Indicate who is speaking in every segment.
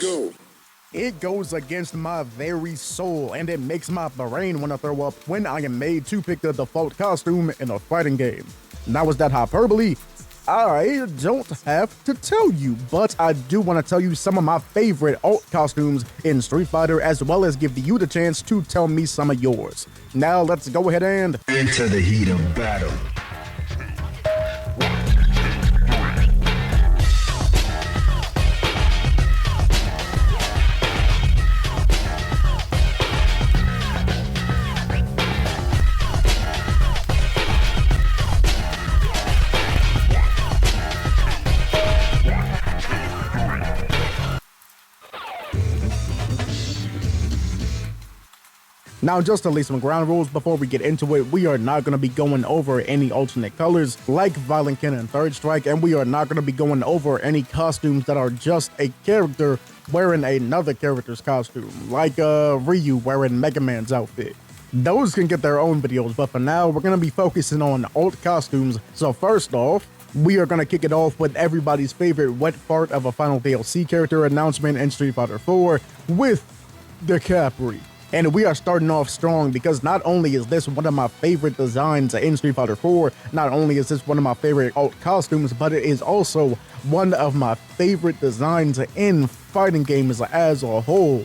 Speaker 1: go.
Speaker 2: It goes against my very soul, and it makes my brain want to throw up when I am made to pick the default costume in a fighting game. Now, is that hyperbole? I don't have to tell you, but I do want to tell you some of my favorite alt costumes in Street Fighter, as well as give you the chance to tell me some of yours. Now, let's go ahead and
Speaker 1: Into the heat of battle.
Speaker 2: Now, just to lay some ground rules before we get into it, we are not going to be going over any alternate colors like Violent Ken and Third Strike, and we are not going to be going over any costumes that are just a character wearing another character's costume, like Ryu wearing Mega Man's outfit. Those can get their own videos, but for now, we're going to be focusing on alt costumes. So first off, we are going to kick it off with everybody's favorite wet fart of a final DLC character announcement in Street Fighter 4 with the Capri. And we are starting off strong because not only is this one of my favorite designs in Street Fighter 4, not only is this one of my favorite alt costumes, but it is also one of my favorite designs in fighting games as a whole.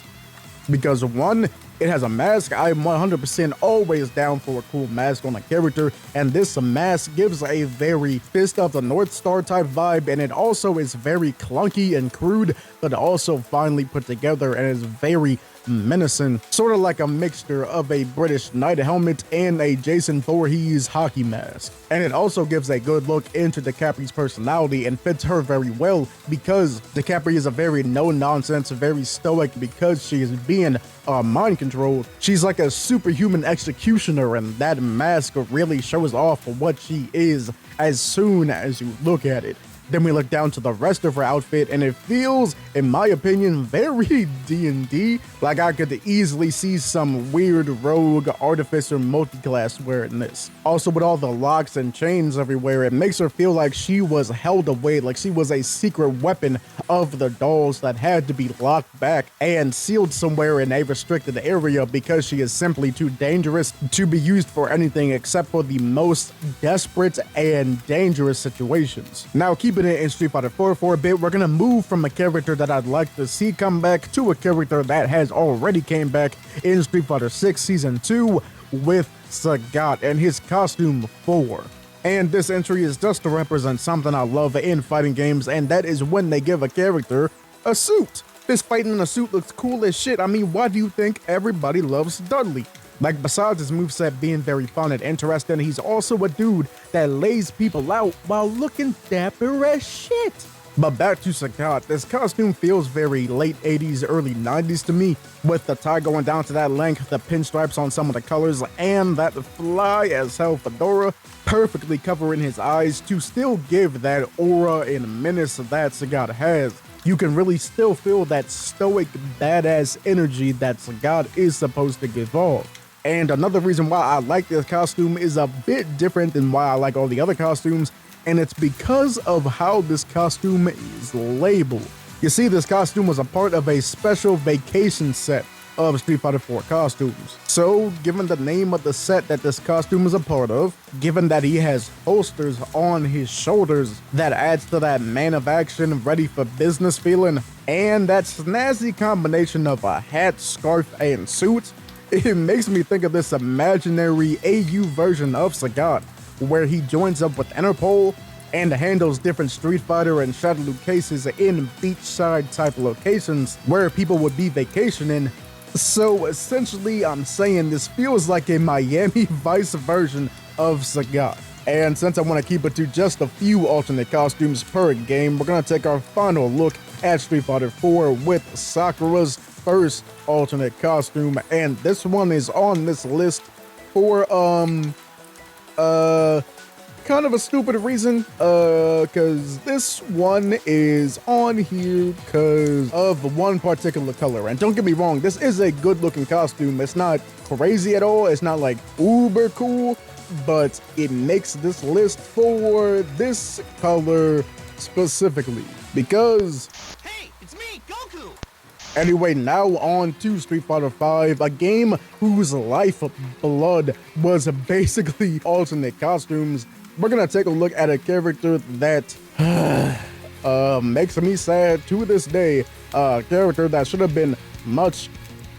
Speaker 2: Because one, it has a mask. I'm 100% always down for a cool mask on a character, and this mask gives a very Fist of the North Star type vibe, and it also is very clunky and crude, but also finely put together and is very menacing, sort of like a mixture of a British knight helmet and a Jason Voorhees hockey mask. And it also gives a good look into DeCapri's personality and fits her very well because DeCapri is a very no-nonsense, very stoic because she is being mind controlled. She's like a superhuman executioner, and that mask really shows off what she is as soon as you look at it. Then we look down to the rest of her outfit, and it feels, in my opinion, very D&D. Like I could easily see some weird rogue artificer multi-class wearing this. Also, with all the locks and chains everywhere, it makes her feel like she was held away, like she was a secret weapon of the dolls that had to be locked back and sealed somewhere in a restricted area because she is simply too dangerous to be used for anything except for the most desperate and dangerous situations. Now, keeping it in Street Fighter 4 for a bit, we're gonna move from a character that I'd like to see come back to a character that has already came back in Street Fighter 6 Season 2 with Sagat and his costume 4. And this entry is just to represent something I love in fighting games, and that is when they give a character a suit. This fighting in a suit looks cool as shit. I mean, why do you think everybody loves Dudley? Like, besides his moveset being very fun and interesting, he's also a dude that lays people out while looking dapper as shit. But back to Sagat, this costume feels very late 80s, early 90s to me, with the tie going down to that length, the pinstripes on some of the colors, and that fly as hell fedora perfectly covering his eyes to still give that aura and menace that Sagat has. You can really still feel that stoic, badass energy that Sagat is supposed to give off. And another reason why I like this costume is a bit different than why I like all the other costumes, and it's because of how this costume is labeled. You see, this costume was a part of a special vacation set of Street Fighter 4 costumes. So, given the name of the set that this costume is a part of, given that he has holsters on his shoulders, that adds to that man of action, ready for business feeling, and that snazzy combination of a hat, scarf, and suit, it makes me think of this imaginary AU version of Sagat, where he joins up with Interpol and handles different Street Fighter and Shadowloo cases in beachside type locations where people would be vacationing. So essentially, I'm saying this feels like a Miami Vice version of Sagat. And since I want to keep it to just a few alternate costumes per game, we're going to take our final look at Street Fighter 4 with Sakura's first alternate costume, and this one is on this list for kind of a stupid reason, because this one is on here because of one particular color. And don't get me wrong, this is a good looking costume. It's not crazy at all, it's not like uber cool, but it makes this list for this color specifically because
Speaker 3: Hey, it's me, Goku!
Speaker 2: Anyway, now on to Street Fighter V, a game whose lifeblood was basically alternate costumes. We're gonna take a look at a character that makes me sad to this day. A character that should have been much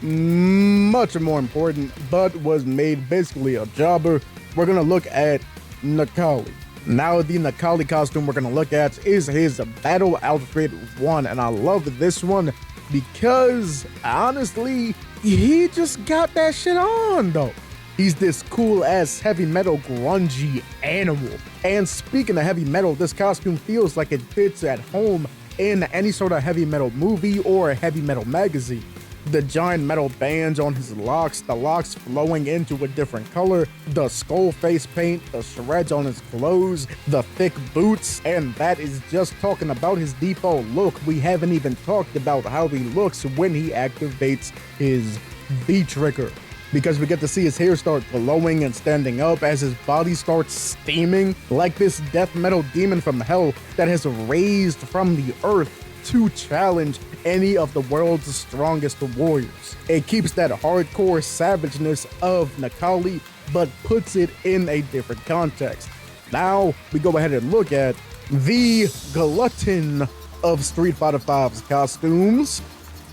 Speaker 2: more important, but was made basically a jobber. We're gonna look at Necalli. Now, the Necalli costume we're gonna look at is his Battle Outfit 1, and I love this one because, honestly, he just got that shit on, though. He's this cool-ass heavy metal grungy animal. And speaking of heavy metal, this costume feels like it fits at home in any sort of heavy metal movie or heavy metal magazine. The giant metal bands on his locks, the locks flowing into a different color, the skull face paint, the shreds on his clothes, the thick boots, and that is just talking about his default look. We haven't even talked about how he looks when he activates his V-trigger, because we get to see his hair start glowing and standing up as his body starts steaming like this death metal demon from hell that has raised from the earth to challenge any of the world's strongest warriors. It keeps that hardcore savageness of Necalli, but puts it in a different context. Now, we go ahead and look at the glutton of Street Fighter V's costumes,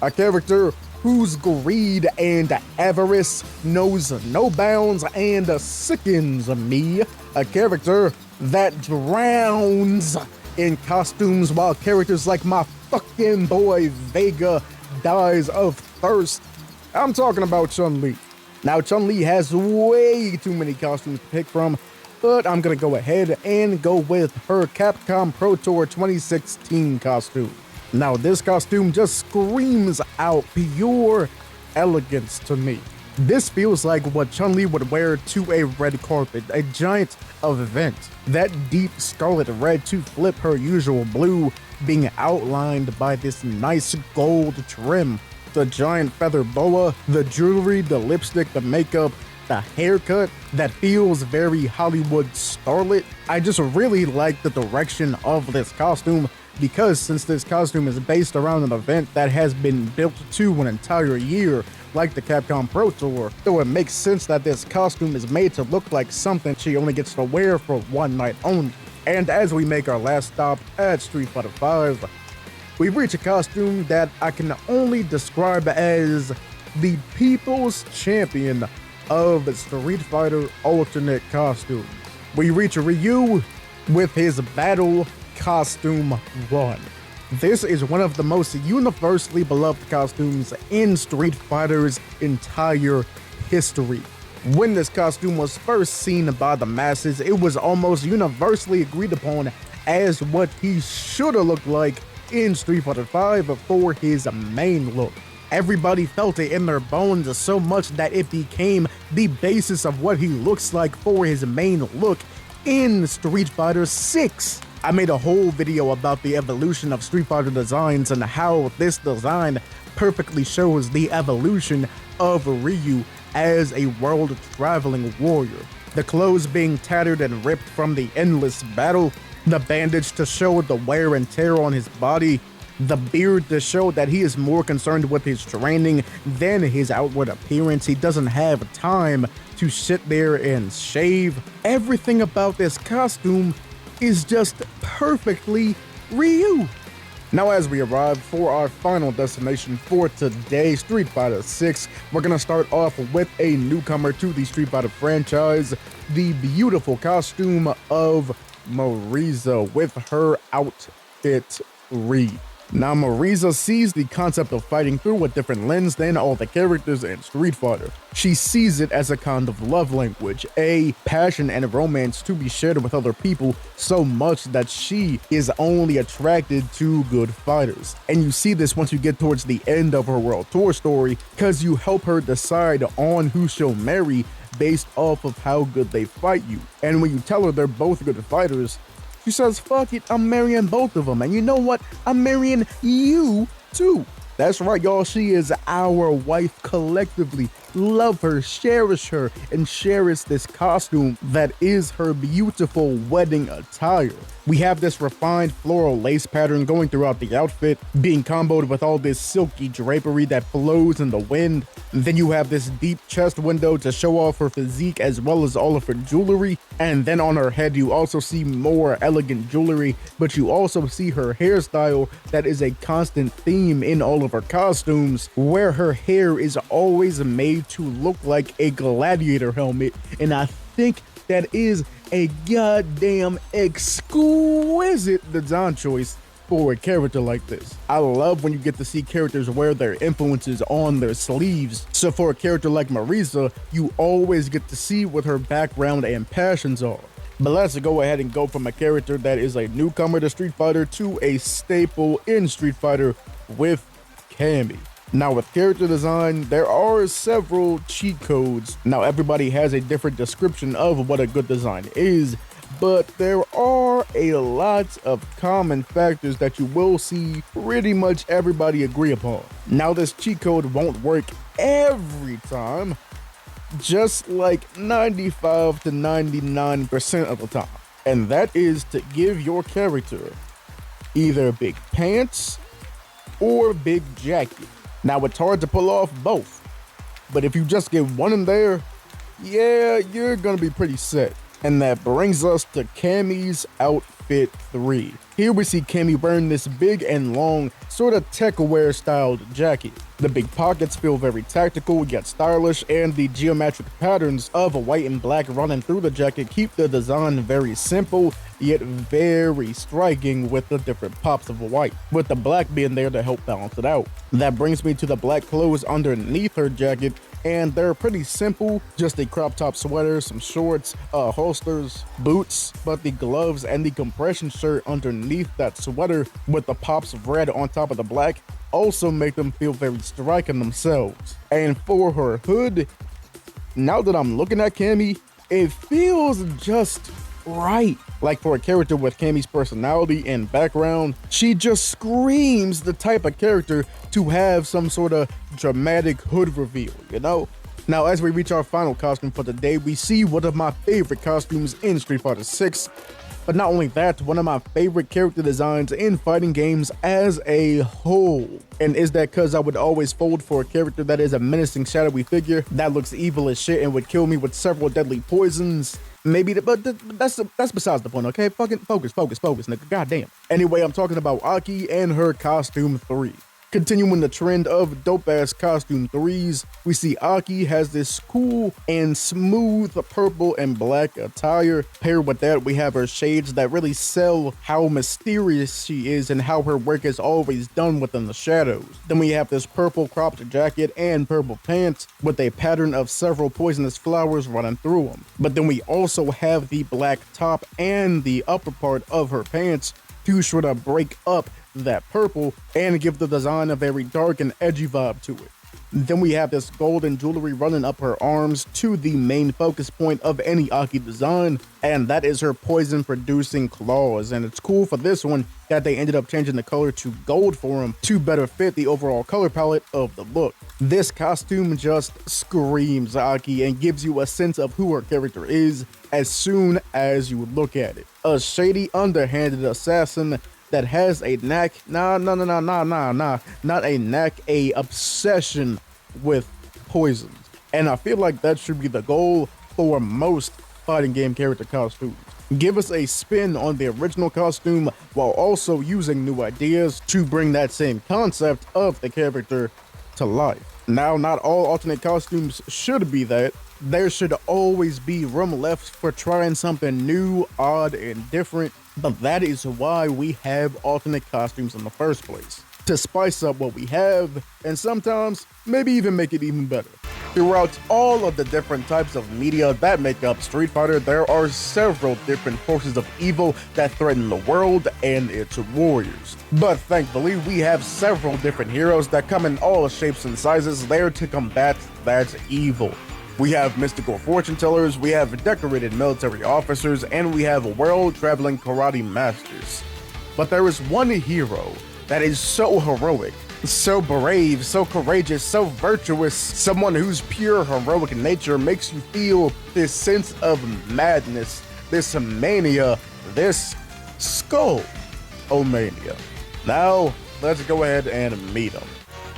Speaker 2: a character whose greed and avarice knows no bounds and sickens me, a character that drowns in costumes while characters like my fucking boy Vega dies of thirst. I'm talking about Chun-Li. Now, Chun-Li has way too many costumes to pick from, but I'm gonna go ahead and go with her Capcom Pro Tour 2016 costume. Now, this costume just screams out pure elegance to me. This feels like what Chun-Li would wear to a red carpet, a giant event. That deep scarlet red to flip her usual blue being outlined by this nice gold trim. The giant feather boa, the jewelry, the lipstick, the makeup, the haircut that feels very Hollywood starlet. I just really like the direction of this costume, because since this costume is based around an event that has been built to an entire year, like the Capcom Pro Tour, so it makes sense that this costume is made to look like something she only gets to wear for one night only. And as we make our last stop at Street Fighter V, we reach a costume that I can only describe as the people's champion of Street Fighter alternate costumes. We reach Ryu with his Battle Costume 1. This is one of the most universally beloved costumes in Street Fighter's entire history. When this costume was first seen by the masses, it was almost universally agreed upon as what he should have looked like in Street Fighter V for his main look. Everybody felt it in their bones so much that it became the basis of what he looks like for his main look in Street Fighter 6. I made a whole video about the evolution of Street Fighter designs and how this design perfectly shows the evolution of Ryu as a world-traveling warrior. The clothes being tattered and ripped from the endless battle, the bandage to show the wear and tear on his body, the beard to show that he is more concerned with his training than his outward appearance. He doesn't have time to sit there and shave. Everything about this costume is just perfectly Ryu. Now, as we arrive for our final destination for today, Street Fighter 6, we're gonna start off with a newcomer to the Street Fighter franchise, the beautiful costume of Marisa with her outfit 3. Now, Marisa sees the concept of fighting through a different lens than all the characters in Street Fighter. She sees it as a kind of love language, a passion and romance to be shared with other people, so much that she is only attracted to good fighters. And you see this once you get towards the end of her world tour story, because you help her decide on who she'll marry based off of how good they fight you. And when you tell her they're both good fighters, she says, fuck it, I'm marrying both of them. And you know what? I'm marrying you too. That's right, y'all. She is our wife collectively. Love her, cherish her, and cherish this costume that is her beautiful wedding attire. We have this refined floral lace pattern going throughout the outfit, being comboed with all this silky drapery that blows in the wind. Then you have this deep chest window to show off her physique as well as all of her jewelry. And then on her head you also see more elegant jewelry, but you also see her hairstyle that is a constant theme in all of her costumes, where her hair is always made to look like a gladiator helmet. And I think that is a goddamn exquisite design choice for a character like this. I love when you get to see characters wear their influences on their sleeves. So for a character like Marisa, you always get to see what her background and passions are. But let's go ahead and go from a character that is a newcomer to Street Fighter to a staple in Street Fighter with Cammy. Now with character design, there are several cheat codes. Now everybody has a different description of what a good design is, but there are a lot of common factors that you will see pretty much everybody agree upon. Now this cheat code won't work every time, just like 95 to 99% of the time. And that is to give your character either big pants or big jacket. Now it's hard to pull off both, but if you just get one in there, yeah, you're gonna be pretty set. And that brings us to Cammy's outfit 3. Here we see Cammy wearing this big and long, sort of tech-aware styled jacket. The big pockets feel very tactical yet stylish, and the geometric patterns of white and black running through the jacket keep the design very simple yet very striking with the different pops of white, with the black being there to help balance it out. That brings me to the black clothes underneath her jacket, and they're pretty simple, just a crop top sweater, some shorts, holsters, boots, but the gloves and the compression shirt underneath that sweater with the pops of red on top of the black also make them feel very striking themselves. And for her hood, now that I'm looking at Cammy, it feels just right. Like for a character with Cammy's personality and background, she just screams the type of character to have some sort of dramatic hood reveal, you know? Now, as we reach our final costume for the day, we see one of my favorite costumes in Street Fighter 6. But not only that, one of my favorite character designs in fighting games as a whole. And is that because I would always fold for a character that is a menacing shadowy figure that looks evil as shit and would kill me with several deadly poisons? Maybe, but that's besides the point, okay? Fucking focus, nigga, goddamn. Anyway, I'm talking about Aki and her costume 3. Continuing the trend of dope-ass costume 3s, we see Aki has this cool and smooth purple and black attire. Paired with that, we have her shades that really sell how mysterious she is and how her work is always done within the shadows. Then we have this purple cropped jacket and purple pants with a pattern of several poisonous flowers running through them. But then we also have the black top and the upper part of her pants to sort of break up that purple and give the design a very dark and edgy vibe to it. Then we have this golden jewelry running up her arms to the main focus point of any Aki design, and that is her poison producing claws. And it's cool for this one that they ended up changing the color to gold for him to better fit the overall color palette of the look. This costume just screams Aki and gives you a sense of who her character is as soon as you look at it. A shady, underhanded assassin that has a knack, not a knack, a obsession with poisons. And I feel like that should be the goal for most fighting game character costumes. Give us a spin on the original costume while also using new ideas to bring that same concept of the character to life. Now, not all alternate costumes should be that. There should always be room left for trying something new, odd, and different, but that is why we have alternate costumes in the first place. To spice up what we have, and sometimes maybe even make it even better. Throughout all of the different types of media that make up Street Fighter, there are several different forces of evil that threaten the world and its warriors. But thankfully, we have several different heroes that come in all shapes and sizes there to combat that evil. We have mystical fortune tellers, we have decorated military officers, and we have world-traveling karate masters. But there is one hero that is so heroic, so brave, so courageous, so virtuous, someone whose pure heroic nature makes you feel this sense of madness, this mania, this Skull-O-Mania. Now, let's go ahead and meet him.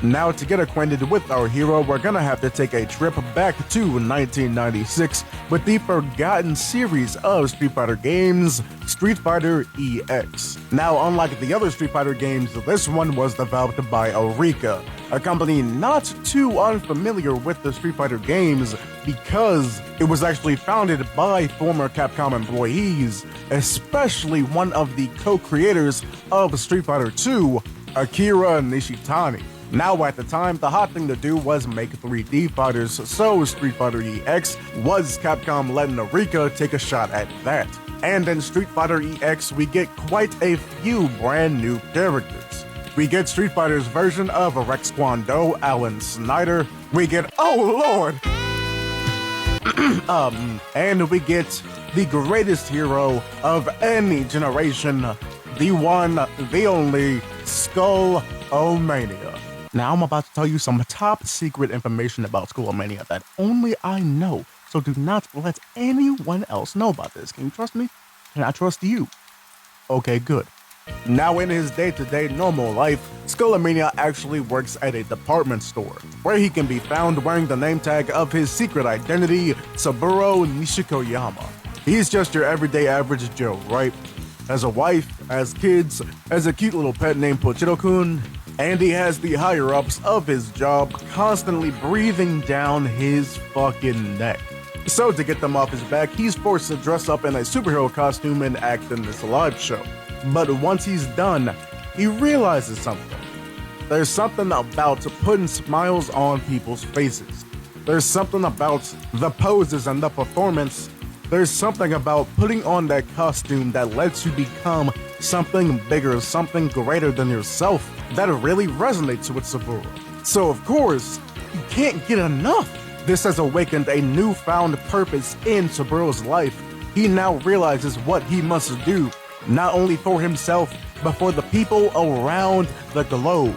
Speaker 2: Now, to get acquainted with our hero, we're gonna have to take a trip back to 1996 with the forgotten series of Street Fighter games, Street Fighter EX. Now, unlike the other Street Fighter games, this one was developed by Eureka, a company not too unfamiliar with the Street Fighter games because it was actually founded by former Capcom employees, especially one of the co-creators of Street Fighter II, Akira Nishitani. Now, at the time, the hot thing to do was make 3D fighters, so Street Fighter EX was Capcom letting Eureka take a shot at that. And in Street Fighter EX, we get quite a few brand new characters. We get Street Fighter's version of Rex Kwon Do, Alan Snyder. We get, oh lord! And we get the greatest hero of any generation, the one, the only, Skull-O-Mania. Now I'm about to tell you some top secret information about Skull-O-Mania that only I know, so do not let anyone else know about this. Can you trust me? Can I trust you? Okay, good. Now, in his day-to-day normal life, Skull-O-Mania actually works at a department store, where he can be found wearing the name tag of his secret identity, Saburo Nishikoyama. He's just your everyday average Joe, right? Has a wife, has kids, has a cute little pet named Pochiro-kun, and he has the higher-ups of his job constantly breathing down his fucking neck. So to get them off his back, he's forced to dress up in a superhero costume and act in this live show. But once he's done, he realizes something. There's something about putting smiles on people's faces. There's something about the poses and the performance. There's something about putting on that costume that lets you become something bigger, something greater than yourself that really resonates with Saburo. So of course, you can't get enough. This has awakened a newfound purpose in Saburo's life. He now realizes what he must do, not only for himself, but for the people around the globe.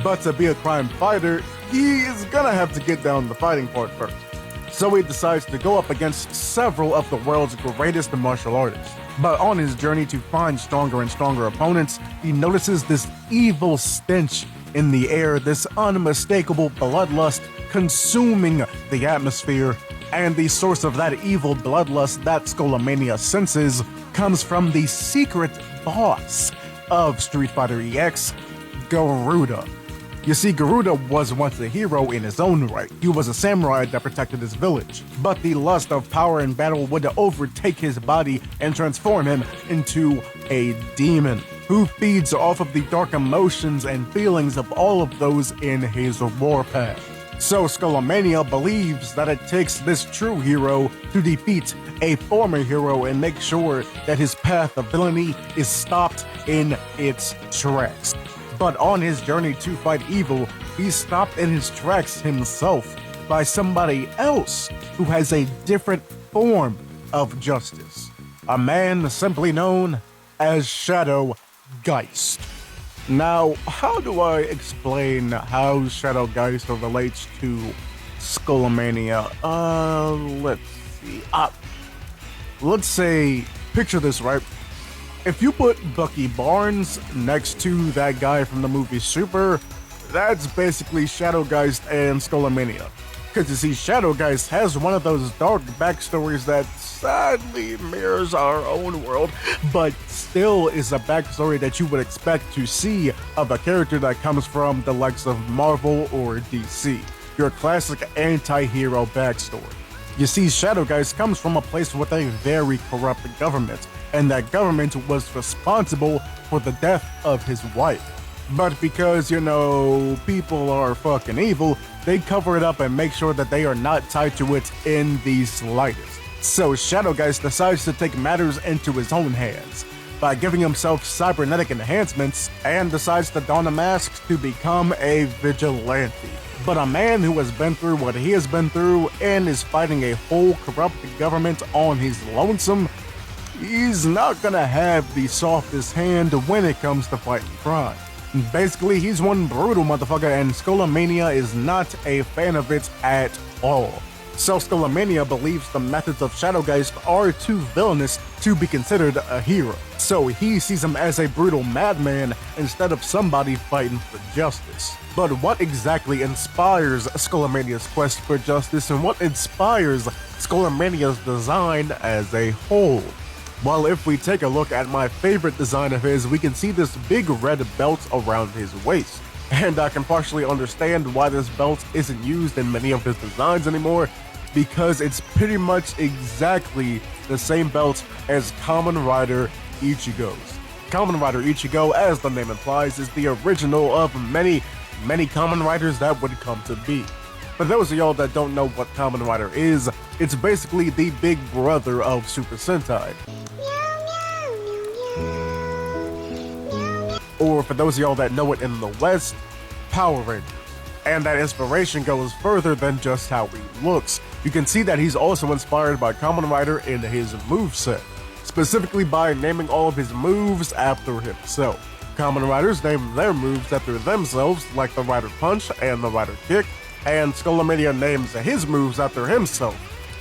Speaker 2: But to be a crime fighter, he is gonna have to get down the fighting part first. So he decides to go up against several of the world's greatest martial artists. But on his journey to find stronger and stronger opponents, he notices this evil stench in the air, this unmistakable bloodlust consuming the atmosphere. And the source of that evil bloodlust that Skull-O-Mania senses comes from the secret boss of Street Fighter EX, Garuda. You see, Garuda was once a hero in his own right. He was a samurai that protected his village. But the lust of power in battle would overtake his body and transform him into a demon who feeds off of the dark emotions and feelings of all of those in his warpath. So Skull-O-Mania believes that it takes this true hero to defeat a former hero and make sure that his path of villainy is stopped in its tracks. But on his journey to fight evil, he's stopped in his tracks himself by somebody else who has a different form of justice. A man simply known as Shadow Geist. Now, how do I explain how Shadow Geist relates to Skull-O-Mania? Let's see. Let's say, picture this, right? If you put Bucky Barnes next to that guy from the movie Super, that's basically Shadow Geist and Skull-O-Mania. Because you see, Shadow Geist has one of those dark backstories that sadly mirrors our own world, but still is a backstory that you would expect to see of a character that comes from the likes of Marvel or DC. Your classic anti-hero backstory. You see, Shadow Geist comes from a place with a very corrupt government, and that government was responsible for the death of his wife. But because, you know, people are fucking evil, they cover it up and make sure that they are not tied to it in the slightest. So Shadow Geist decides to take matters into his own hands by giving himself cybernetic enhancements and decides to don a mask to become a vigilante. But a man who has been through what he has been through and is fighting a whole corrupt government on his lonesome, he's not gonna have the softest hand when it comes to fighting crime. Basically, he's one brutal motherfucker, and Skull-O-Mania is not a fan of it at all. So Skullomania believes the methods of Shadowgeist are too villainous to be considered a hero. So he sees him as a brutal madman instead of somebody fighting for justice. But what exactly inspires Skullomania's quest for justice, and what inspires Skullomania's design as a whole? Well, if we take a look at my favorite design of his, we can see this big red belt around his waist. And I can partially understand why this belt isn't used in many of his designs anymore, because it's pretty much exactly the same belt as Kamen Rider Ichigo's. Kamen Rider Ichigo, as the name implies, is the original of many Kamen Riders that would come to be. For those of y'all that don't know what Kamen Rider is, it's basically the big brother of Super Sentai. Or for those of y'all that know it in the West, Power Rangers. And that inspiration goes further than just how he looks. You can see that he's also inspired by Kamen Rider in his moveset, specifically by naming all of his moves after himself. Kamen Riders name their moves after themselves, like the Rider Punch and the Rider Kick, and Skullomania names his moves after himself,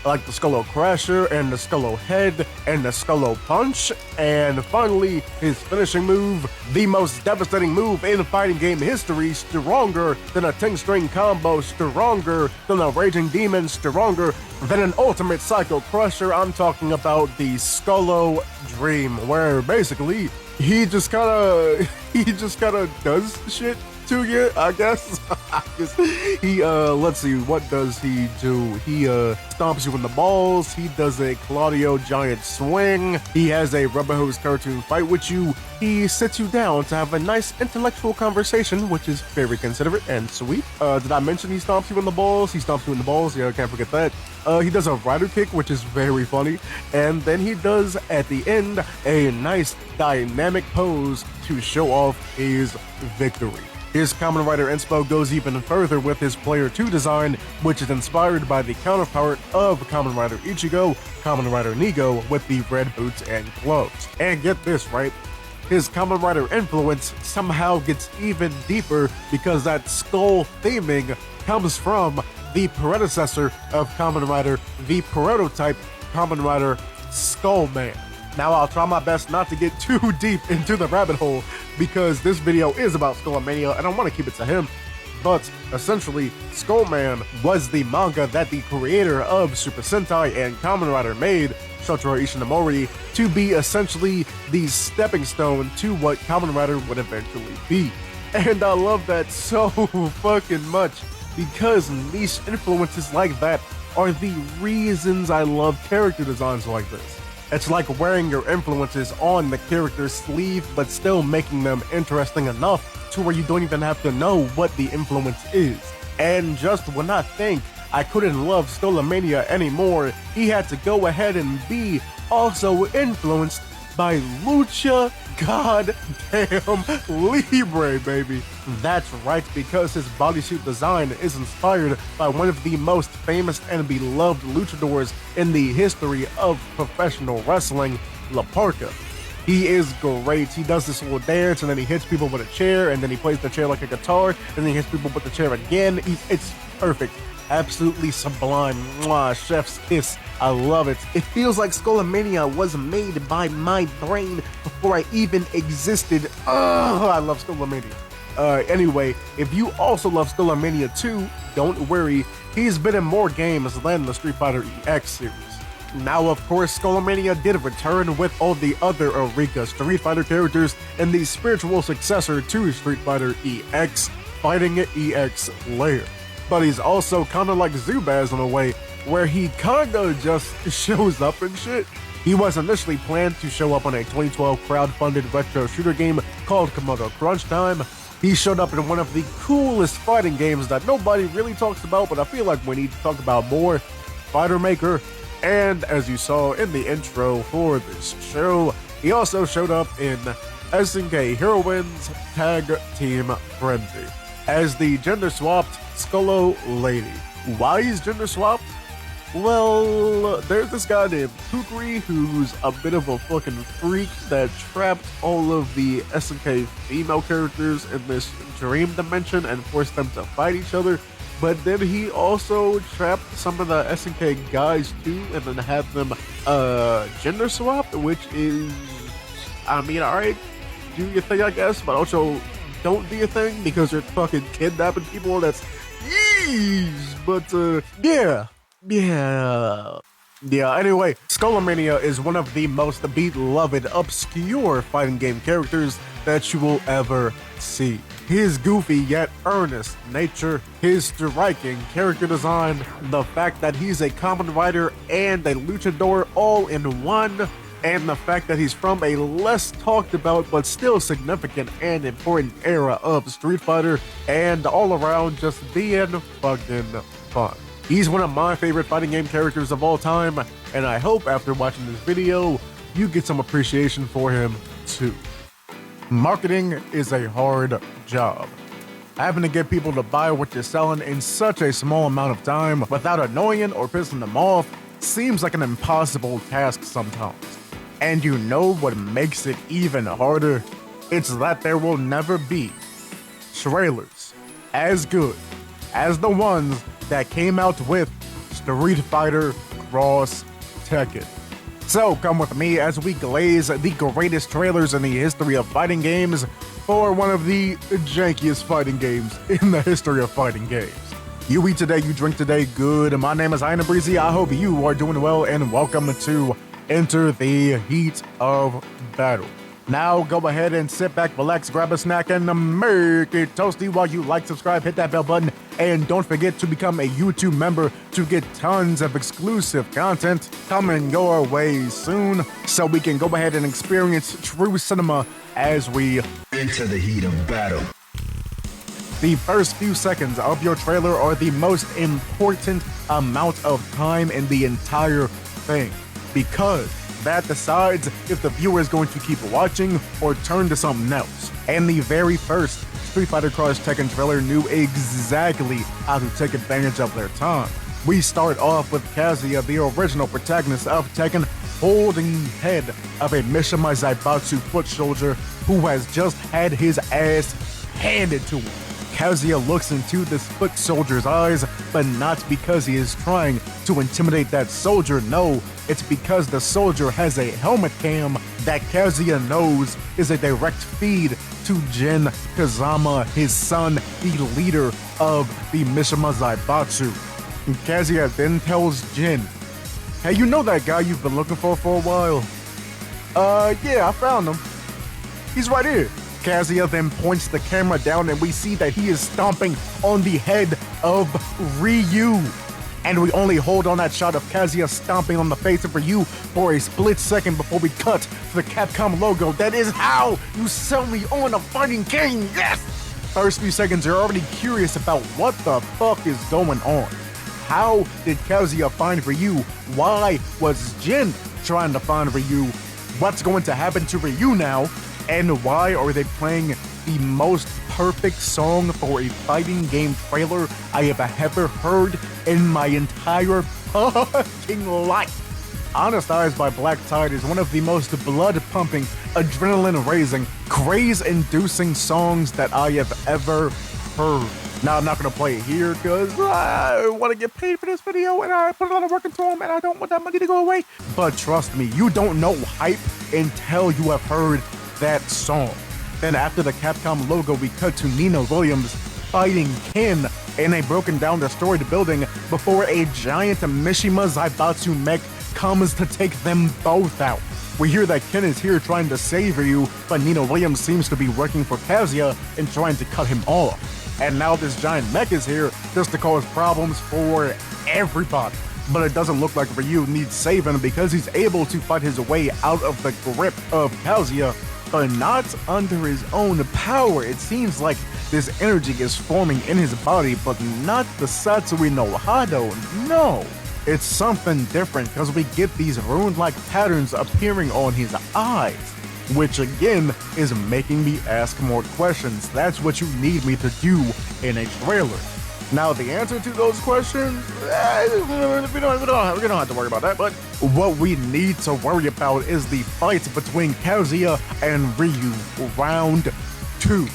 Speaker 2: like the Skullo Crasher and the Skullo Head and the Skullo Punch, and finally his finishing move, the most devastating move in fighting game history, stronger than a 10-string combo, stronger than a Raging Demon, stronger than an Ultimate Psycho Crusher. I'm talking about the Skullo Dream, where basically he just kinda does shit to you, I guess. Let's see, what does he do? He stomps you in the balls, he does a Claudio giant swing, he has a rubber hose cartoon fight with you, he sits you down to have a nice intellectual conversation, which is very considerate and sweet. Did I mention he stomps you in the balls? He stomps you in the balls, yeah, I can't forget that. He does a rider kick, which is very funny, and then he does, at the end, a nice dynamic pose to show off his victory. His Kamen Rider inspo goes even further with his Player 2 design, which is inspired by the counterpart of Kamen Rider Ichigo, Kamen Rider Nigo, with the red boots and gloves. And get this right, his Kamen Rider influence somehow gets even deeper because that skull theming comes from the predecessor of Kamen Rider, the prototype Kamen Rider Skullman. Now I'll try my best not to get too deep into the rabbit hole because this video is about Skullomania and I want to keep it to him, but essentially Skullman was the manga that the creator of Super Sentai and Kamen Rider made, Shotaro Ishinomori, to be essentially the stepping stone to what Kamen Rider would eventually be. And I love that so fucking much because niche influences like that are the reasons I love character designs like this. It's like wearing your influences on the character's sleeve, but still making them interesting enough to where you don't even have to know what the influence is. And just when I think I couldn't love Skullomania anymore, he had to go ahead and be also influenced by Lucha Goddamn Libre, baby. That's right, because his bodysuit design is inspired by one of the most famous and beloved luchadors in the history of professional wrestling, La Parka. He is great. He does this little dance and then he hits people with a chair and then he plays the chair like a guitar and then he hits people with the chair again. It's perfect. Absolutely sublime. Mwah, chef's kiss. I love it. It feels like Skullomania was made by my brain before I even existed. Oh, I love Skullomania. Anyway, if you also love Skullomania too, don't worry. He's been in more games than the Street Fighter EX series. Now, of course, Skullomania did return with all the other Eureka Street Fighter characters and the spiritual successor to Street Fighter EX, Fighting EX Lair. But he's also kinda like Zubaz in a way, where he kinda just shows up and shit. He was initially planned to show up on a 2012 crowd-funded retro shooter game called Komodo Crunch Time. He showed up in one of the coolest fighting games that nobody really talks about, but I feel like we need to talk about more, Fighter Maker. And as you saw in the intro for this show, he also showed up in SNK Heroines Tag Team Frenzy as the gender-swapped Skullo Lady. Why he's gender-swapped? Well, there's this guy named Kukri who's a bit of a fucking freak that trapped all of the SNK female characters in this dream dimension and forced them to fight each other.
Speaker 3: but then he also trapped some of the SNK guys too, and then had them gender swap, which is, I mean, alright, do your thing, I guess, but also don't do your thing because you're fucking kidnapping people. That's yeesh. But yeah. Anyway, Skullomania is one of the most beloved, obscure fighting game characters that you will ever see. His goofy yet earnest nature, his striking character design, the fact that he's a common rider and a luchador all in one, and the fact that he's from a less talked about but still significant and important era of Street Fighter, and all around just being fucking fun. He's one of my favorite fighting game characters of all time, and I hope after watching this video, you get some appreciation for him too. Marketing is a hard job. Having to get people to buy what you're selling in such a small amount of time without annoying or pissing them off seems like an impossible task sometimes. And you know what makes it even harder? It's that there will never be trailers as good as the ones that came out with Street Fighter Cross Tekken. So come with me as we glaze the greatest trailers in the history of fighting games for one of the jankiest fighting games in the history of fighting games. You eat today, you drink today, good. My name is Ian Breezy. I hope you are doing well, and welcome to Enter the Heat of Battle. Now go ahead and sit back, relax, grab a snack, and make it toasty while you like, subscribe, hit that bell button, and don't forget to become a YouTube member to get tons of exclusive content coming your way soon, so we can go ahead and experience true cinema as we
Speaker 1: Enter the heat of battle.
Speaker 2: The first few seconds of your trailer are the most important amount of time in the entire thing, because that decides if the viewer is going to keep watching or turn to something else. And the very first Street Fighter Cross Tekken trailer knew exactly how to take advantage of their time. We start off with Kazuya, the original protagonist of Tekken, holding the head of a Mishima Zaibatsu foot soldier who has just had his ass handed to him. Kazuya looks into this foot soldier's eyes, but not because he is trying to intimidate that soldier. No, it's because the soldier has a helmet cam that Kazuya knows is a direct feed to Jin Kazama, his son, the leader of the Mishima Zaibatsu. And Kazuya then tells Jin, "Hey, you know that guy you've been looking for a while?" Yeah, I found him. He's right here." Kazuya then points the camera down and we see that he is stomping on the head of Ryu. And we only hold on that shot of Kazuya stomping on the face of Ryu for a split second before we cut to the Capcom logo. That is how you sell me on a fighting game, yes! First few seconds, you're already curious about what the fuck is going on. How did Kazuya find Ryu? Why was Jin trying to find Ryu? What's going to happen to Ryu now? And why are they playing the most perfect song for a fighting game trailer I have ever heard in my entire fucking life? Honest Eyes by Black Tide is one of the most blood-pumping, adrenaline-raising, craze-inducing songs that I have ever heard. Now, I'm not going to play it here because I want to get paid for this video and I put a lot of work into them and I don't want that money to go away. But trust me, you don't know hype until you have heard that song. Then after the Capcom logo, we cut to Nina Williams fighting Ken in a broken down destroyed building before a giant Mishima Zaibatsu mech comes to take them both out. We hear that Ken is here trying to save Ryu, but Nina Williams seems to be working for Kazuya and trying to cut him off. And now this giant mech is here just to cause problems for everybody. But it doesn't look like Ryu needs saving because he's able to fight his way out of the grip of Kazuya, but not under his own power. It seems like this energy is forming in his body, but not the Satsui no Hado, no. It's something different because we get these rune-like patterns appearing on his eyes, which again is making me ask more questions. That's what you need me to do in a trailer. Now, the answer to those questions, we don't have to worry about that, but what we need to worry about is the fight between Kazuya and Ryu, round 2.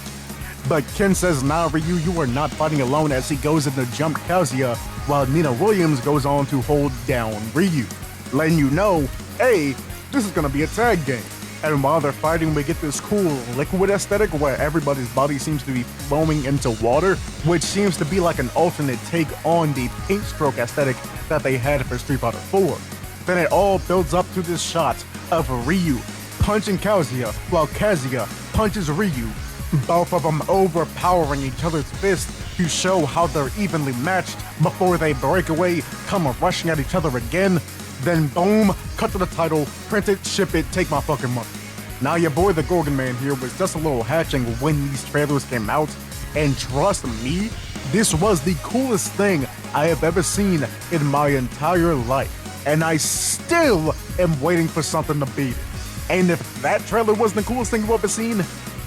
Speaker 2: But Ken says, nah, Ryu, you are not fighting alone, as he goes in to jump Kazuya, while Nina Williams goes on to hold down Ryu, letting you know, hey, this is gonna be a tag game. And while they're fighting, we get this cool liquid aesthetic where everybody's body seems to be flowing into water, which seems to be like an alternate take on the paint stroke aesthetic that they had for Street Fighter 4. Then it all builds up to this shot of Ryu punching Kazuya while Kazuya punches Ryu, both of them overpowering each other's fists to show how they're evenly matched before they break away, come rushing at each other again. Then boom, cut to the title, print it, ship it, take my fucking money. Now your boy the Gorgon Man here was just a little hatching when these trailers came out, and trust me, this was the coolest thing I have ever seen in my entire life, and I still am waiting for something to beat it. And if that trailer wasn't the coolest thing you've ever seen,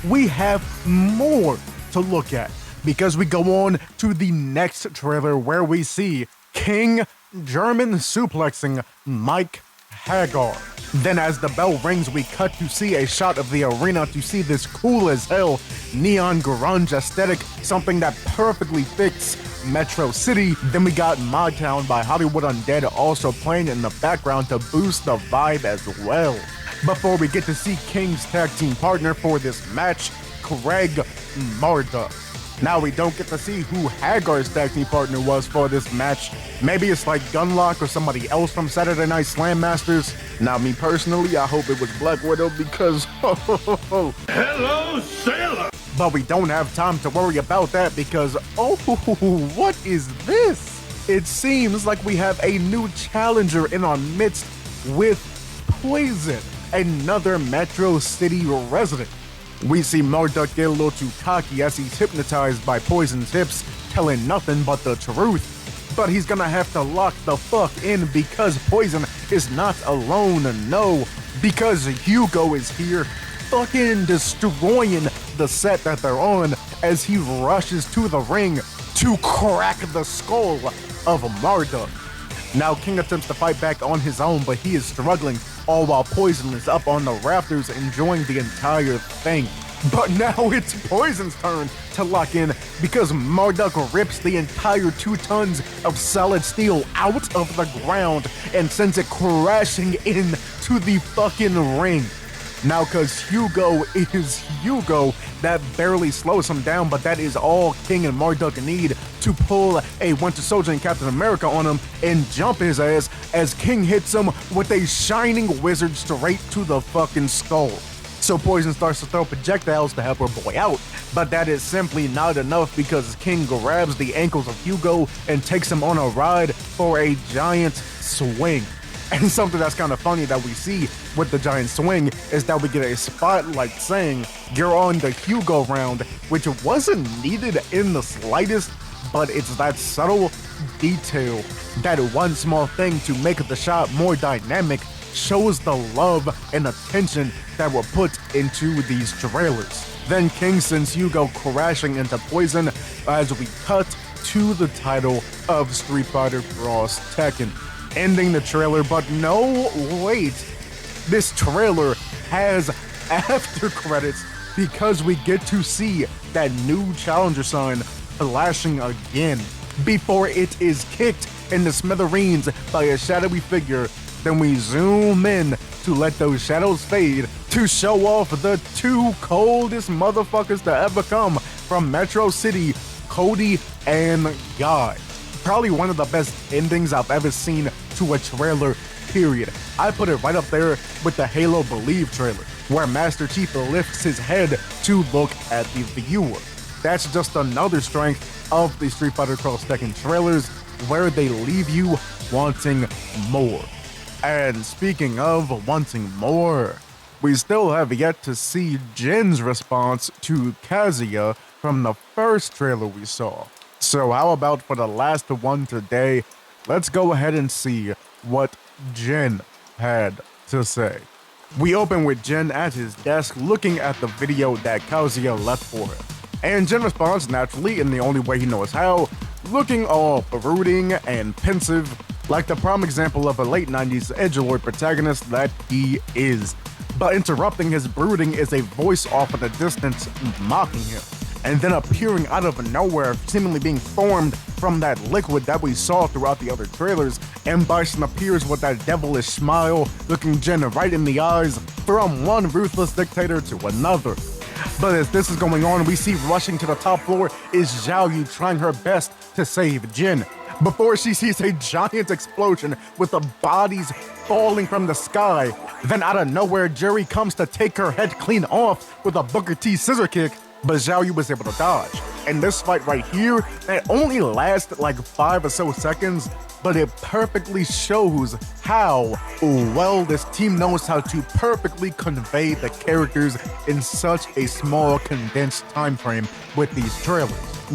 Speaker 2: we have more to look at, because we go on to the next trailer where we see King German suplexing Mike Hagar. Then as the bell rings, we cut to see a shot of the arena to see this cool as hell neon grunge aesthetic, something that perfectly fits Metro City. Then we got Mod Town by Hollywood Undead also playing in the background to boost the vibe as well. Before we get to see King's tag team partner for this match, Craig Marduk. Now we don't get to see who Hagar's tag team partner was for this match. Maybe it's like Gunlock or somebody else from Saturday Night Slam Masters. Now me personally, I hope it was Black Widow because
Speaker 1: Hello, sailor!
Speaker 2: But we don't have time to worry about that because what is this? It seems like we have a new challenger in our midst with Poison, another Metro City resident. We see Marduk get a little too cocky as he's hypnotized by Poison's hips, telling nothing but the truth. But he's gonna have to lock the fuck in because Poison is not alone, no, because Hugo is here, fucking destroying the set that they're on as he rushes to the ring to crack the skull of Marduk. Now King attempts to fight back on his own, but he is struggling, all while Poison is up on the rafters enjoying the entire thing. But now it's Poison's turn to lock in because Marduk rips the entire 2 tons of solid steel out of the ground and sends it crashing into the fucking ring. Now, cause Hugo is Hugo, that barely slows him down, but that is all King and Marduk need to pull a Winter Soldier and Captain America on him and jump his ass as King hits him with a shining wizard straight to the fucking skull. So Poison starts to throw projectiles to help her boy out, but that is simply not enough because King grabs the ankles of Hugo and takes him on a ride for a giant swing. And something that's kind of funny that we see with the giant swing is that we get a spotlight saying, "You're on the Hugo round," which wasn't needed in the slightest, but it's that subtle detail, that one small thing to make the shot more dynamic, shows the love and attention that were put into these trailers. Then King sends Hugo crashing into Poison as we cut to the title of Street Fighter Cross Tekken, ending the trailer. But no, wait, this trailer has after credits because we get to see that new challenger sign flashing again before it is kicked into smithereens by a shadowy figure. Then we zoom in to let those shadows fade to show off the 2 coldest motherfuckers to ever come from Metro City, Cody and Guy. Probably one of the best endings I've ever seen to a trailer, period. I put it right up there with the Halo Believe trailer, where Master Chief lifts his head to look at the viewer. That's just another strength of the Street Fighter Cross Tekken trailers, where they leave you wanting more. And speaking of wanting more, we still have yet to see Jin's response to Kazuya from the first trailer we saw. So how about for the last one today, let's go ahead and see what Jin had to say. We open with Jin at his desk looking at the video that Kazuya left for him. And Jin responds naturally in the only way he knows how, looking all brooding and pensive, like the prime example of a late 90s edgelord protagonist that he is. But interrupting his brooding is a voice off in the distance mocking him. and then appearing out of nowhere, seemingly being formed from that liquid that we saw throughout the other trailers. M. Bison appears with that devilish smile, looking Jin right in the eyes from one ruthless dictator to another. But as this is going on, we see rushing to the top floor is Xiao Yu trying her best to save Jin, before she sees a giant explosion with the bodies falling from the sky. Then out of nowhere, Jerry comes to take her head clean off with a Booker T scissor kick, but Xiao Yu was able to dodge. And this fight right here, it only lasted like 5 or so seconds, but it perfectly shows how well this team knows how to perfectly convey the characters in such a small, condensed time frame with these trailers.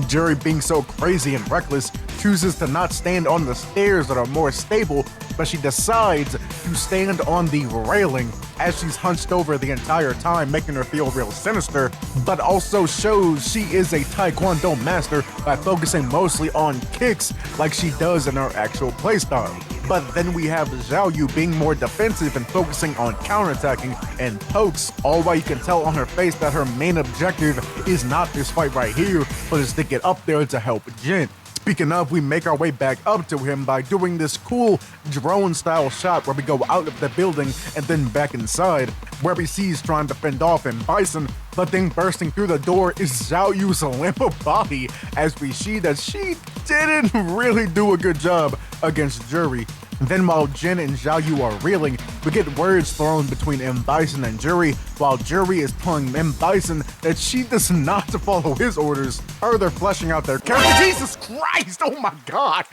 Speaker 2: Jerry, being so crazy and reckless, chooses to not stand on the stairs that are more stable, but she decides to stand on the railing as she's hunched over the entire time, making her feel real sinister, but also shows she is a Taekwondo master by focusing mostly on kicks like she does in her actual playstyle. But then we have Xiao Yu being more defensive and focusing on counterattacking and pokes, all while you can tell on her face that her main objective is not this fight right here, but is to get up there to help Jin. Speaking of, we make our way back up to him by doing this cool drone-style shot where we go out of the building and then back inside, where we see he's trying to fend off M. Bison, but then bursting through the door is Xiao Yu's limp body, as we see that she didn't really do a good job against Jury. Then while Jin and Xiao Yu are reeling, we get words thrown between M. Bison and Jury, while Jury is telling M. Bison that she does not follow his orders, further fleshing out their character. Jesus Christ, oh my god!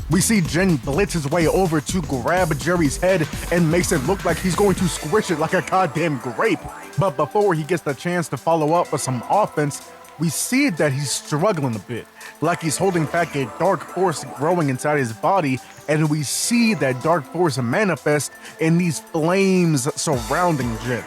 Speaker 2: We see Jin blitz his way over to grab Jerry's head and makes it look like he's going to squish it like a goddamn grape. But before he gets the chance to follow up with some offense, we see that he's struggling a bit, like he's holding back a dark force growing inside his body, and we see that dark force manifest in these flames surrounding Jin,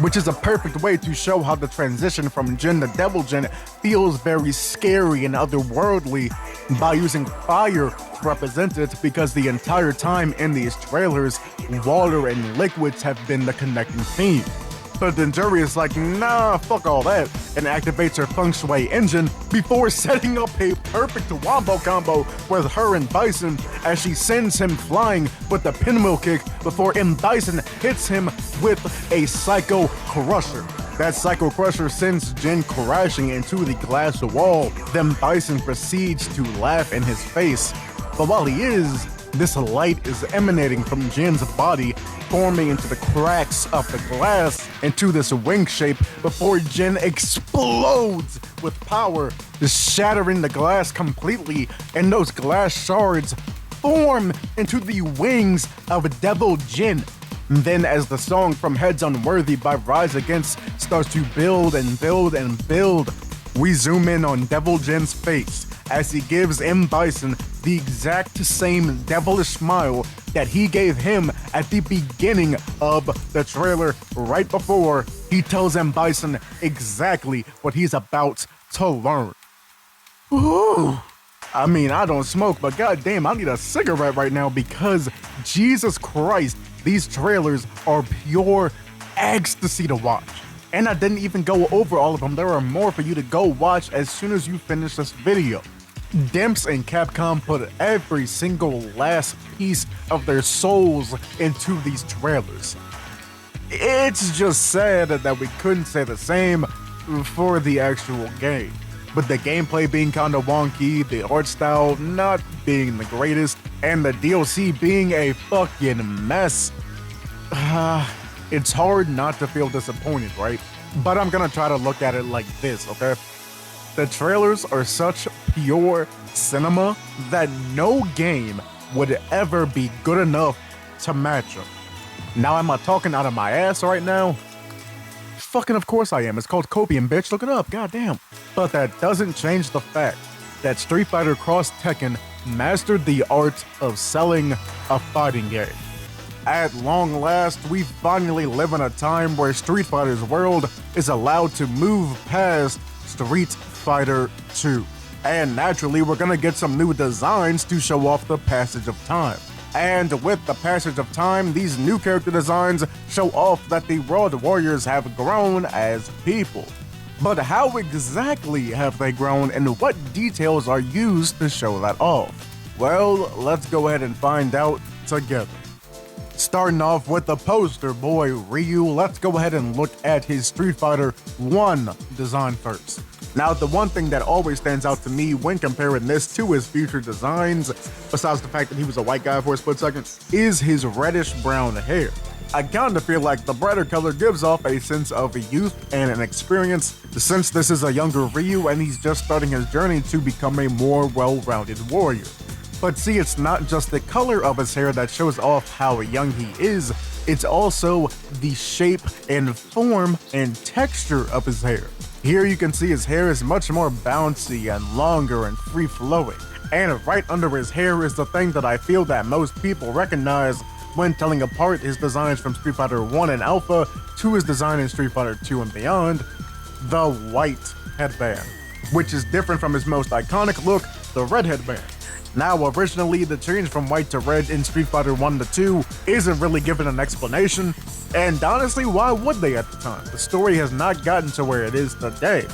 Speaker 2: which is a perfect way to show how the transition from Jin to Devil Jin feels very scary and otherworldly by using fire to represent it, because the entire time in these trailers, water and liquids have been the connecting theme. But then Jury is like, nah, fuck all that, and activates her feng shui engine before setting up a perfect wombo combo with her and Bison as she sends him flying with the pinwheel kick before M. Bison hits him with a Psycho Crusher. That Psycho Crusher sends Jin crashing into the glass wall. Then Bison proceeds to laugh in his face. But while he is, this light is emanating from Jin's body, forming into the cracks of the glass into this wing shape before Jin explodes with power, shattering the glass completely, and those glass shards form into the wings of Devil Jin. Then as the song from Heads Unworthy by Rise Against starts to build and build and build, we zoom in on Devil Jin's face as he gives M. Bison the exact same devilish smile that he gave him at the beginning of the trailer, right before he tells M. Bison exactly what he's about to learn. Ooh. I mean, I don't smoke, but goddamn, I need a cigarette right now, because Jesus Christ, these trailers are pure ecstasy to watch. And I didn't even go over all of them. There are more for you to go watch as soon as you finish this video. Dimps and Capcom put every single last piece of their souls into these trailers. It's just sad that we couldn't say the same for the actual game. With the gameplay being kinda wonky, the art style not being the greatest, and the DLC being a fucking mess, it's hard not to feel disappointed, right? But I'm gonna try to look at it like this, okay? The trailers are such pure cinema that no game would ever be good enough to match them. Now, am I talking out of my ass right now? Fucking of course I am. It's called copium, bitch. Look it up. Goddamn. But that doesn't change the fact that Street Fighter X Tekken mastered the art of selling a fighting game. At long last, we finally live in a time where Street Fighter's world is allowed to move past Street Fighter 2. And naturally, we're gonna get some new designs to show off the passage of time. And with the passage of time, these new character designs show off that the World Warriors have grown as people.
Speaker 3: But how exactly have they grown and what details are used to show that off? Well, let's go ahead and find out together. Starting off with the poster boy Ryu, let's go ahead and look at his Street Fighter 1 design first. Now, the one thing that always stands out to me when comparing this to his future designs, besides the fact that he was a white guy for a split second, is his reddish brown hair. I kinda feel like the brighter color gives off a sense of youth and an experience, since this is a younger Ryu and he's just starting his journey to become a more well-rounded warrior. But see, it's not just the color of his hair that shows off how young he is, it's also the shape and form and texture of his hair. Here you can see his hair is much more bouncy and longer and free-flowing. And right under his hair is the thing that I feel that most people recognize when telling apart his designs from Street Fighter 1 and Alpha to his design in Street Fighter 2 and beyond, the white headband, which is different from his most iconic look, the red headband. Now, originally, the change from white to red in Street Fighter 1 to 2 isn't really given an explanation, and honestly, why would they at the time? The story has not gotten to where it is today.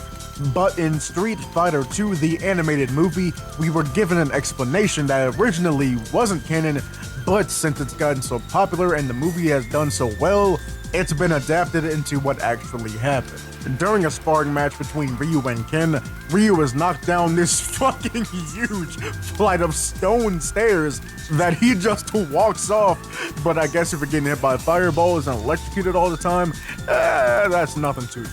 Speaker 3: But in Street Fighter 2, the animated movie, we were given an explanation that originally wasn't canon, but since it's gotten so popular and the movie has done so well, it's been adapted into what actually happened. During a sparring match between Ryu and Ken, Ryu is knocked down this fucking huge flight of stone stairs that he just walks off. But I guess if you're getting hit by fireballs and electrocuted all the time, that's nothing to you.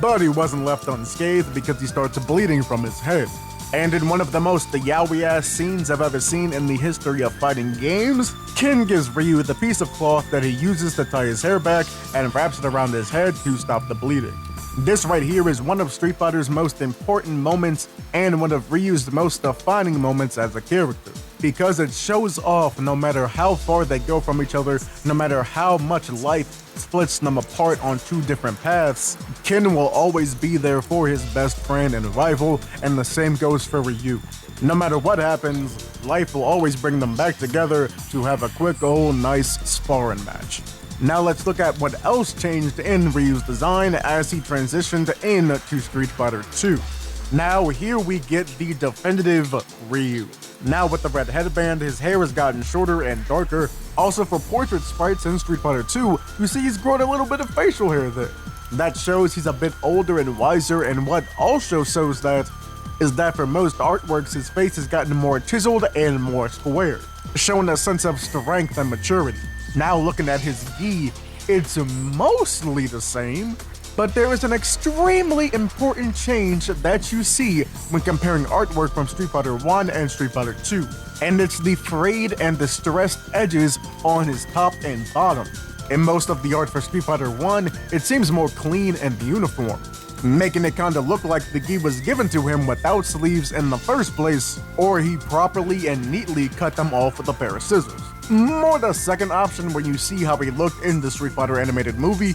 Speaker 3: But he wasn't left unscathed because he starts bleeding from his head. And in one of the most yaoi-ass scenes I've ever seen in the history of fighting games, Ken gives Ryu the piece of cloth that he uses to tie his hair back and wraps it around his head to stop the bleeding. This right here is one of Street Fighter's most important moments and one of Ryu's most defining moments as a character, because it shows off no matter how far they go from each other, no matter how much life splits them apart on two different paths, Ken will always be there for his best friend and rival, and the same goes for Ryu. No matter what happens, life will always bring them back together to have a quick old nice sparring match. Now let's look at what else changed in Ryu's design as he transitioned into Street Fighter 2. Now here we get the definitive Ryu. Now with the red headband, his hair has gotten shorter and darker. Also for portrait sprites in Street Fighter 2, you see he's grown a little bit of facial hair there. That shows he's a bit older and wiser, and what also shows that is that for most artworks his face has gotten more chiseled and more square, showing a sense of strength and maturity. Now looking at his gi, it's mostly the same, but there is an extremely important change that you see when comparing artwork from Street Fighter 1 and Street Fighter 2, and it's the frayed and distressed edges on his top and bottom. In most of the art for Street Fighter 1, it seems more clean and uniform, making it kinda look like the gi was given to him without sleeves in the first place, or he properly and neatly cut them off with a pair of scissors. More the second option when you see how he looked in the Street Fighter animated movie,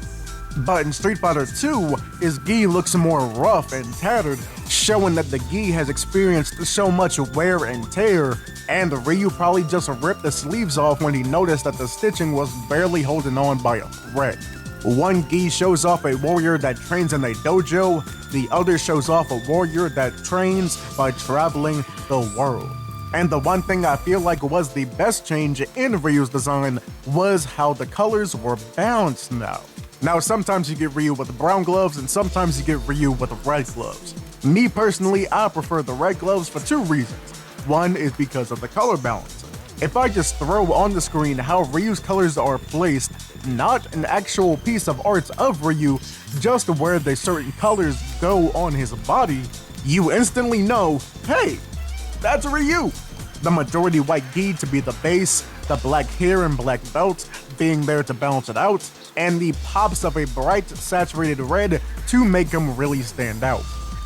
Speaker 3: but in Street Fighter 2, his gi looks more rough and tattered, showing that the gi has experienced so much wear and tear, and Ryu probably just ripped the sleeves off when he noticed that the stitching was barely holding on by a thread. One gi shows off a warrior that trains in a dojo, the other shows off a warrior that trains by traveling the world. And the one thing I feel like was the best change in Ryu's design was how the colors were balanced now. Now sometimes you get Ryu with brown gloves and sometimes you get Ryu with red gloves. Me personally, I prefer the red gloves for two reasons. One is because of the color balance. If I just throw on the screen how Ryu's colors are placed, not an actual piece of art of Ryu, just where the certain colors go on his body, you instantly know, hey, that's Ryu. The majority white gi to be the base, the black hair and black belt being there to balance it out, and the pops of a bright saturated red to make him really stand out.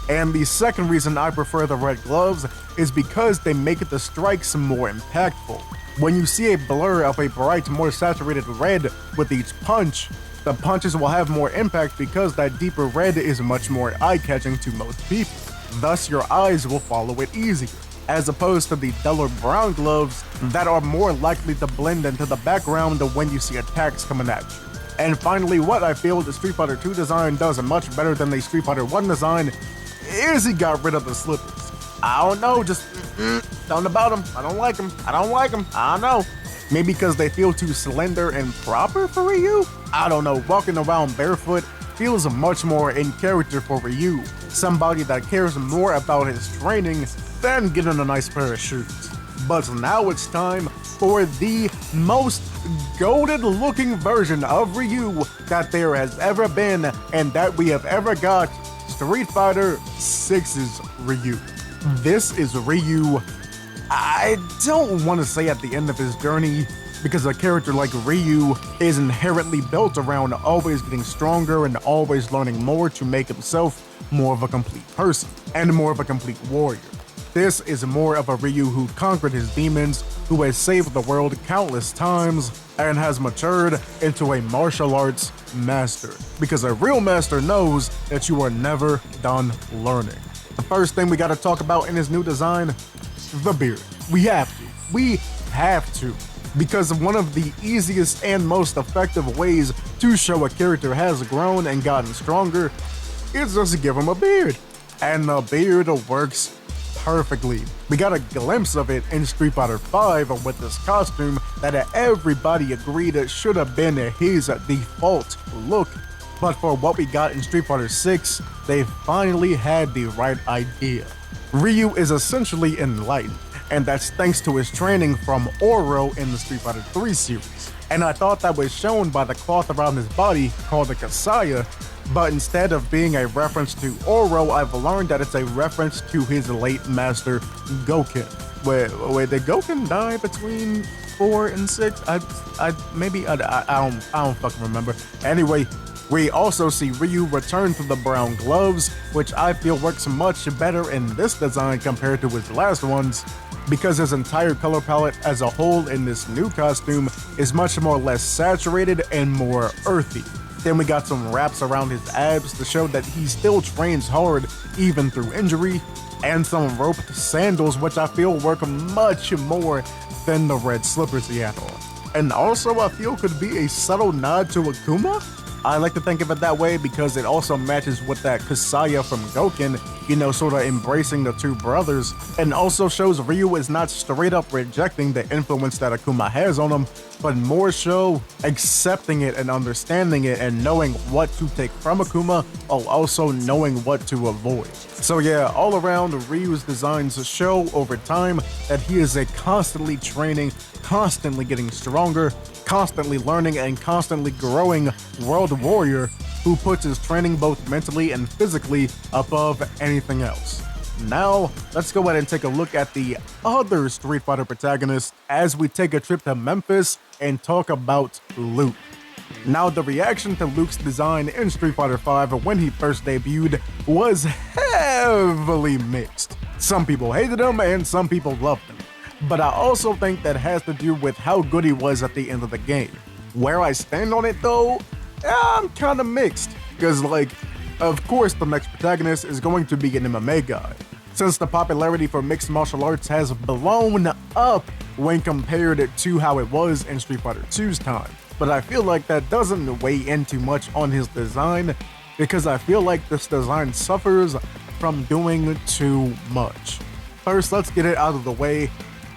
Speaker 3: And the second reason I prefer the red gloves is because they make the strikes more impactful. When you see a blur of a bright, more saturated red with each punch, the punches will have more impact because that deeper red is much more eye-catching to most people. Thus, your eyes will follow it easier, as opposed to the duller brown gloves that are more likely to blend into the background when you see attacks coming at you. And finally, what I feel the Street Fighter 2 design does much better than the Street Fighter 1 design is he got rid of the slippers. I don't know, just something about them. I don't like them. I don't know. Maybe because they feel too slender and proper for Ryu? I don't know, walking around barefoot feels much more in character for Ryu. Somebody that cares more about his training than getting a nice pair of shoes. But now it's time for the most goated looking version of Ryu that there has ever been and that we have ever got, Street Fighter 6's Ryu. This is Ryu, I don't want to say at the end of his journey, because a character like Ryu is inherently built around always getting stronger and always learning more to make himself more of a complete person and more of a complete warrior. This is more of a Ryu who conquered his demons, who has saved the world countless times, and has matured into a martial arts master. Because a real master knows that you are never done learning. The first thing we gotta talk about in his new design, the beard. We have to. Because one of the easiest and most effective ways to show a character has grown and gotten stronger is just to give him a beard. And the beard works perfectly. We got a glimpse of it in Street Fighter V with this costume that everybody agreed it should have been his default look. But for what we got in Street Fighter 6, they finally had the right idea. Ryu is essentially enlightened, and that's thanks to his training from Oro in the Street Fighter 3 series. And I thought that was shown by the cloth around his body called the Kasaya, but instead of being a reference to Oro, I've learned that it's a reference to his late master, Goken. Wait, did Goken die between 4 and 6? I don't fucking remember. Anyway, we also see Ryu return to the brown gloves, which I feel works much better in this design compared to his last ones, because his entire color palette as a whole in this new costume is much more less saturated and more earthy. Then we got some wraps around his abs to show that he still trains hard even through injury, and some roped sandals which I feel work much more than the red slippers he had on. And also I feel could be a subtle nod to Akuma? I like to think of it that way because it also matches with that Kasaya from Goken, sort of embracing the two brothers, and also shows Ryu is not straight up rejecting the influence that Akuma has on him, but more so accepting it and understanding it and knowing what to take from Akuma while also knowing what to avoid. So yeah, all around Ryu's designs show over time that he is a constantly training, constantly getting stronger, constantly learning and constantly growing world warrior who puts his training both mentally and physically above anything else. Now, let's go ahead and take a look at the other Street Fighter protagonist as we take a trip to Memphis and talk about Luke. Now, the reaction to Luke's design in Street Fighter V when he first debuted was heavily mixed. Some people hated him and some people loved him. But I also think that has to do with how good he was at the end of the game. Where I stand on it though, I'm kinda mixed. Because of course the next protagonist is going to be an MMA guy. Since the popularity for mixed martial arts has blown up when compared to how it was in Street Fighter 2's time. But I feel like that doesn't weigh in too much on his design, because I feel like this design suffers from doing too much. First, let's get it out of the way.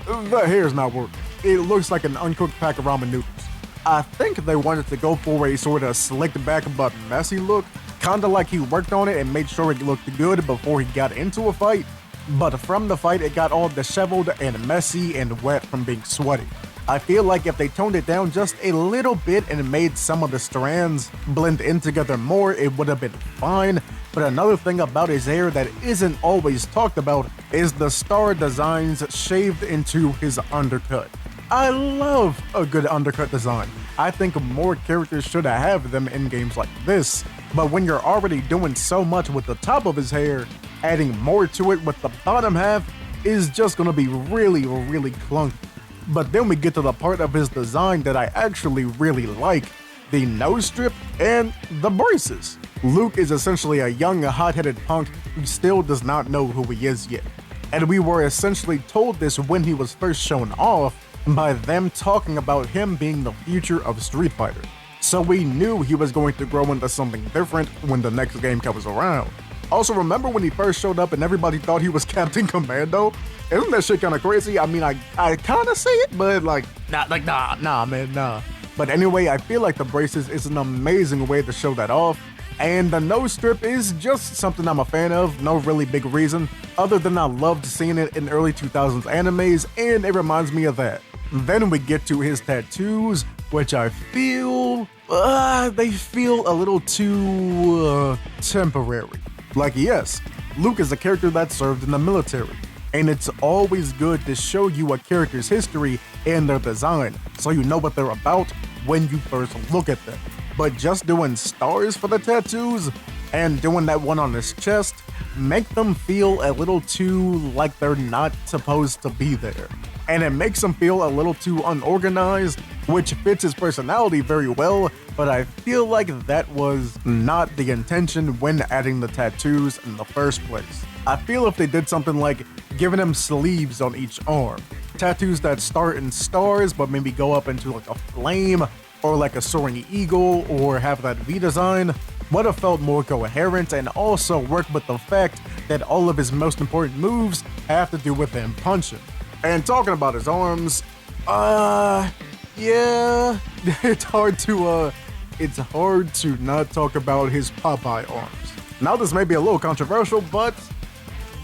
Speaker 3: The hair's not working. It looks like an uncooked pack of ramen noodles. I think they wanted to go for a sort of slicked back but messy look, kinda like he worked on it and made sure it looked good before he got into a fight, but from the fight it got all disheveled and messy and wet from being sweaty. I feel like if they toned it down just a little bit and made some of the strands blend in together more, it would have been fine. But another thing about his hair that isn't always talked about is the star designs shaved into his undercut. I love a good undercut design. I think more characters should have them in games like this, but when you're already doing so much with the top of his hair, adding more to it with the bottom half is just gonna be really, really clunky. But then we get to the part of his design that I actually really like, the nose strip and the braces. Luke is essentially a young, hot-headed punk who still does not know who he is yet. And we were essentially told this when he was first shown off by them talking about him being the future of Street Fighter. so we knew he was going to grow into something different when the next game comes around. Also, remember when he first showed up and everybody thought he was Captain Commando? Isn't that shit kind of crazy? I mean, I kind of see it, but nah, man. But anyway, I feel like the braces is an amazing way to show that off. And the nose strip is just something I'm a fan of, no really big reason, other than I loved seeing it in early 2000s animes, and it reminds me of that. Then we get to his tattoos, which I feel, they feel a little too, temporary. Like, yes, Luke is a character that served in the military, and it's always good to show you a character's history and their design, so you know what they're about when you first look at them. But just doing stars for the tattoos and doing that one on his chest make them feel a little too like they're not supposed to be there. And it makes him feel a little too unorganized, which fits his personality very well, but I feel like that was not the intention when adding the tattoos in the first place. I feel if they did something like giving him sleeves on each arm, tattoos that start in stars but maybe go up into like a flame, or like a soaring eagle, or have that V design, would have felt more coherent and also work with the fact that all of his most important moves have to do with him punching. And talking about his arms, yeah, it's hard to not talk about his Popeye arms. Now this may be a little controversial, but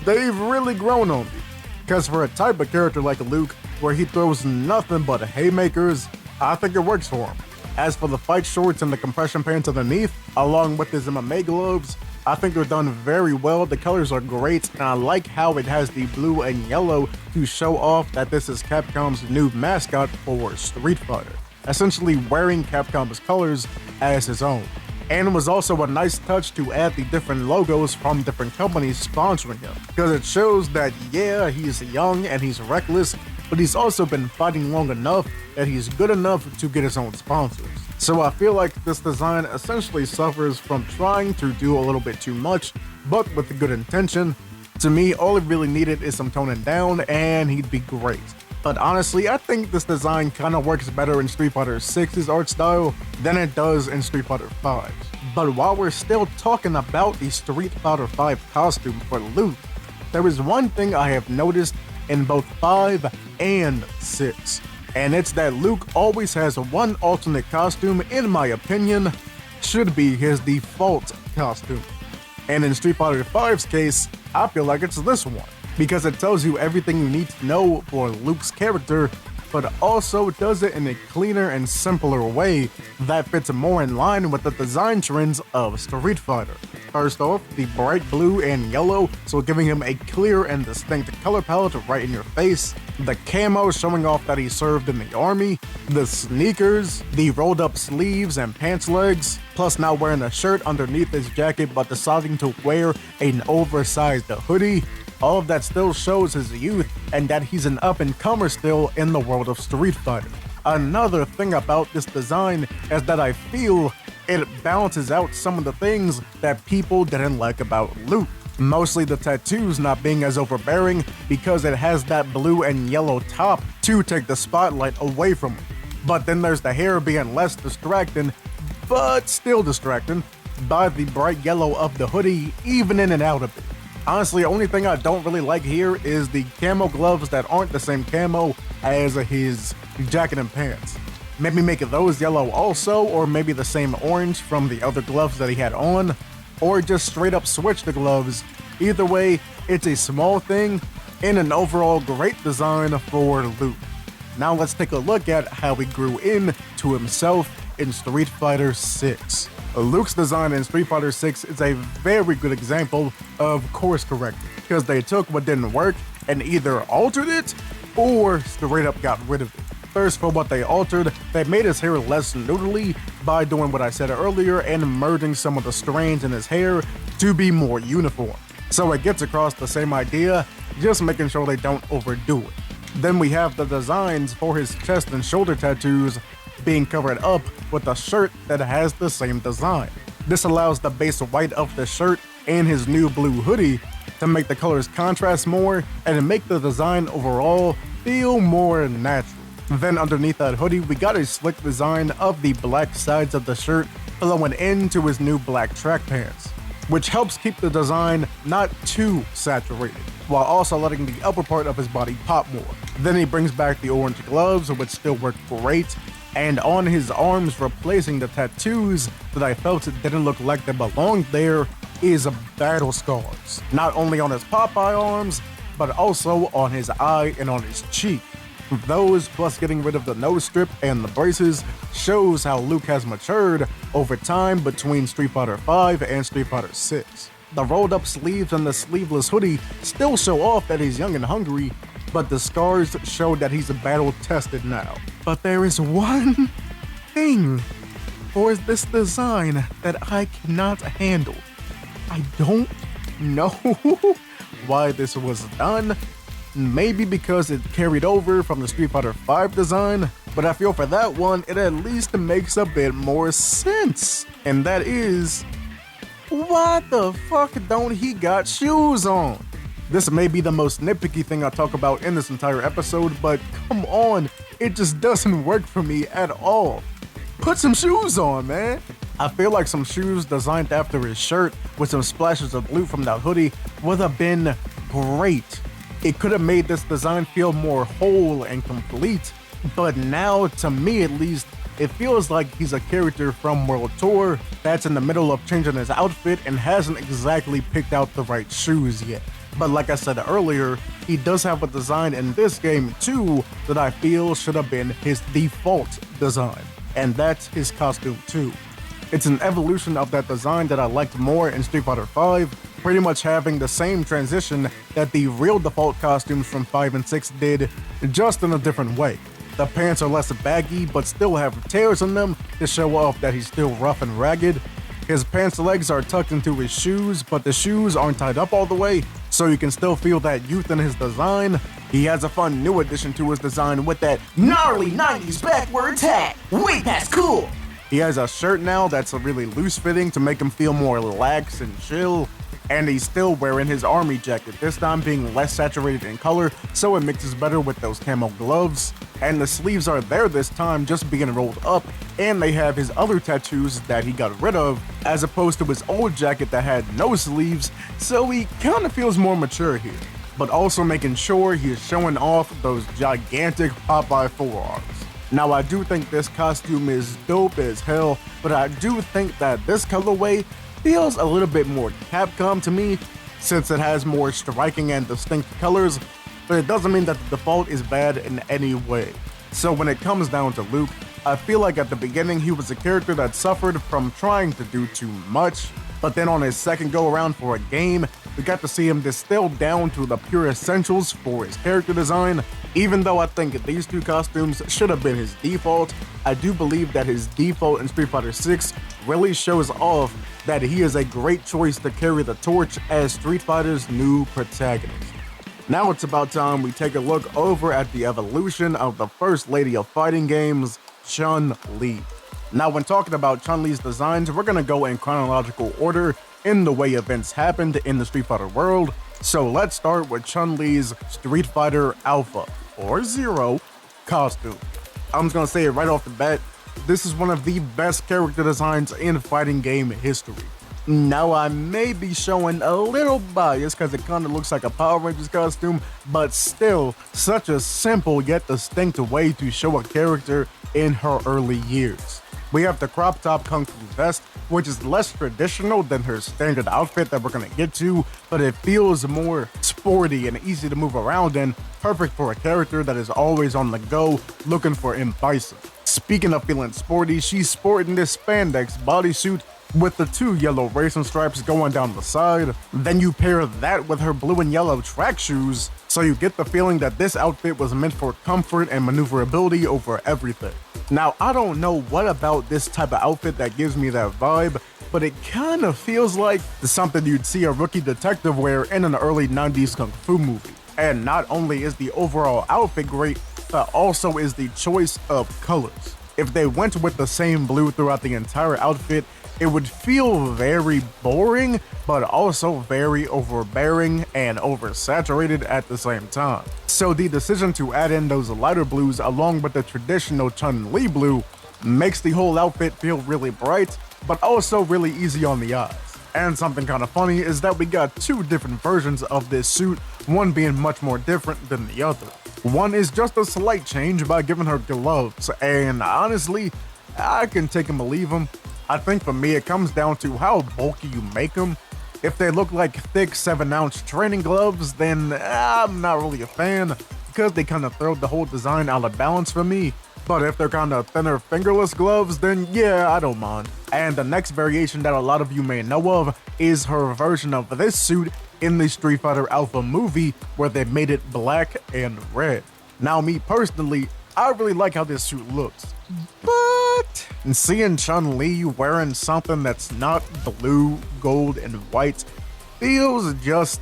Speaker 3: they've really grown on me. Because for a type of character like Luke, where he throws nothing but haymakers, I think it works for him. As for the fight shorts and the compression pants underneath, along with his MMA gloves, I think they're done very well. The colors are great, and I like how it has the blue and yellow to show off that this is Capcom's new mascot for Street Fighter, essentially wearing Capcom's colors as his own. And it was also a nice touch to add the different logos from different companies sponsoring him, because it shows that, yeah, he's young and he's reckless, but he's also been fighting long enough that he's good enough to get his own sponsors. So I feel like this design essentially suffers from trying to do a little bit too much, but with a good intention. To me, all it really needed is some toning down and he'd be great. But honestly, I think this design kind of works better in Street Fighter 6's art style than it does in Street Fighter 5. But while we're still talking about the Street Fighter 5 costume for Luke, there is one thing I have noticed in both 5 and 6, and it's that Luke always has one alternate costume, in my opinion, should be his default costume. And in Street Fighter 5's case, I feel like it's this one, because it tells you everything you need to know for Luke's character, but also does it in a cleaner and simpler way that fits more in line with the design trends of Street Fighter. First off, the bright blue and yellow, so giving him a clear and distinct color palette right in your face, the camo showing off that he served in the army, the sneakers, the rolled up sleeves and pants legs, plus now wearing a shirt underneath his jacket but deciding to wear an oversized hoodie. All of that still shows his youth and that he's an up-and-comer still in the world of Street Fighter. Another thing about this design is that I feel it balances out some of the things that people didn't like about Luke. Mostly the tattoos not being as overbearing because it has that blue and yellow top to take the spotlight away from him. But then there's the hair being less distracting, but still distracting, by the bright yellow of the hoodie even in and out of it. Honestly, the only thing I don't really like here is the camo gloves that aren't the same camo as his jacket and pants. Maybe make those yellow also, or maybe the same orange from the other gloves that he had on, or just straight up switch the gloves. Either way, it's a small thing and an overall great design for Luke. Now let's take a look at how he grew into himself in Street Fighter 6. Luke's design in Street Fighter 6 is a very good example of course correcting, because they took what didn't work and either altered it or straight up got rid of it. First, for what they altered, they made his hair less noodly by doing what I said earlier and merging some of the strands in his hair to be more uniform. So it gets across the same idea, just making sure they don't overdo it. Then we have the designs for his chest and shoulder tattoos being covered up with a shirt that has the same design. This allows the base white of the shirt and his new blue hoodie to make the colors contrast more and make the design overall feel more natural. Then underneath that hoodie, we got a slick design of the black sides of the shirt flowing into his new black track pants, which helps keep the design not too saturated, while also letting the upper part of his body pop more. Then he brings back the orange gloves, which still work great, and on his arms, replacing the tattoos that I felt didn't look like they belonged there, is battle scars. Not only on his Popeye arms, but also on his eye and on his cheek. Those, plus getting rid of the nose strip and the braces, shows how Luke has matured over time between Street Fighter V and Street Fighter VI. The rolled up sleeves and the sleeveless hoodie still show off that he's young and hungry, but the scars show that he's battle tested now. But there is one thing for this design that I cannot handle. I don't know why this was done. Maybe because it carried over from the Street Fighter V design, but I feel for that one, it at least makes a bit more sense. And that is, why the fuck don't he got shoes on? This may be the most nitpicky thing I talk about in this entire episode, but come on, it just doesn't work for me at all. Put some shoes on, man. I feel like some shoes designed after his shirt with some splashes of blue from that hoodie would have been great. It could have made this design feel more whole and complete, but now, to me at least, it feels like he's a character from World Tour that's in the middle of changing his outfit and hasn't exactly picked out the right shoes yet. But like I said earlier, he does have a design in this game too that I feel should have been his default design, and that's his costume too. It's an evolution of that design that I liked more in Street Fighter V, pretty much having the same transition that the real default costumes from 5 and 6 did, just in a different way. The pants are less baggy, but still have tears in them to show off that he's still rough and ragged. His pants legs are tucked into his shoes, but the shoes aren't tied up all the way, so you can still feel that youth in his design. He has a fun new addition to his design with that
Speaker 4: gnarly 90s backwards hat. Way past cool.
Speaker 3: He has a shirt now that's really loose fitting to make him feel more relaxed and chill. And he's still wearing his army jacket, this time being less saturated in color, so it mixes better with those camo gloves. And the sleeves are there this time, just being rolled up, and they have his other tattoos that he got rid of, as opposed to his old jacket that had no sleeves, so he kinda feels more mature here. But also making sure he is showing off those gigantic Popeye forearms. Now, I do think this costume is dope as hell, but I do think that this colorway feels a little bit more Capcom to me, since it has more striking and distinct colors, but it doesn't mean that the default is bad in any way. So when it comes down to Luke, I feel like at the beginning he was a character that suffered from trying to do too much, but then on his second go around for a game, we got to see him distilled down to the pure essentials for his character design. Even though I think these two costumes should have been his default, I do believe that his default in Street Fighter VI really shows off that he is a great choice to carry the torch as Street Fighter's new protagonist. Now it's about time we take a look over at the evolution of the First Lady of Fighting Games, Chun-Li. Now when talking about Chun-Li's designs, we're gonna go in chronological order in the way events happened in the Street Fighter world. So let's start with Chun-Li's Street Fighter Alpha, or Zero, costume. I'm just gonna say it right off the bat, this is one of the best character designs in fighting game history. Now I may be showing a little bias because it kind of looks like a Power Rangers costume, but still, such a simple yet distinct way to show a character in her early years. We have the crop top kung fu vest, which is less traditional than her standard outfit that we're gonna get to, but it feels more sporty and easy to move around in, perfect for a character that is always on the go, looking for M. Bison. Speaking of feeling sporty, she's sporting this spandex bodysuit with the two yellow racing stripes going down the side. Then you pair that with her blue and yellow track shoes, so you get the feeling that this outfit was meant for comfort and maneuverability over everything. Now, I don't know what about this type of outfit that gives me that vibe, but it kind of feels like something you'd see a rookie detective wear in an early 90s kung fu movie. And not only is the overall outfit great, but also is the choice of colors. If they went with the same blue throughout the entire outfit, it would feel very boring, but also very overbearing and oversaturated at the same time. So the decision to add in those lighter blues along with the traditional Chun-Li blue makes the whole outfit feel really bright, but also really easy on the eyes. And something kind of funny is that we got two different versions of this suit, one being much more different than the other. One is just a slight change by giving her gloves, and honestly, I can take them or leave them. I think for me it comes down to how bulky you make them. If they look like thick 7-ounce training gloves, then I'm not really a fan, because they kind of throw the whole design out of balance for me. But if they're kind of thinner fingerless gloves, then yeah, I don't mind. And the next variation that a lot of you may know of is her version of this suit in the Street Fighter Alpha movie, where they made it black and red. Now me personally, I really like how this suit looks, but seeing Chun-Li wearing something that's not blue, gold, and white feels just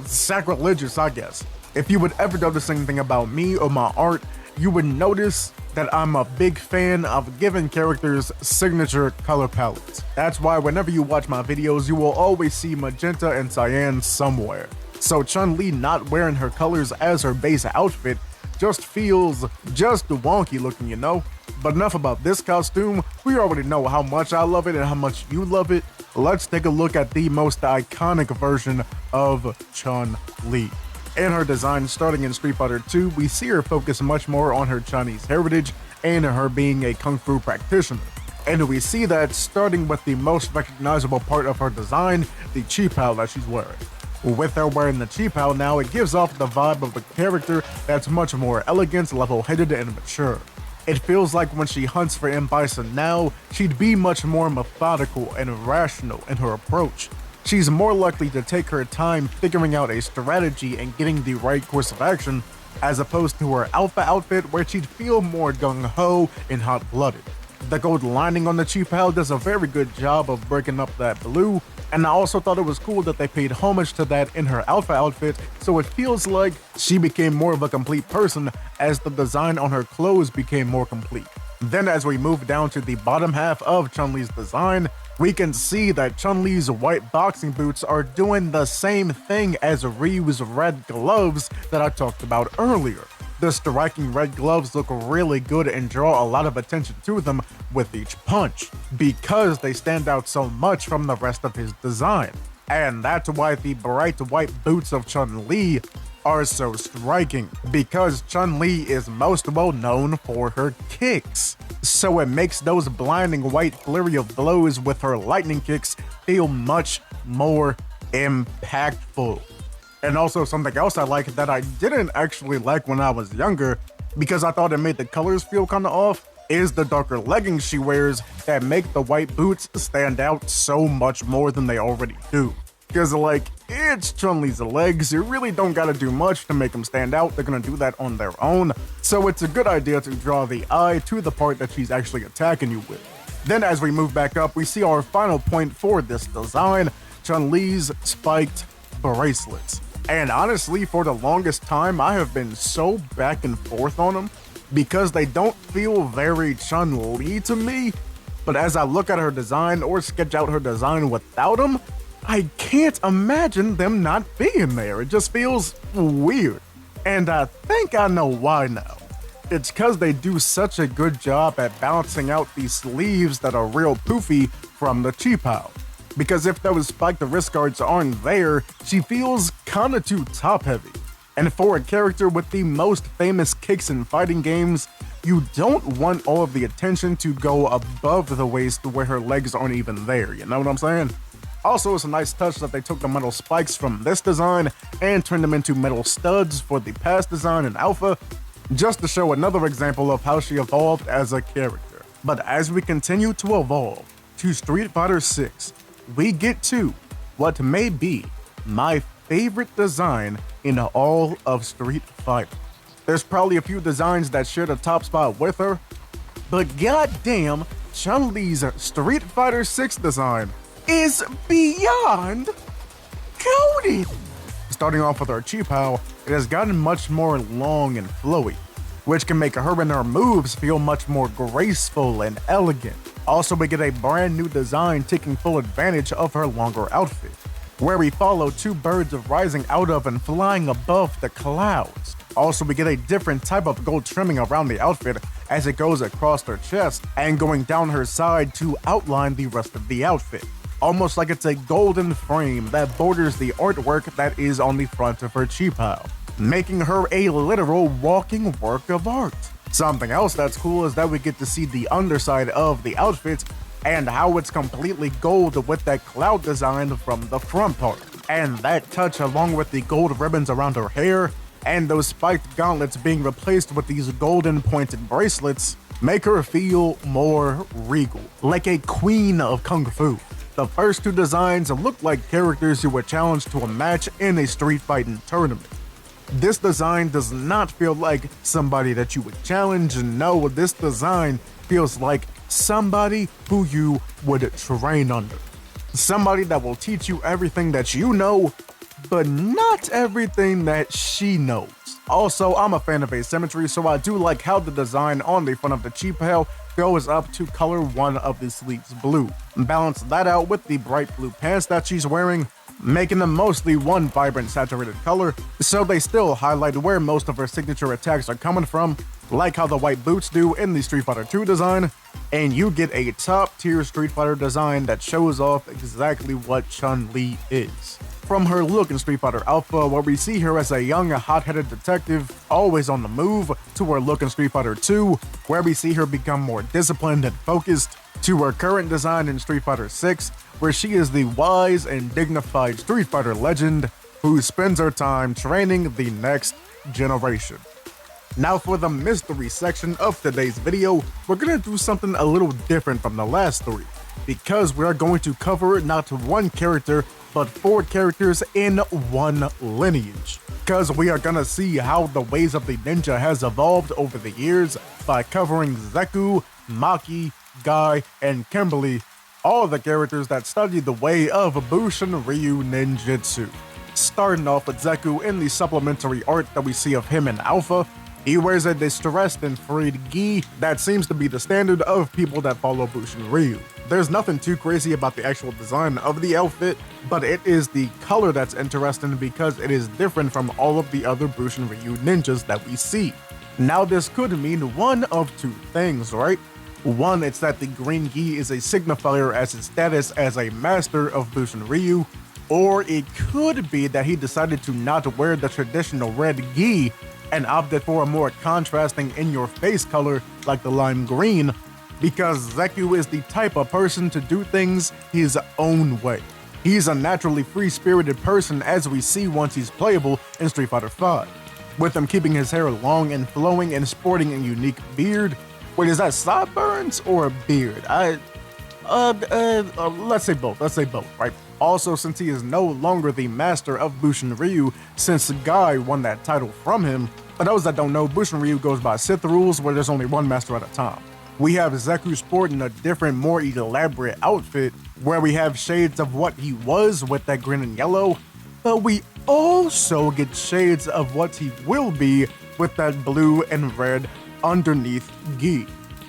Speaker 3: sacrilegious, I guess. If you would ever notice anything about me or my art, you would notice that I'm a big fan of giving characters signature color palettes. That's why whenever you watch my videos, you will always see magenta and cyan somewhere. So Chun-Li not wearing her colors as her base outfit just feels just wonky looking, you know? But enough about this costume, we already know how much I love it and how much you love it. Let's take a look at the most iconic version of Chun-Li. In her design starting in Street Fighter 2, we see her focus much more on her Chinese heritage and her being a kung fu practitioner. And we see that starting with the most recognizable part of her design, the chi pao that she's wearing. With her wearing the chi pao now, it gives off the vibe of a character that's much more elegant, level-headed, and mature. It feels like when she hunts for M. Bison now, she'd be much more methodical and rational in her approach. She's more likely to take her time figuring out a strategy and getting the right course of action, as opposed to her alpha outfit where she'd feel more gung-ho and hot-blooded. The gold lining on the chi pao does a very good job of breaking up that blue, and I also thought it was cool that they paid homage to that in her alpha outfit, so it feels like she became more of a complete person as the design on her clothes became more complete. Then as we move down to the bottom half of Chun-Li's design, we can see that Chun-Li's white boxing boots are doing the same thing as Ryu's red gloves that I talked about earlier. The striking red gloves look really good and draw a lot of attention to them with each punch, because they stand out so much from the rest of his design. And that's why the bright white boots of Chun-Li are so striking, because Chun-Li is most well known for her kicks. So it makes those blinding white flurry of blows with her lightning kicks feel much more impactful. And also something else I like that I didn't actually like when I was younger, because I thought it made the colors feel kinda off, is the darker leggings she wears that make the white boots stand out so much more than they already do. Because like, it's Chun-Li's legs, you really don't gotta do much to make them stand out, they're gonna do that on their own, so it's a good idea to draw the eye to the part that she's actually attacking you with. Then as we move back up, we see our final point for this design, Chun-Li's spiked bracelets. And honestly, for the longest time, I have been so back and forth on them, because they don't feel very Chun-Li to me, but as I look at her design or sketch out her design without them, I can't imagine them not being there. It just feels weird. And I think I know why now. It's because they do such a good job at balancing out these sleeves that are real poofy from the chi pao. Because if those spiked wrist guards aren't there, she feels kinda too top heavy. And for a character with the most famous kicks in fighting games, you don't want all of the attention to go above the waist where her legs aren't even there, you know what I'm saying? Also, it's a nice touch that they took the metal spikes from this design and turned them into metal studs for the past design in Alpha, just to show another example of how she evolved as a character. But as we continue to evolve to Street Fighter 6, we get to what may be my favorite design in all of Street Fighter. There's probably a few designs that share the top spot with her, but goddamn, Chun-Li's Street Fighter 6 design is beyond goated. Starting off with her chi pao, it has gotten much more long and flowy, which can make her and her moves feel much more graceful and elegant. Also, we get a brand new design taking full advantage of her longer outfit, where we follow two birds rising out of and flying above the clouds. Also, we get a different type of gold trimming around the outfit as it goes across her chest and going down her side to outline the rest of the outfit, almost like it's a golden frame that borders the artwork that is on the front of her cheephao, making her a literal walking work of art. Something else that's cool is that we get to see the underside of the outfit and how it's completely gold with that cloud design from the front part. And that touch, along with the gold ribbons around her hair and those spiked gauntlets being replaced with these golden pointed bracelets, make her feel more regal, like a queen of kung fu. The first two designs look like characters who were challenged to a match in a street fighting tournament. This design does not feel like somebody that you would challenge, and no, this design feels like somebody who you would train under. Somebody that will teach you everything that you know, but not everything that she knows. Also, I'm a fan of asymmetry, so I do like how the design on the front of the cheephao goes up to color one of the sleeves blue. Balance that out with the bright blue pants that she's wearing, making them mostly one vibrant saturated color, so they still highlight where most of her signature attacks are coming from, like how the white boots do in the Street Fighter 2 design, and you get a top tier Street Fighter design that shows off exactly what Chun-Li is. From her look in Street Fighter Alpha, where we see her as a young, hot-headed detective, always on the move, to her look in Street Fighter 2, where we see her become more disciplined and focused, to her current design in Street Fighter 6, where she is the wise and dignified Street Fighter legend who spends her time training the next generation. Now for the mystery section of today's video, we're gonna do something a little different from the last three, because we are going to cover not one character, but 4 characters in one lineage. Because we are gonna see how the ways of the ninja has evolved over the years by covering Zeku, Maki, Guy, and Kimberly, all the characters that studied the way of Bushin Ryu Ninjutsu. Starting off with Zeku in the supplementary art that we see of him in Alpha, he wears a distressed and frayed gi that seems to be the standard of people that follow Bushin Ryu. There's nothing too crazy about the actual design of the outfit, but it is the color that's interesting because it is different from all of the other Bushin Ryu ninjas that we see. Now this could mean one of two things, right? One, it's that the green gi is a signifier as his status as a master of Bushin Ryu, or it could be that he decided to not wear the traditional red gi and opted for a more contrasting in-your-face color like the lime green, because Zeku is the type of person to do things his own way. He's a naturally free-spirited person, as we see once he's playable in Street Fighter V, with him keeping his hair long and flowing and sporting a unique beard. Wait, is that sideburns or a beard? Let's say both, right? Also, since he is no longer the master of Bushin Ryu, since Guy won that title from him, for those that don't know, Bushin Ryu goes by Sith rules where there's only one master at a time. We have Zeku sporting a different, more elaborate outfit, where we have shades of what he was with that green and yellow, but we also get shades of what he will be with that blue and red underneath gi.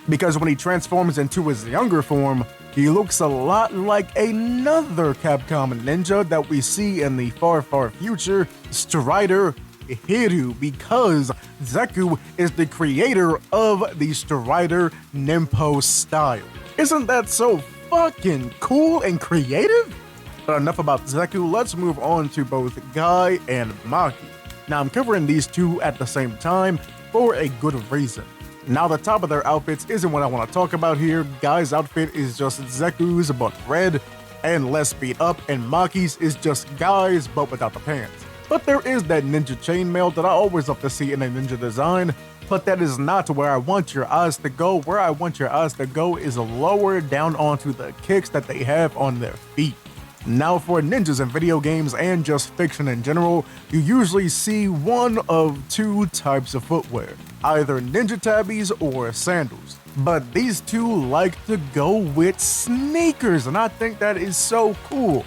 Speaker 3: Because when he transforms into his younger form, he looks a lot like another Capcom ninja that we see in the far, far future, Strider Hiryu, because Zeku is the creator of the Strider Ninpo style. Isn't that so fucking cool and creative? But enough about Zeku, let's move on to both Guy and Maki. Now I'm covering these two at the same time for a good reason. Now the top of their outfits isn't what I want to talk about here. Guy's outfit is just Zeku's but red and less beat up, and Maki's is just Guy's but without the pants. But there is that ninja chainmail that I always love to see in a ninja design, but that is not where I want your eyes to go. Where I want your eyes to go is lower down onto the kicks that they have on their feet. Now for ninjas in video games and just fiction in general, you usually see one of two types of footwear, either ninja tabbies or sandals. But these two like to go with sneakers, and I think that is so cool,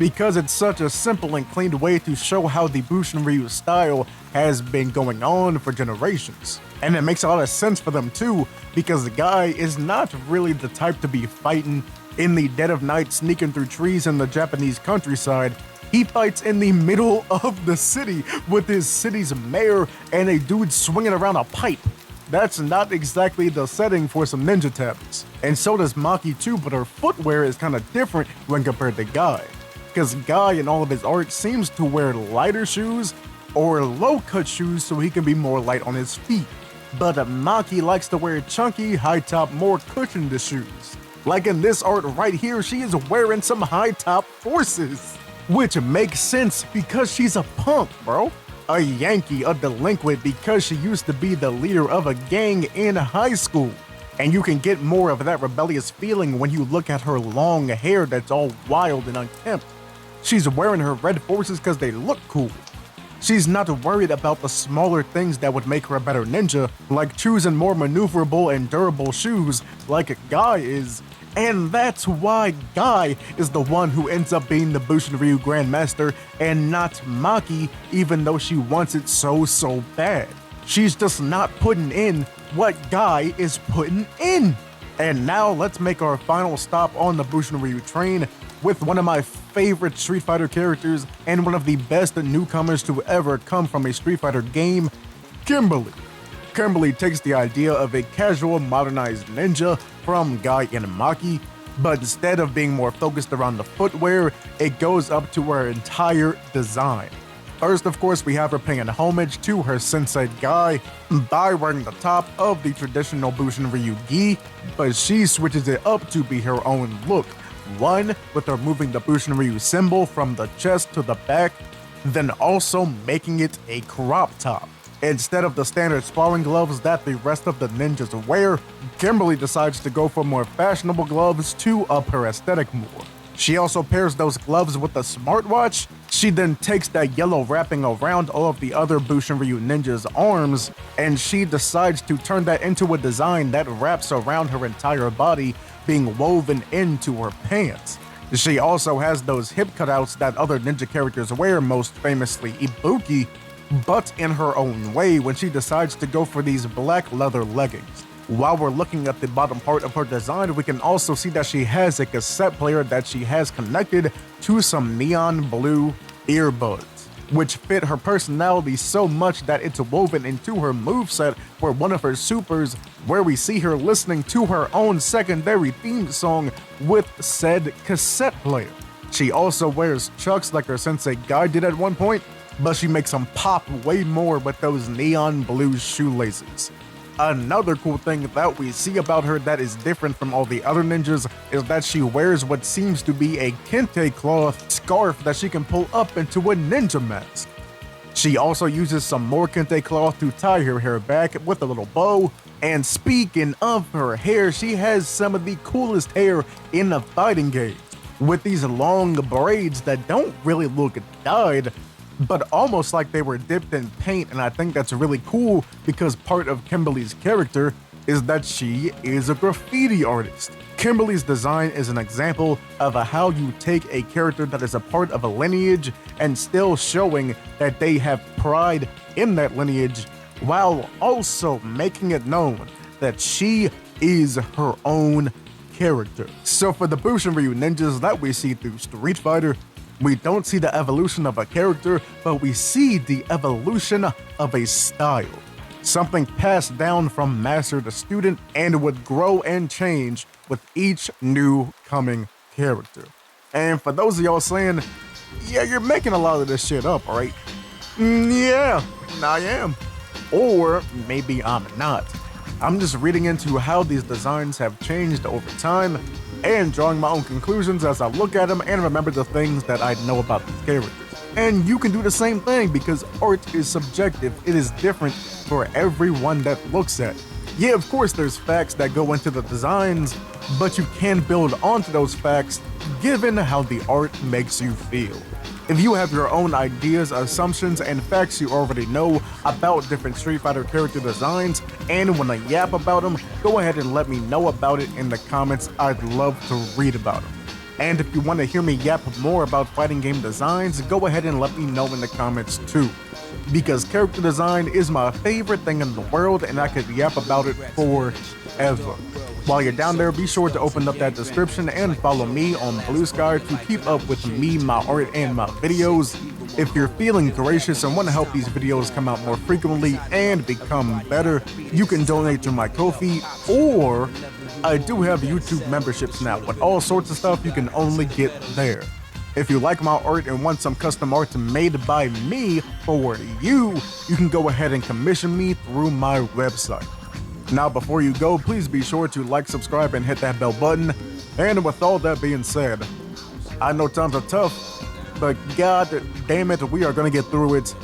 Speaker 3: because it's such a simple and clean way to show how the Bushin Ryu style has been going on for generations. And it makes a lot of sense for them too, because the guy is not really the type to be fighting in the dead of night, sneaking through trees in the Japanese countryside. He fights in the middle of the city with his city's mayor and a dude swinging around a pipe. That's not exactly the setting for some ninja tablets. And so does Maki too, but her footwear is kind of different when compared to Guy. Because Guy in all of his art seems to wear lighter shoes or low-cut shoes so he can be more light on his feet. But Maki likes to wear chunky, high-top, more cushioned shoes. Like in this art right here, she is wearing some high-top forces. Which makes sense because she's a punk, bro. A Yankee, a delinquent because she used to be the leader of a gang in high school. And you can get more of that rebellious feeling when you look at her long hair that's all wild and unkempt. She's wearing her red forces because they look cool. She's not worried about the smaller things that would make her a better ninja, like choosing more maneuverable and durable shoes like Guy is. And that's why Guy is the one who ends up being the Bushinryu Grandmaster and not Maki, even though she wants it so bad. She's just not putting in what Guy is putting in. And now let's make our final stop on the Bushinryu train with one of my favorite Street Fighter characters and one of the best newcomers to ever come from a Street Fighter game, Kimberly. Kimberly takes the idea of a casual, modernized ninja from Guy and Maki, but instead of being more focused around the footwear, it goes up to her entire design. First, of course, we have her paying homage to her sensei Guy by wearing the top of the traditional Bushinryu gi, but she switches it up to be her own look. One, with her moving the Bushinryu symbol from the chest to the back, then also making it a crop top. Instead of the standard sparring gloves that the rest of the ninjas wear, Kimberly decides to go for more fashionable gloves to up her aesthetic more. She also pairs those gloves with a smartwatch. She then takes that yellow wrapping around all of the other Bushinryu ninjas' arms, and she decides to turn that into a design that wraps around her entire body, being woven into her pants. She also has those hip cutouts that other ninja characters wear, most famously Ibuki, but in her own way when she decides to go for these black leather leggings. While we're looking at the bottom part of her design, we can also see that she has a cassette player that she has connected to some neon blue earbuds, which fit her personality so much that it's woven into her moveset for one of her supers, where we see her listening to her own secondary theme song with said cassette player. She also wears chucks like her sensei Guy did at one point, but she makes them pop way more with those neon blue shoelaces. Another cool thing that we see about her that is different from all the other ninjas is that she wears what seems to be a kente cloth scarf that she can pull up into a ninja mask. She also uses some more kente cloth to tie her hair back with a little bow. And speaking of her hair, she has some of the coolest hair in the fighting games, with these long braids that don't really look dyed, but almost like they were dipped in paint. And I think that's really cool because part of Kimberly's character is that she is a graffiti artist. Kimberly's design is an example of how you take a character that is a part of a lineage and still showing that they have pride in that lineage, while also making it known that she is her own character. So for the Bushinryu ninjas that we see through Street Fighter, we don't see the evolution of a character, but we see the evolution of a style. Something passed down from master to student and would grow and change with each new coming character. And for those of y'all saying, yeah, you're making a lot of this shit up, right? Yeah, I am. Or maybe I'm not. I'm just reading into how these designs have changed over time and drawing my own conclusions as I look at them and remember the things that I know about these characters. And you can do the same thing because art is subjective. It is different for everyone that looks at it. Yeah, of course there's facts that go into the designs, but you can build onto those facts given how the art makes you feel. If you have your own ideas, assumptions, and facts you already know about different Street Fighter character designs and want to yap about them, go ahead and let me know about it in the comments. I'd love to read about them. And if you want to hear me yap more about fighting game designs, go ahead and let me know in the comments too. Because character design is my favorite thing in the world and I could yap about it forever. While you're down there, be sure to open up that description and follow me on BLUESKY to keep up with me, my art, and my videos. If you're feeling gracious and want to help these videos come out more frequently and become better, you can donate to my Ko-fi, or I do have YouTube memberships now with all sorts of stuff you can only get there. If you like my art and want some custom art made by me for you, you can go ahead and commission me through my website. Now before you go, please be sure to like, subscribe, and hit that bell button. And with all that being said, I know times are tough, but god damn it, we are gonna get through it.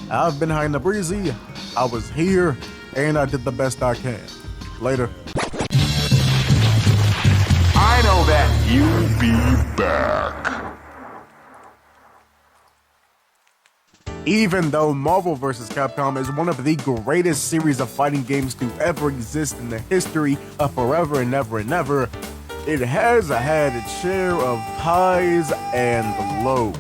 Speaker 3: I've been high in the breezy, I was here, and I did the best I can. Later.
Speaker 1: I know that you'll be back.
Speaker 3: Even though Marvel vs. Capcom is one of the greatest series of fighting games to ever exist in the history of forever and ever and ever, it has had its share of highs and lows.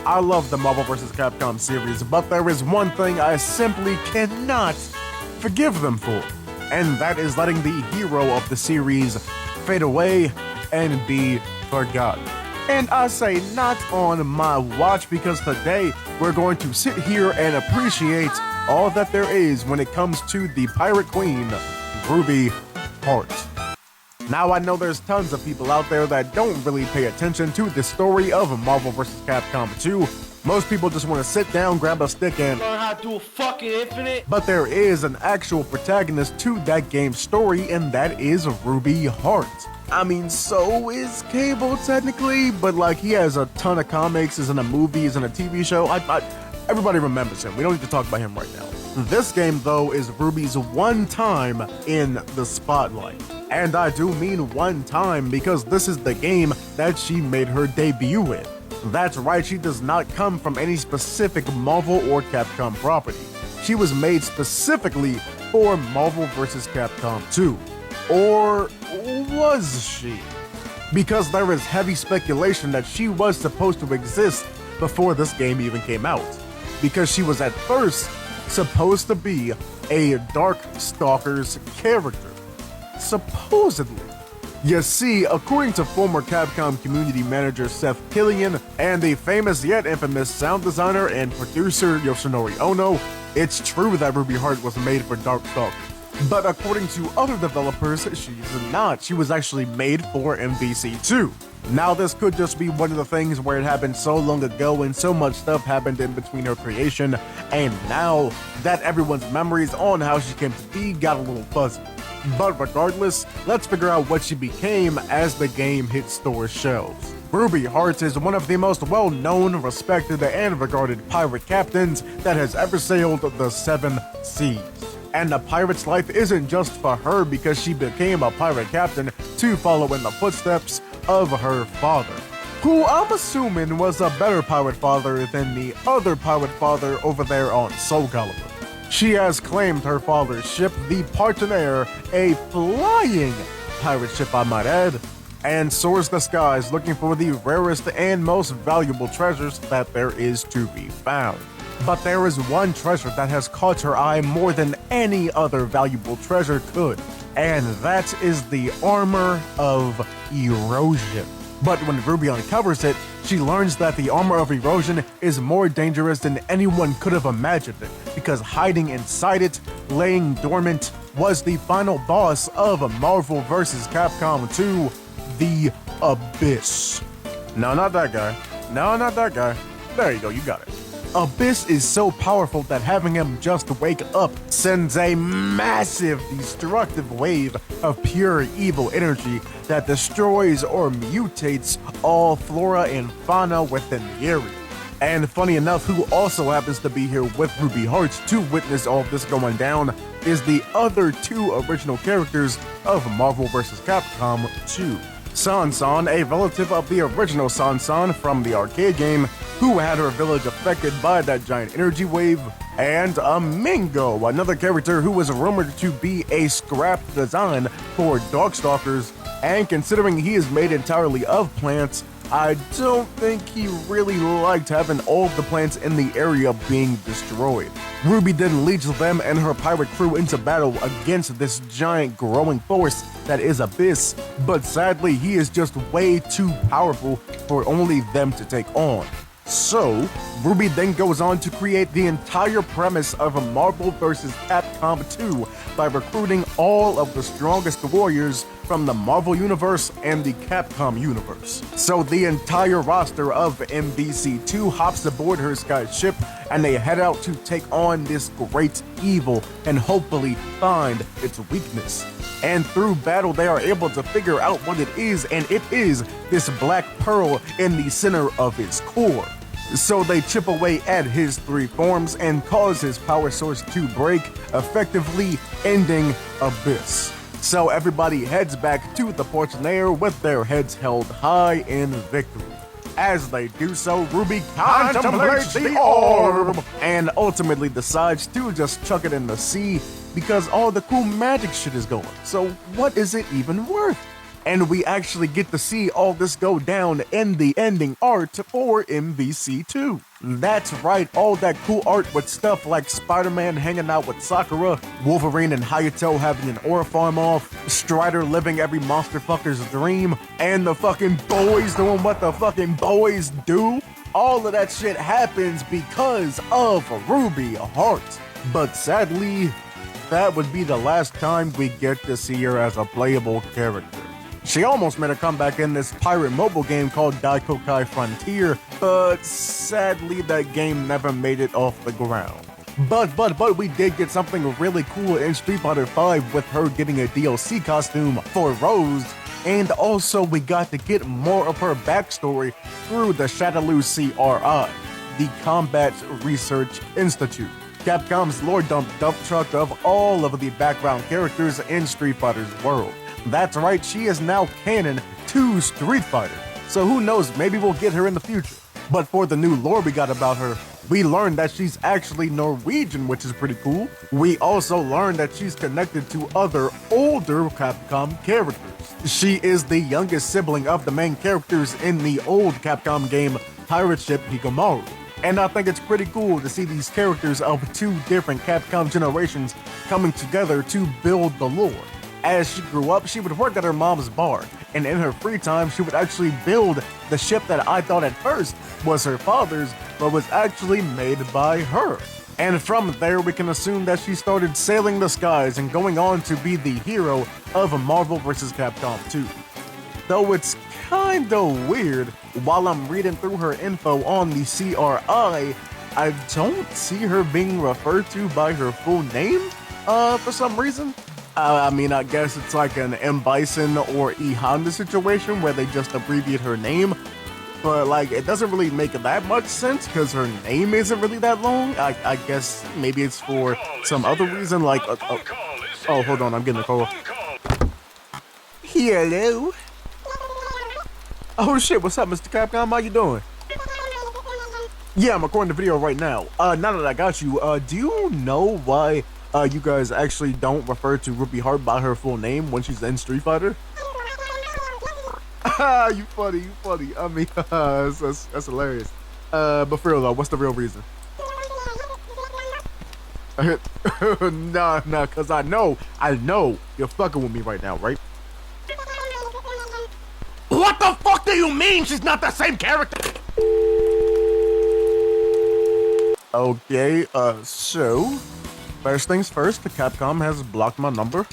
Speaker 3: I love the Marvel vs. Capcom series, but there is one thing I simply cannot forgive them for, and that is letting the hero of the series fade away and be forgotten. And I say not on my watch, because today we're going to sit here and appreciate all that there is when it comes to the Pirate Queen, Ruby Hart. Now I know there's tons of people out there that don't really pay attention to the story of Marvel vs. Capcom 2. Most people just want to sit down, grab a stick, and
Speaker 5: learn how to do a fucking infinite.
Speaker 3: But there is an actual protagonist to that game's story, and that is Ruby Hart. I mean, so is Cable technically, but like he has a ton of comics, is in a movie, is in a TV show. Everybody remembers him. We don't need to talk about him right now. This game, though, is Ruby's one time in the spotlight. And I do mean one time, because this is the game that she made her debut in. That's right, she does not come from any specific Marvel or Capcom property. She was made specifically for Marvel vs. Capcom 2. Or was she? Because there is heavy speculation that she was supposed to exist before this game even came out. Because she was at first supposed to be a Darkstalkers character. Supposedly. You see, according to former Capcom community manager Seth Killian and the famous yet infamous sound designer and producer Yoshinori Ono, it's true that Ruby Hart was made for Darkstalkers. But according to other developers, she's not. She was actually made for MVC2. Now this could just be one of the things where it happened so long ago and so much stuff happened in between her creation, and now that everyone's memories on how she came to be got a little fuzzy. But regardless, let's figure out what she became as the game hit store shelves. Ruby Hart is one of the most well-known, respected, and regarded pirate captains that has ever sailed the 7 seas. And the pirate's life isn't just for her because she became a pirate captain to follow in the footsteps of her father, who I'm assuming was a better pirate father than the other pirate father over there on Soul Calibur. She has claimed her father's ship, the Partenaire, a flying pirate ship I might add, and soars the skies looking for the rarest and most valuable treasures that there is to be found. But there is one treasure that has caught her eye more than any other valuable treasure could, and that is the Armor of Erosion. But when Ruby uncovers it, she learns that the Armor of Erosion is more dangerous than anyone could have imagined, because hiding inside it, laying dormant, was the final boss of Marvel vs. Capcom 2, the Abyss. No, not that guy. No, not that guy. There you go, you got it. Abyss is so powerful that having him just wake up sends a massive destructive wave of pure evil energy that destroys or mutates all flora and fauna within the area. And funny enough, who also happens to be here with Ruby Hart to witness all of this going down is the other 2 original characters of Marvel vs. Capcom 2. Sansan, a relative of the original Sansan from the arcade game, who had her village affected by that giant energy wave, and Mingo, another character who was rumored to be a scrapped design for Darkstalkers, and considering he is made entirely of plants, I don't think he really liked having all of the plants in the area being destroyed. Ruby then leads them and her pirate crew into battle against this giant growing force that is Abyss, but sadly he is just way too powerful for only them to take on. So, Ruby then goes on to create the entire premise of a Marvel vs. Capcom 2 by recruiting all of the strongest warriors from the Marvel Universe and the Capcom Universe. So the entire roster of MVC2 hops aboard her sky ship and they head out to take on this great evil and hopefully find its weakness. And through battle they are able to figure out what it is, and it is this black pearl in the center of his core. So they chip away at his three forms and cause his power source to break, effectively ending Abyss. So everybody heads back to the Fortunaire with their heads held high in victory. As they do so, Ruby contemplates the orb and ultimately decides to just chuck it in the sea because all the cool magic shit is going. So what is it even worth? And we actually get to see all this go down in the ending art for MVC2. That's right, all that cool art with stuff like Spider-Man hanging out with Sakura, Wolverine and Hayato having an aura farm off, Strider living every monster fucker's dream, and the fucking boys doing what the fucking boys do. All of that shit happens because of Ruby Heart. But sadly, that would be the last time we get to see her as a playable character. She almost made a comeback in this pirate mobile game called Daikokai Frontier, but sadly that game never made it off the ground. But we did get something really cool in Street Fighter V with her getting a DLC costume for Rose, and also we got to get more of her backstory through the Shadaloo CRI, the Combat Research Institute, Capcom's lore dump truck of all of the background characters in Street Fighter's world. That's right, she is now canon to Street Fighter, so who knows, maybe we'll get her in the future. But for the new lore we got about her, we learned that she's actually Norwegian, which is pretty cool. We also learned that she's connected to other older Capcom characters. She is the youngest sibling of the main characters in the old Capcom game Pirate Ship Hikomaru. And I think it's pretty cool to see these characters of two different Capcom generations coming together to build the lore. As she grew up, she would work at her mom's bar, and in her free time, she would actually build the ship that I thought at first was her father's, but was actually made by her. And from there, we can assume that she started sailing the skies and going on to be the hero of Marvel vs. Capcom 2. Though it's kinda weird, while I'm reading through her info on the CRI, I don't see her being referred to by her full name, for some reason. I mean, I guess it's like an M. Bison or E. Honda situation where they just abbreviate her name, but like, it doesn't really make that much sense because her name isn't really that long. I guess maybe it's for some other reason, like, oh, hold on, I'm getting a call. Hello? Oh shit, what's up, Mr. Capcom? How you doing? Yeah, I'm recording the video right now. Now that I got you, do you know why you guys actually don't refer to Ruby Heart by her full name when she's in Street Fighter? You funny. I mean, that's hilarious. But for real though, what's the real reason? Nah, cause I know you're fucking with me right now, right?
Speaker 4: What the fuck do you mean she's not the same character?
Speaker 3: Okay, so first things first, Capcom has blocked my number.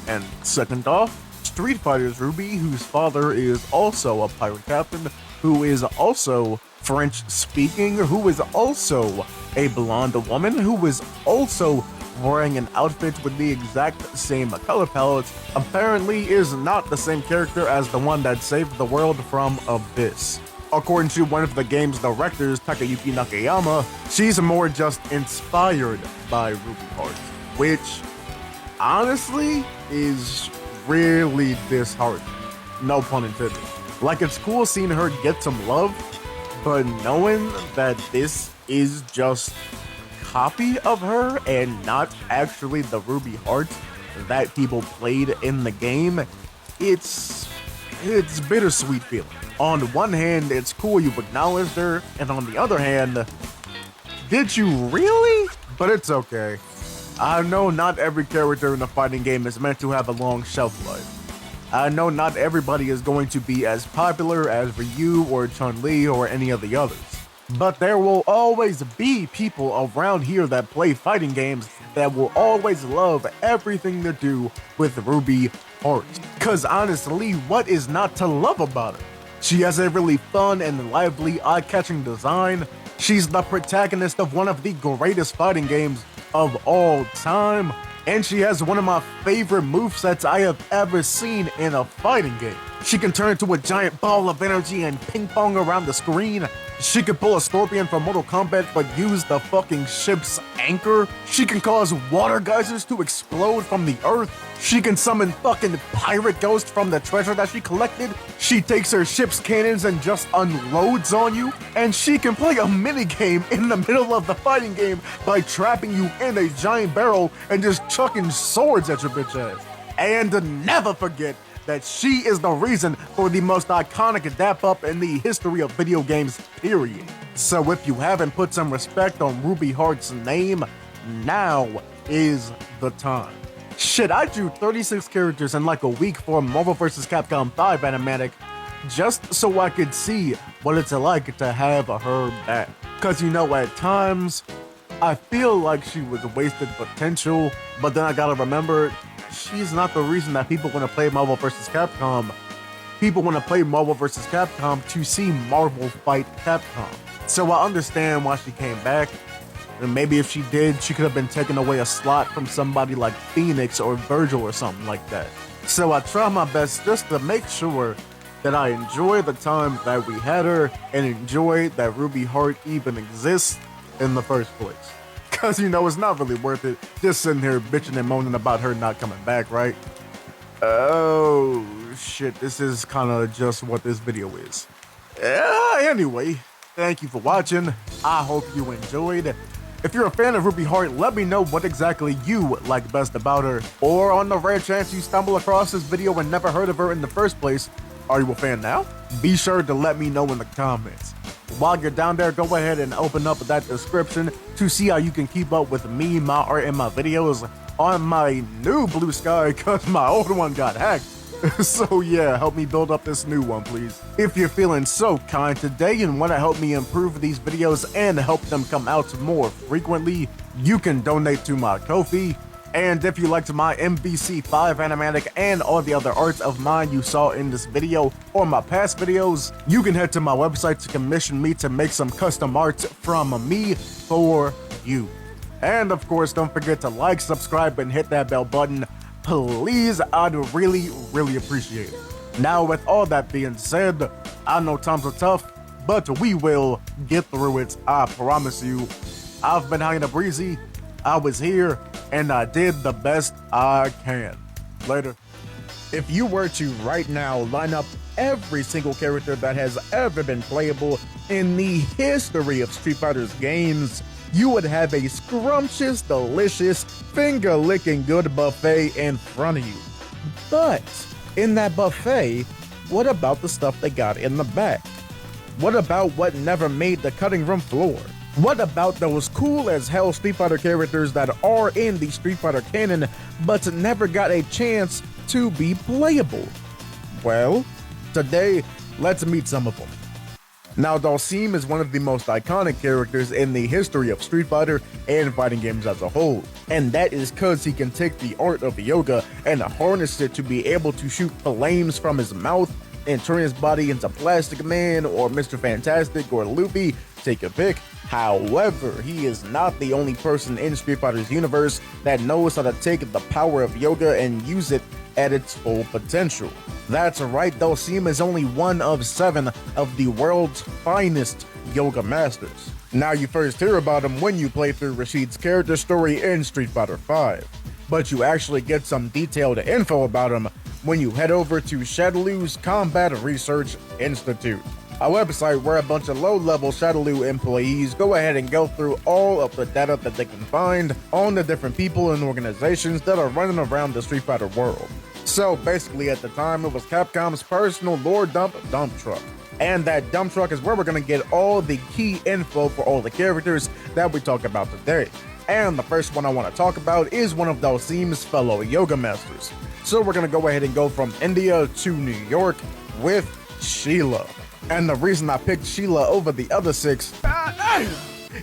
Speaker 3: And second off, Street Fighter's Ruby, whose father is also a pirate captain, who is also French speaking, who is also a blonde woman, who is also wearing an outfit with the exact same color palette, apparently is not the same character as the one that saved the world from Abyss. According to one of the game's directors, Takayuki Nakayama, she's more just inspired by Ruby Heart, which honestly is really disheartening. No pun intended. Like, it's cool seeing her get some love, but knowing that this is just copy of her and not actually the Ruby Heart that people played in the game, it's it's bittersweet feeling. On one hand, it's cool you acknowledged her, and on the other hand, did you really? But it's okay. I know not every character in a fighting game is meant to have a long shelf life. I know not everybody is going to be as popular as Ryu or Chun-Li or any of the others. But there will always be people around here that play fighting games that will always love everything to do with Ruby Hart. Cause honestly, what is not to love about her? She has a really fun and lively, eye-catching design. She's the protagonist of one of the greatest fighting games of all time. And she has one of my favorite movesets I have ever seen in a fighting game. She can turn into a giant ball of energy and ping pong around the screen. She can pull a scorpion from Mortal Kombat but use the fucking ship's anchor. She can cause water geysers to explode from the earth. She can summon fucking pirate ghosts from the treasure that she collected. She takes her ship's cannons and just unloads on you. And she can play a minigame in the middle of the fighting game by trapping you in a giant barrel and just chucking swords at your bitch ass. And never forget that she is the reason for the most iconic dap-up in the history of video games, period. So if you haven't put some respect on Ruby Hart's name, now is the time. Shit, I drew 36 characters in like a week for Marvel vs. Capcom 5 animatic just so I could see what it's like to have her back. Cause you know, at times, I feel like she was wasted potential, but then I gotta remember, she's not the reason that people want to play Marvel vs. Capcom. People want to play Marvel vs. Capcom to see Marvel fight Capcom. So I understand why she came back. And maybe if she did, she could have been taking away a slot from somebody like Phoenix or Virgil or something like that. So I try my best just to make sure that I enjoy the time that we had her and enjoy that Ruby Hart even exists in the first place. Cause you know, it's not really worth it just sitting here bitching and moaning about her not coming back, right? Oh shit, this is kind of just what this video is. Anyway, thank you for watching. I hope you enjoyed. If you're a fan of Ruby Hart, let me know what exactly you like best about her. Or on the rare chance you stumble across this video and never heard of her in the first place, are you a fan now? Be sure to let me know in the comments. While you're down there, go ahead and open up that description to see how you can keep up with me, my art, and my videos on my new Blue Sky, cause my old one got hacked. So yeah, help me build up this new one, please. If you're feeling so kind today and want to help me improve these videos and help them come out more frequently, you can donate to my Ko-fi. And if you liked my MVC5 animatic and all the other arts of mine you saw in this video or my past videos, you can head to my website to commission me to make some custom arts from me for you. And of course, don't forget to like, subscribe, and hit that bell button. Please, I'd really appreciate it. Now, with all that being said, I know times are tough, but we will get through it, I promise you. I've been hanging a breezy. I was here, and I did the best I can. Later.
Speaker 2: If you were to right now line up every single character that has ever been playable in the history of Street Fighter's games, you would have a scrumptious, delicious, finger-licking good buffet in front of you. But in that buffet, what about the stuff they got in the back? What about what never made the cutting room floor? What about those cool as hell Street Fighter characters that are in the Street Fighter canon but never got a chance to be playable? Well, today, let's meet some of them. Now, Dhalsim is one of the most iconic characters in the history of Street Fighter and fighting games as a whole, and that is cause he can take the art of yoga and harness it to be able to shoot flames from his mouth and turn his body into Plastic Man or Mr. Fantastic or Luffy, take a pick. However, he is not the only person in Street Fighter's universe that knows how to take the power of yoga and use it at its full potential. That's right, Dhalsim is only one of 7 of the world's finest yoga masters. Now, you first hear about him when you play through Rashid's character story in Street Fighter V, but you actually get some detailed info about him when you head over to Shadowloo's Combat Research Institute, a website where a bunch of low-level Shadowloo employees go ahead and go through all of the data that they can find on the different people and organizations that are running around the Street Fighter world. So basically at the time, it was Capcom's personal lore dump truck. And that dump truck is where we're gonna get all the key info for all the characters that we talk about today. And the first one I want to talk about is one of Dalsim's fellow yoga masters. So we're gonna go ahead and go from India to New York with Sheila. And the reason I picked Sheila over the other 6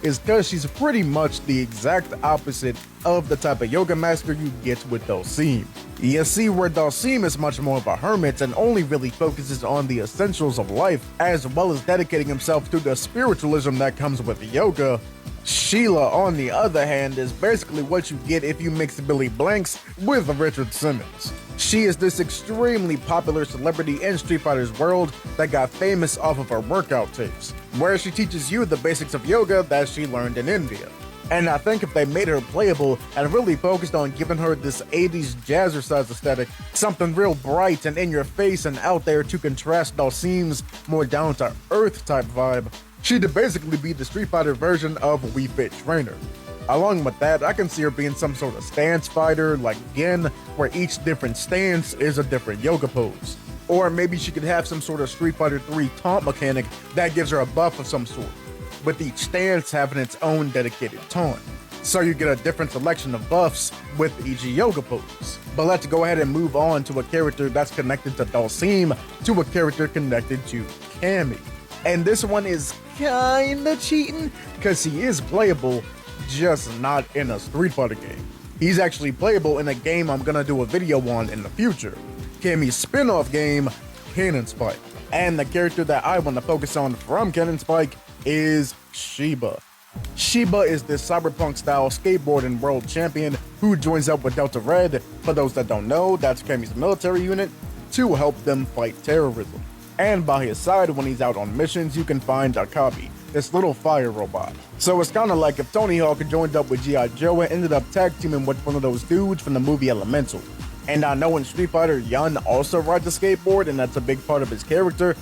Speaker 2: is because she's pretty much the exact opposite of the type of yoga master you get with Dalsim. You see, where Dalsim is much more of a hermit and only really focuses on the essentials of life, as well as dedicating himself to the spiritualism that comes with yoga, Sheila, on the other hand, is basically what you get if you mix Billy Blanks with Richard Simmons. She is this extremely popular celebrity in Street Fighter's world that got famous off of her workout tapes, where she teaches you the basics of yoga that she learned in India. And I think if they made her playable and really focused on giving her this 80s jazzercise aesthetic, something real bright and in your face and out there to contrast Dalsim's more down-to-earth type vibe, she'd basically be the Street Fighter version of Wii Fit Trainer. Along with that, I can see her being some sort of stance fighter like Gen, where each different stance is a different yoga pose. Or maybe she could have some sort of Street Fighter 3 taunt mechanic that gives her a buff of some sort, with each stance having its own dedicated taunt. So you get a different selection of buffs with each yoga pose. But let's go ahead and move on to a character that's connected to Dalsim, to a character connected to Cammy. And this one is kinda cheating, because he is playable, just not in a Street Fighter game. He's actually playable in a game I'm gonna do a video on in the future, Cammy's spin-off game, Cannon Spike. And the character that I want to focus on from Cannon Spike is Sheba. Sheba is this cyberpunk-style skateboarding world champion who joins up with Delta Red, for those that don't know, that's Cammy's military unit, to help them fight terrorism. And by his side when he's out on missions, you can find Akabi, this little fire robot. So it's kinda like if Tony Hawk had joined up with G.I. Joe and ended up tag teaming with one of those dudes from the movie Elemental. And I know in Street Fighter, Yun also rides a skateboard and that's a big part of his character,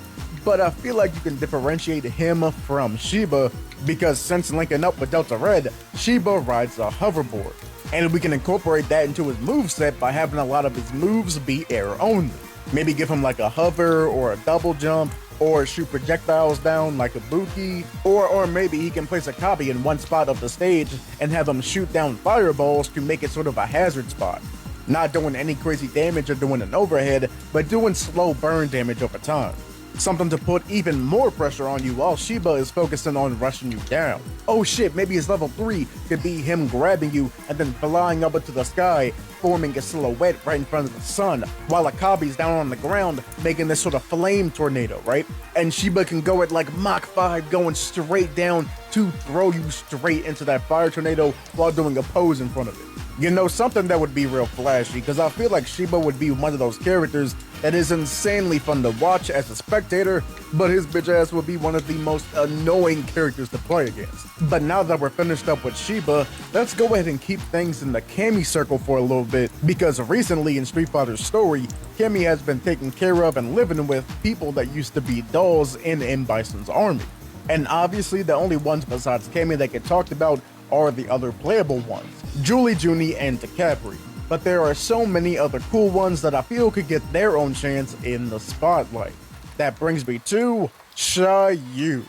Speaker 2: but I feel like you can differentiate him from Sheba because since linking up with Delta Red, Sheba rides a hoverboard. And we can incorporate that into his moveset by having a lot of his moves be air only. Maybe give him like a hover or a double jump, or shoot projectiles down like a Buki, or maybe he can place Akabi in one spot of the stage and have him shoot down fireballs to make it sort of a hazard spot. Not doing any crazy damage or doing an overhead, but doing slow burn damage over time. Something to put even more pressure on you while Sheba is focusing on rushing you down. Oh shit, maybe his level 3 could be him grabbing you and then flying up into the sky, forming a silhouette right in front of the sun, while Akabi's down on the ground making this sort of flame tornado, right? And Sheba can go at like Mach 5 going straight down to throw you straight into that fire tornado while doing a pose in front of it. You know, something that would be real flashy, because I feel like Sheba would be one of those characters that is insanely fun to watch as a spectator, but his bitch ass would be one of the most annoying characters to play against. But now that we're finished up with Sheba, let's go ahead and keep things in the Cammy circle for a little bit, because recently in Street Fighter's story, Cammy has been taken care of and living with people that used to be dolls in M. Bison's army. And obviously the only ones besides Cammy that get talked about are the other playable ones, Julie, Junie, and Takapri. But there are so many other cool ones that I feel could get their own chance in the spotlight. That brings me to Xiaoyu.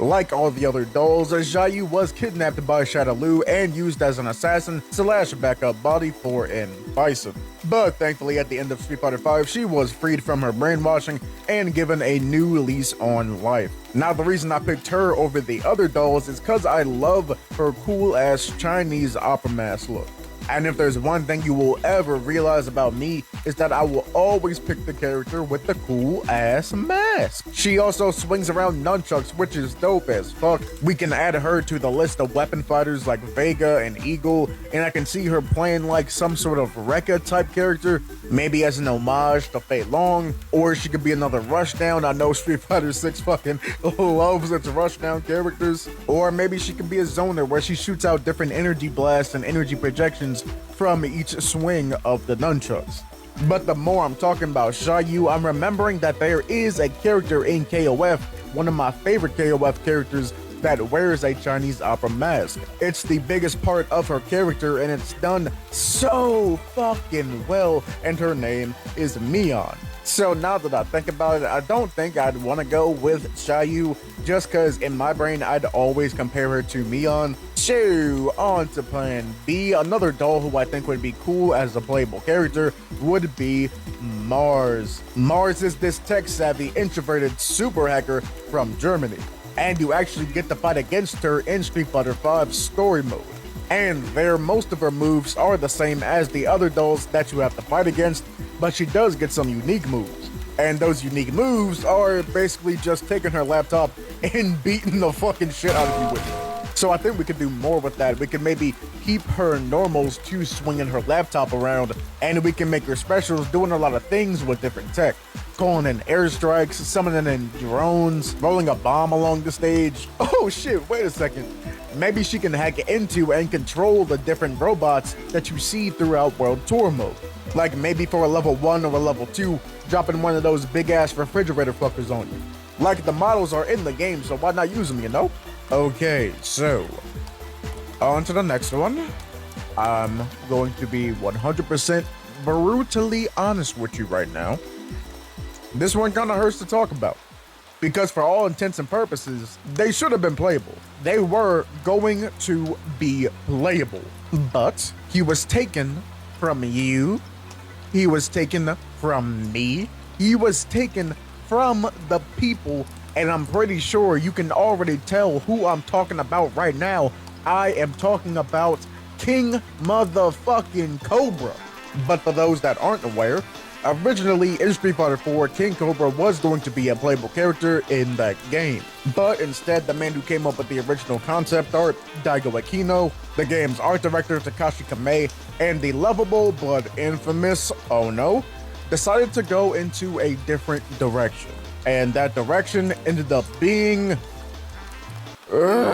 Speaker 2: Like all the other dolls, Xiaoyu was kidnapped by Shadaloo and used as an assassin / backup body for M. Bison. But thankfully at the end of Street Fighter V, she was freed from her brainwashing and given a new lease on life. Now the reason I picked her over the other dolls is cause I love her cool ass Chinese opera mask look. And if there's one thing you will ever realize about me, is that I will always pick the character with the cool ass mask. She also swings around nunchucks, which is dope as fuck. We can add her to the list of weapon fighters like Vega and Eagle, and I can see her playing like some sort of Rekka type character, maybe as an homage to Fei Long, or she could be another Rushdown. I know Street Fighter 6 fucking loves its Rushdown characters. Or maybe she could be a zoner where she shoots out different energy blasts and energy projections from each swing of the nunchucks. But the more I'm talking about Xiaoyu, I'm remembering that there is a character in KOF, one of my favorite KOF characters, that wears a Chinese opera mask. It's the biggest part of her character, and it's done so fucking well, and her name is Mion. So now that I think about it, I don't think I'd want to go with Xiaoyu, just because in my brain I'd always compare her to Mion. So on to plan B. Another doll who I think would be cool as a playable character would be Mars. Mars is this tech-savvy, introverted super hacker from Germany, and you actually get to fight against her in Street Fighter V story mode. And most of her moves are the same as the other dolls that you have to fight against, but she does get some unique moves. And those unique moves are basically just taking her laptop and beating the fucking shit out of you with it. So I think we could do more with that. We can maybe keep her normals to swinging her laptop around, and we can make her specials doing a lot of things with different tech. Calling in airstrikes, summoning in drones, rolling a bomb along the stage. Oh shit, wait a second. Maybe she can hack into and control the different robots that you see throughout World Tour mode. Like maybe for a level 1 or a level 2, dropping one of those big ass refrigerator fuckers on you. Like the models are in the game, so why not use them, you know? Okay, so on to the next one. I'm going to be 100% brutally honest with you right now. This one kind of hurts to talk about, because for all intents and purposes, they should have been playable. They were going to be playable, but he was taken from you. He was taken from me. He was taken from the people, and I'm pretty sure you can already tell who I'm talking about right now. I am talking about King motherfucking Cobra. But for those that aren't aware, originally in Street Fighter 4, King Cobra was going to be a playable character in that game. But instead, the man who came up with the original concept art, Daigo Aquino, the game's art director, Takashi Kamei, and the lovable but infamous Ono, decided to go into a different direction. And that direction ended up being Rufus.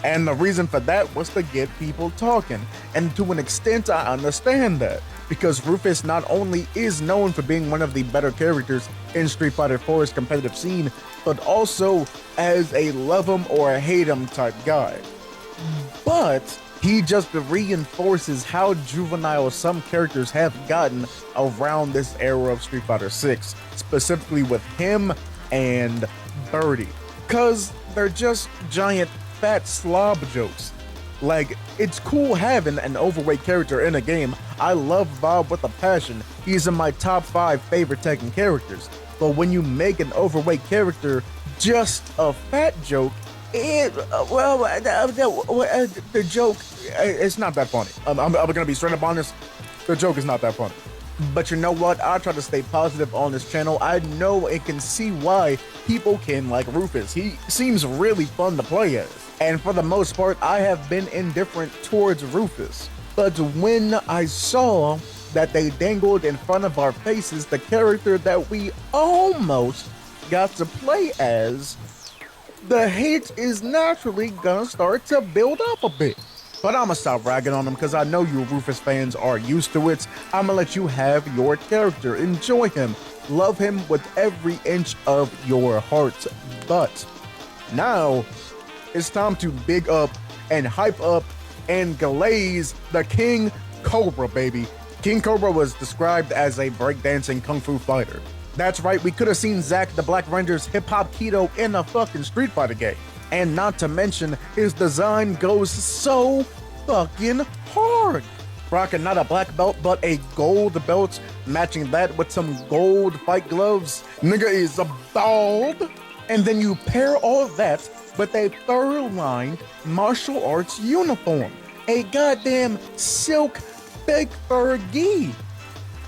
Speaker 2: And the reason for that was to get people talking. And to an extent, I understand that, because Rufus not only is known for being one of the better characters in Street Fighter 4's competitive scene, but also as a love him or hate him type guy. But he just reinforces how juvenile some characters have gotten around this era of Street Fighter 6, specifically with him and Birdie, because they're just giant fat slob jokes. Like, it's cool having an overweight character in a game. I love Bob with a passion. He's in my top 5 favorite Tekken characters. But when you make an overweight character just a fat joke, the joke, it's not that funny. I'm gonna be straight up honest, the joke is not that funny. But you know what? I try to stay positive on this channel. I know and can see why people can like Rufus. He seems really fun to play as. And for the most part, I have been indifferent towards Rufus. But when I saw that they dangled in front of our faces the character that we almost got to play as, the hate is naturally gonna start to build up a bit. But I'ma stop ragging on him because I know you Rufus fans are used to it. I'ma let you have your character. Enjoy him. Love him with every inch of your heart. But now it's time to big up and hype up and glaze the King Cobra, baby. King Cobra was described as a breakdancing kung fu fighter. That's right, we could have seen Zack the Black Ranger's hip-hop keto in a fucking Street Fighter game. And not to mention, his design goes so fucking hard. Rocking not a black belt, but a gold belt, matching that with some gold fight gloves. Nigga is bald. And then you pair all that with a fur-lined martial arts uniform. A goddamn silk fake fur gi.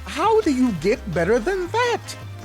Speaker 2: How do you get better than that?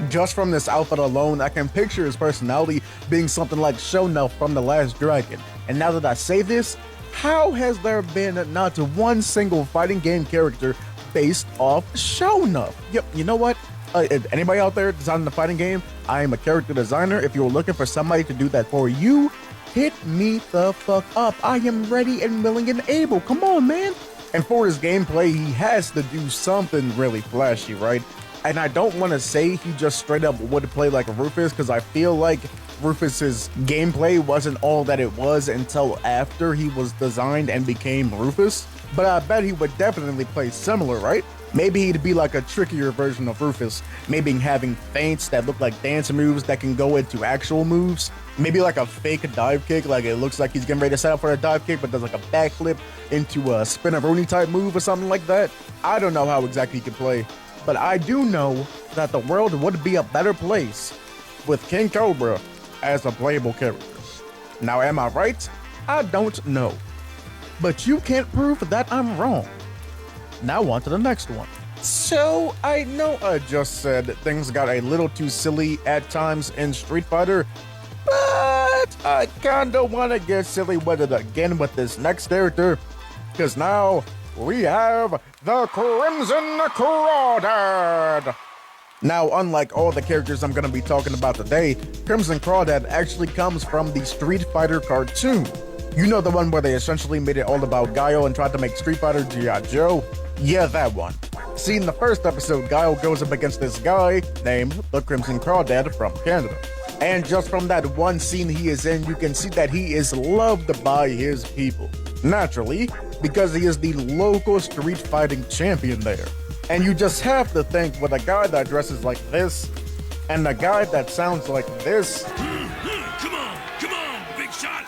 Speaker 2: Just from this outfit alone, I can picture his personality being something like Shonuff from The Last Dragon. And now that I say this, how has there been not one single fighting game character based off Shonuff? Yep, you know what? If anybody out there designing a fighting game, I am a character designer. If you're looking for somebody to do that for you, hit me the fuck up. I am ready and willing and able. Come on, man. And for his gameplay, he has to do something really flashy, right? And I don't want to say he just straight up would play like Rufus, because I feel like Rufus's gameplay wasn't all that it was until after he was designed and became Rufus. But I bet he would definitely play similar, right? Maybe he'd be like a trickier version of Rufus, maybe having feints that look like dance moves that can go into actual moves. Maybe like a fake dive kick, like it looks like he's getting ready to set up for a dive kick, but does like a backflip into a spin-a-rooney type move or something like that. I don't know how exactly he could play, but I do know that the world would be a better place with King Cobra as a playable character. Now, am I right? I don't know. But you can't prove that I'm wrong. Now on to the next one. So, I know I just said things got a little too silly at times in Street Fighter, but I kinda wanna get silly with it again with this next character, because now we have the Crimson Crawdad. Now, unlike all the characters I'm gonna be talking about today, Crimson Crawdad actually comes from the Street Fighter cartoon. You know, the one where they essentially made it all about Guile and tried to make Street Fighter G.I. Joe? Yeah, that one. See, in the first episode, Guile goes up against this guy named the Crimson Crawdad from Canada. And just from that one scene he is in, you can see that he is loved by his people. Naturally, because he is the local street fighting champion there. And you just have to think, with a guy that dresses like this, and a guy that sounds like this,
Speaker 6: Come on, big shot.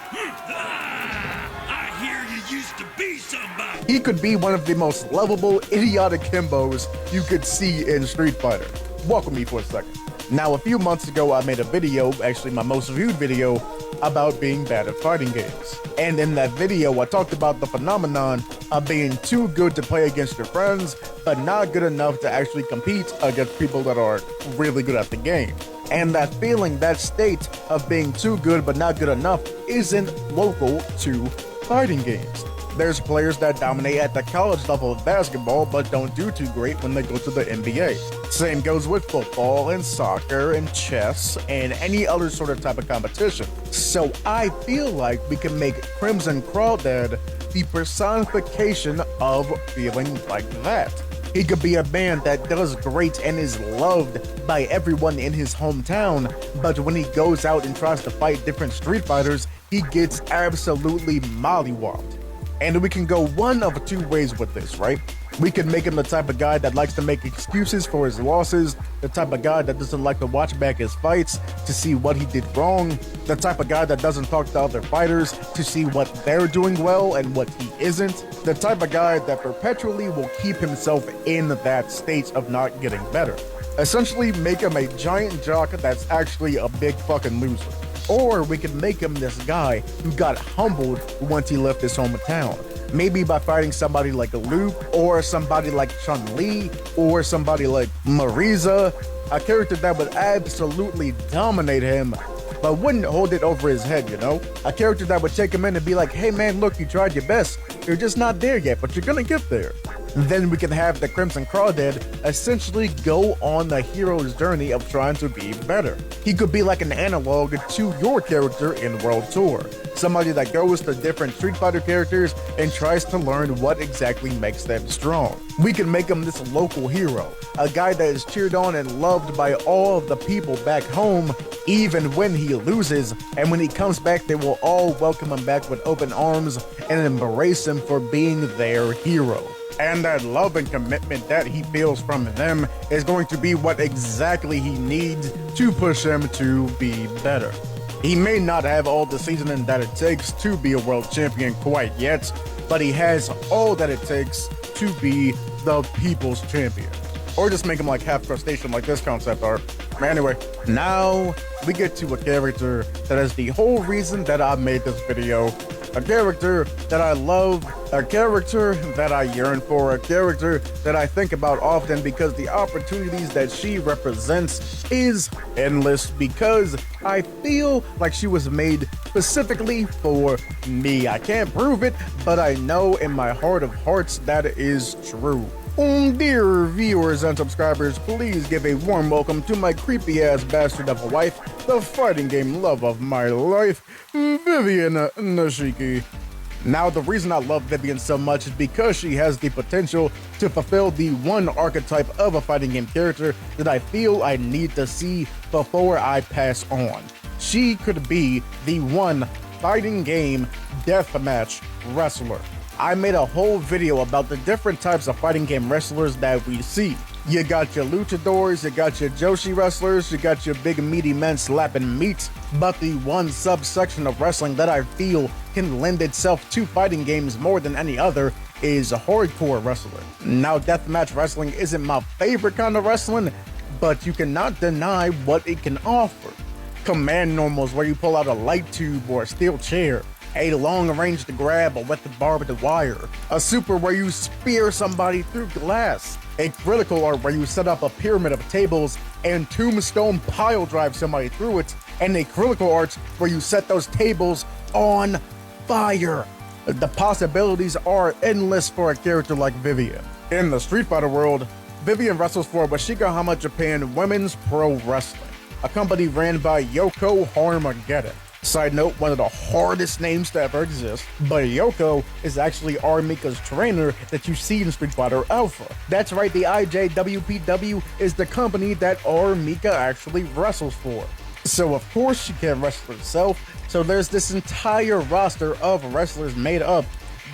Speaker 6: I hear you used to be somebody.
Speaker 2: he could be one of the most lovable, idiotic himbos you could see in Street Fighter. Walk with me for a second. Now, a few months ago, I made a video, actually my most viewed video, about being bad at fighting games. And in that video, I talked about the phenomenon of being too good to play against your friends, but not good enough to actually compete against people that are really good at the game. And that feeling, that state of being too good but not good enough, isn't local to fighting games. There's players that dominate at the college level of basketball but don't do too great when they go to the NBA. Same goes with football and soccer and chess and any other sort of type of competition. So I feel like we can make Crimson Crawdad the personification of feeling like that. He could be a man that does great and is loved by everyone in his hometown, but when he goes out and tries to fight different Street Fighters, he gets absolutely mollywopped. And we can go one of two ways with this, right? We can make him the type of guy that likes to make excuses for his losses, the type of guy that doesn't like to watch back his fights to see what he did wrong, the type of guy that doesn't talk to other fighters to see what they're doing well and what he isn't, the type of guy that perpetually will keep himself in that state of not getting better. Essentially make him a giant jock that's actually a big fucking loser. Or we could make him this guy who got humbled once he left his hometown. Maybe by fighting somebody like Luke, or somebody like Chun-Li, or somebody like Marisa, a character that would absolutely dominate him, but wouldn't hold it over his head, you know? A character that would take him in and be like, hey man, look, you tried your best. You're just not there yet, but you're gonna get there. Then we can have the Crimson Crawdad essentially go on the hero's journey of trying to be better. He could be like an analog to your character in World Tour. Somebody that goes to different Street Fighter characters and tries to learn what exactly makes them strong. We can make him this local hero, a guy that is cheered on and loved by all of the people back home, even when he loses, and when he comes back, they will all welcome him back with open arms and embrace him for being their hero. And that love and commitment that he feels from them is going to be what exactly he needs to push him to be better. He may not have all the seasoning that it takes to be a world champion quite yet, but he has all that it takes to be the people's champion. Or just make him like half crustacean like this concept art. Anyway, now we get to a character that is the whole reason that I made this video. A character that I love, a character that I yearn for, a character that I think about often because the opportunities that she represents is endless, because I feel like she was made specifically for me. I can't prove it, but I know in my heart of hearts that is true. Dear viewers and subscribers, please give a warm welcome to my creepy-ass bastard of a wife, the fighting game love of my life, Vivian Nashiki. Now, the reason I love Vivian so much is because she has the potential to fulfill the one archetype of a fighting game character that I feel I need to see before I pass on. She could be the one fighting game deathmatch wrestler. I made a whole video about the different types of fighting game wrestlers that we see. You got your luchadors, you got your Joshi wrestlers, you got your big meaty men slapping meat, but the one subsection of wrestling that I feel can lend itself to fighting games more than any other is a hardcore wrestler. Now, deathmatch wrestling isn't my favorite kind of wrestling, but you cannot deny what it can offer. Command normals where you pull out a light tube or a steel chair, a long-range grab with barbed wire, a super where you spear somebody through glass, a critical art where you set up a pyramid of tables and tombstone pile drive somebody through it, and a critical art where you set those tables on fire. The possibilities are endless for a character like Vivian. In the Street Fighter world, Vivian wrestles for Washikahama Japan Women's Pro Wrestling, a company ran by Yoko Harmageddon. Side note, one of the hardest names to ever exist, but Yoko is actually Armika's trainer that you see in Street Fighter Alpha. That's right, the IJWPW is the company that Armika actually wrestles for. So of course she can't wrestle herself, so there's this entire roster of wrestlers made up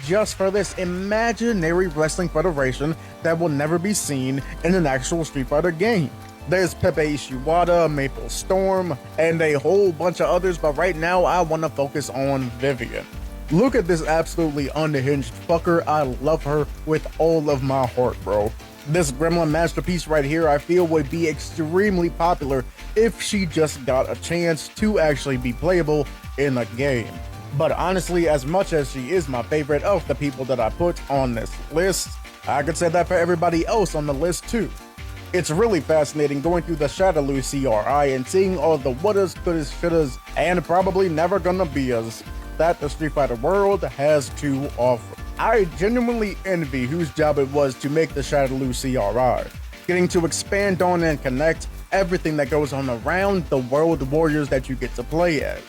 Speaker 2: just for this imaginary wrestling federation that will never be seen in an actual Street Fighter game. There's Pepe Ishiwata, Maple Storm, and a whole bunch of others, but right now I want to focus on Vivian. Look at this absolutely unhinged fucker. I love her with all of my heart, bro. This gremlin masterpiece right here I feel would be extremely popular if she just got a chance to actually be playable in a game. But honestly, as much as she is my favorite of the people that I put on this list, I could say that for everybody else on the list too. It's really fascinating going through the Shadaloo CRI and seeing all the whattas, couldas, shouldas, and probably never gonna beas that the Street Fighter world has to offer. I genuinely envy whose job it was to make the Shadaloo CRI, getting to expand on and connect everything that goes on around the world warriors that you get to play as.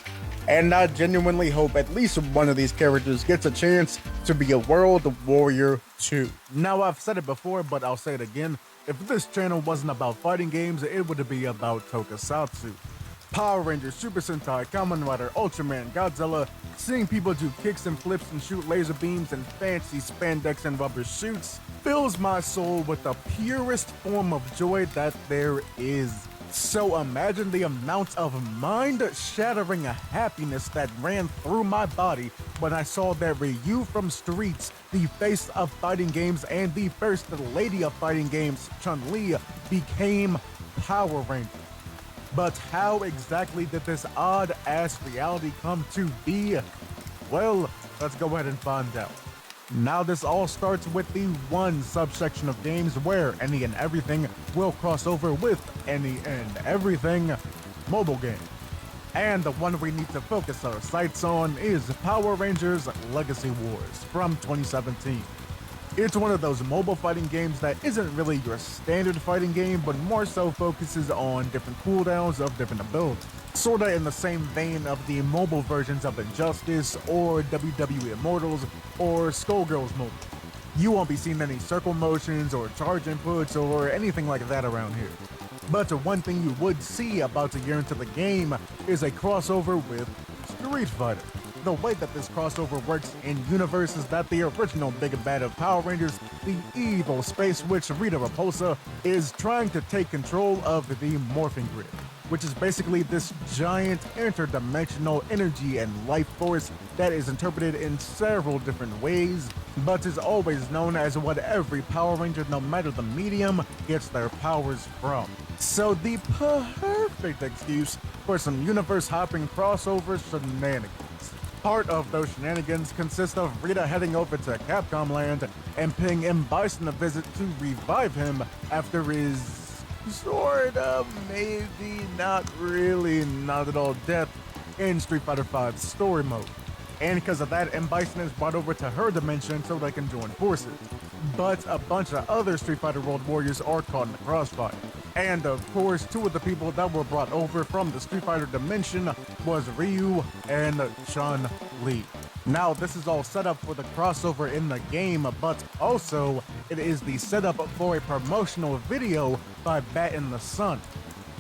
Speaker 2: And I genuinely hope at least one of these characters gets a chance to be a world warrior too.
Speaker 3: Now, I've said it before, but I'll say it again. If this channel wasn't about fighting games, it would be about tokusatsu. Power Rangers, Super Sentai, Kamen Rider, Ultraman, Godzilla, seeing people do kicks and flips and shoot laser beams and fancy spandex and rubber shoots fills my soul with the purest form of joy that there is. So imagine the amount of mind-shattering happiness that ran through my body when I saw that Ryu from Streets, the face of fighting games and the first lady of fighting games, Chun-Li, became Power Ranger. But how exactly did this odd-ass reality come to be? Well, let's go ahead and find out. Now this all starts with the one subsection of games where any and everything will cross over with any and everything mobile game. And the one we need to focus our sights on is Power Rangers Legacy Wars from 2017. It's one of those mobile fighting games that isn't really your standard fighting game, but more so focuses on different cooldowns of different abilities. Sorta in the same vein of the mobile versions of Injustice or WWE Immortals or Skullgirls Mobile. You won't be seeing any circle motions or charge inputs or anything like that around here. But one thing you would see about a year into the game is a crossover with Street Fighter. The way that this crossover works in universe is that the original big bad of Power Rangers, the evil Space Witch Rita Repulsa, is trying to take control of the Morphing Grid, which is basically this giant interdimensional energy and life force that is interpreted in several different ways, but is always known as what every Power Ranger, no matter the medium, gets their powers from. So the perfect excuse for some universe-hopping crossover shenanigans. Part of those shenanigans consist of Rita heading over to Capcom Land and paying M. Bison a visit to revive him after his sort of, maybe, not really, not at all death in Street Fighter V story mode. And because of that, M. Bison is brought over to her dimension so they can join forces. But a bunch of other Street Fighter World Warriors are caught in the crossfire. And of course, two of the people that were brought over from the Street Fighter dimension was Ryu and Chun-Li. Now, this is all set up for the crossover in the game, but also it is the setup for a promotional video by Bat in the Sun.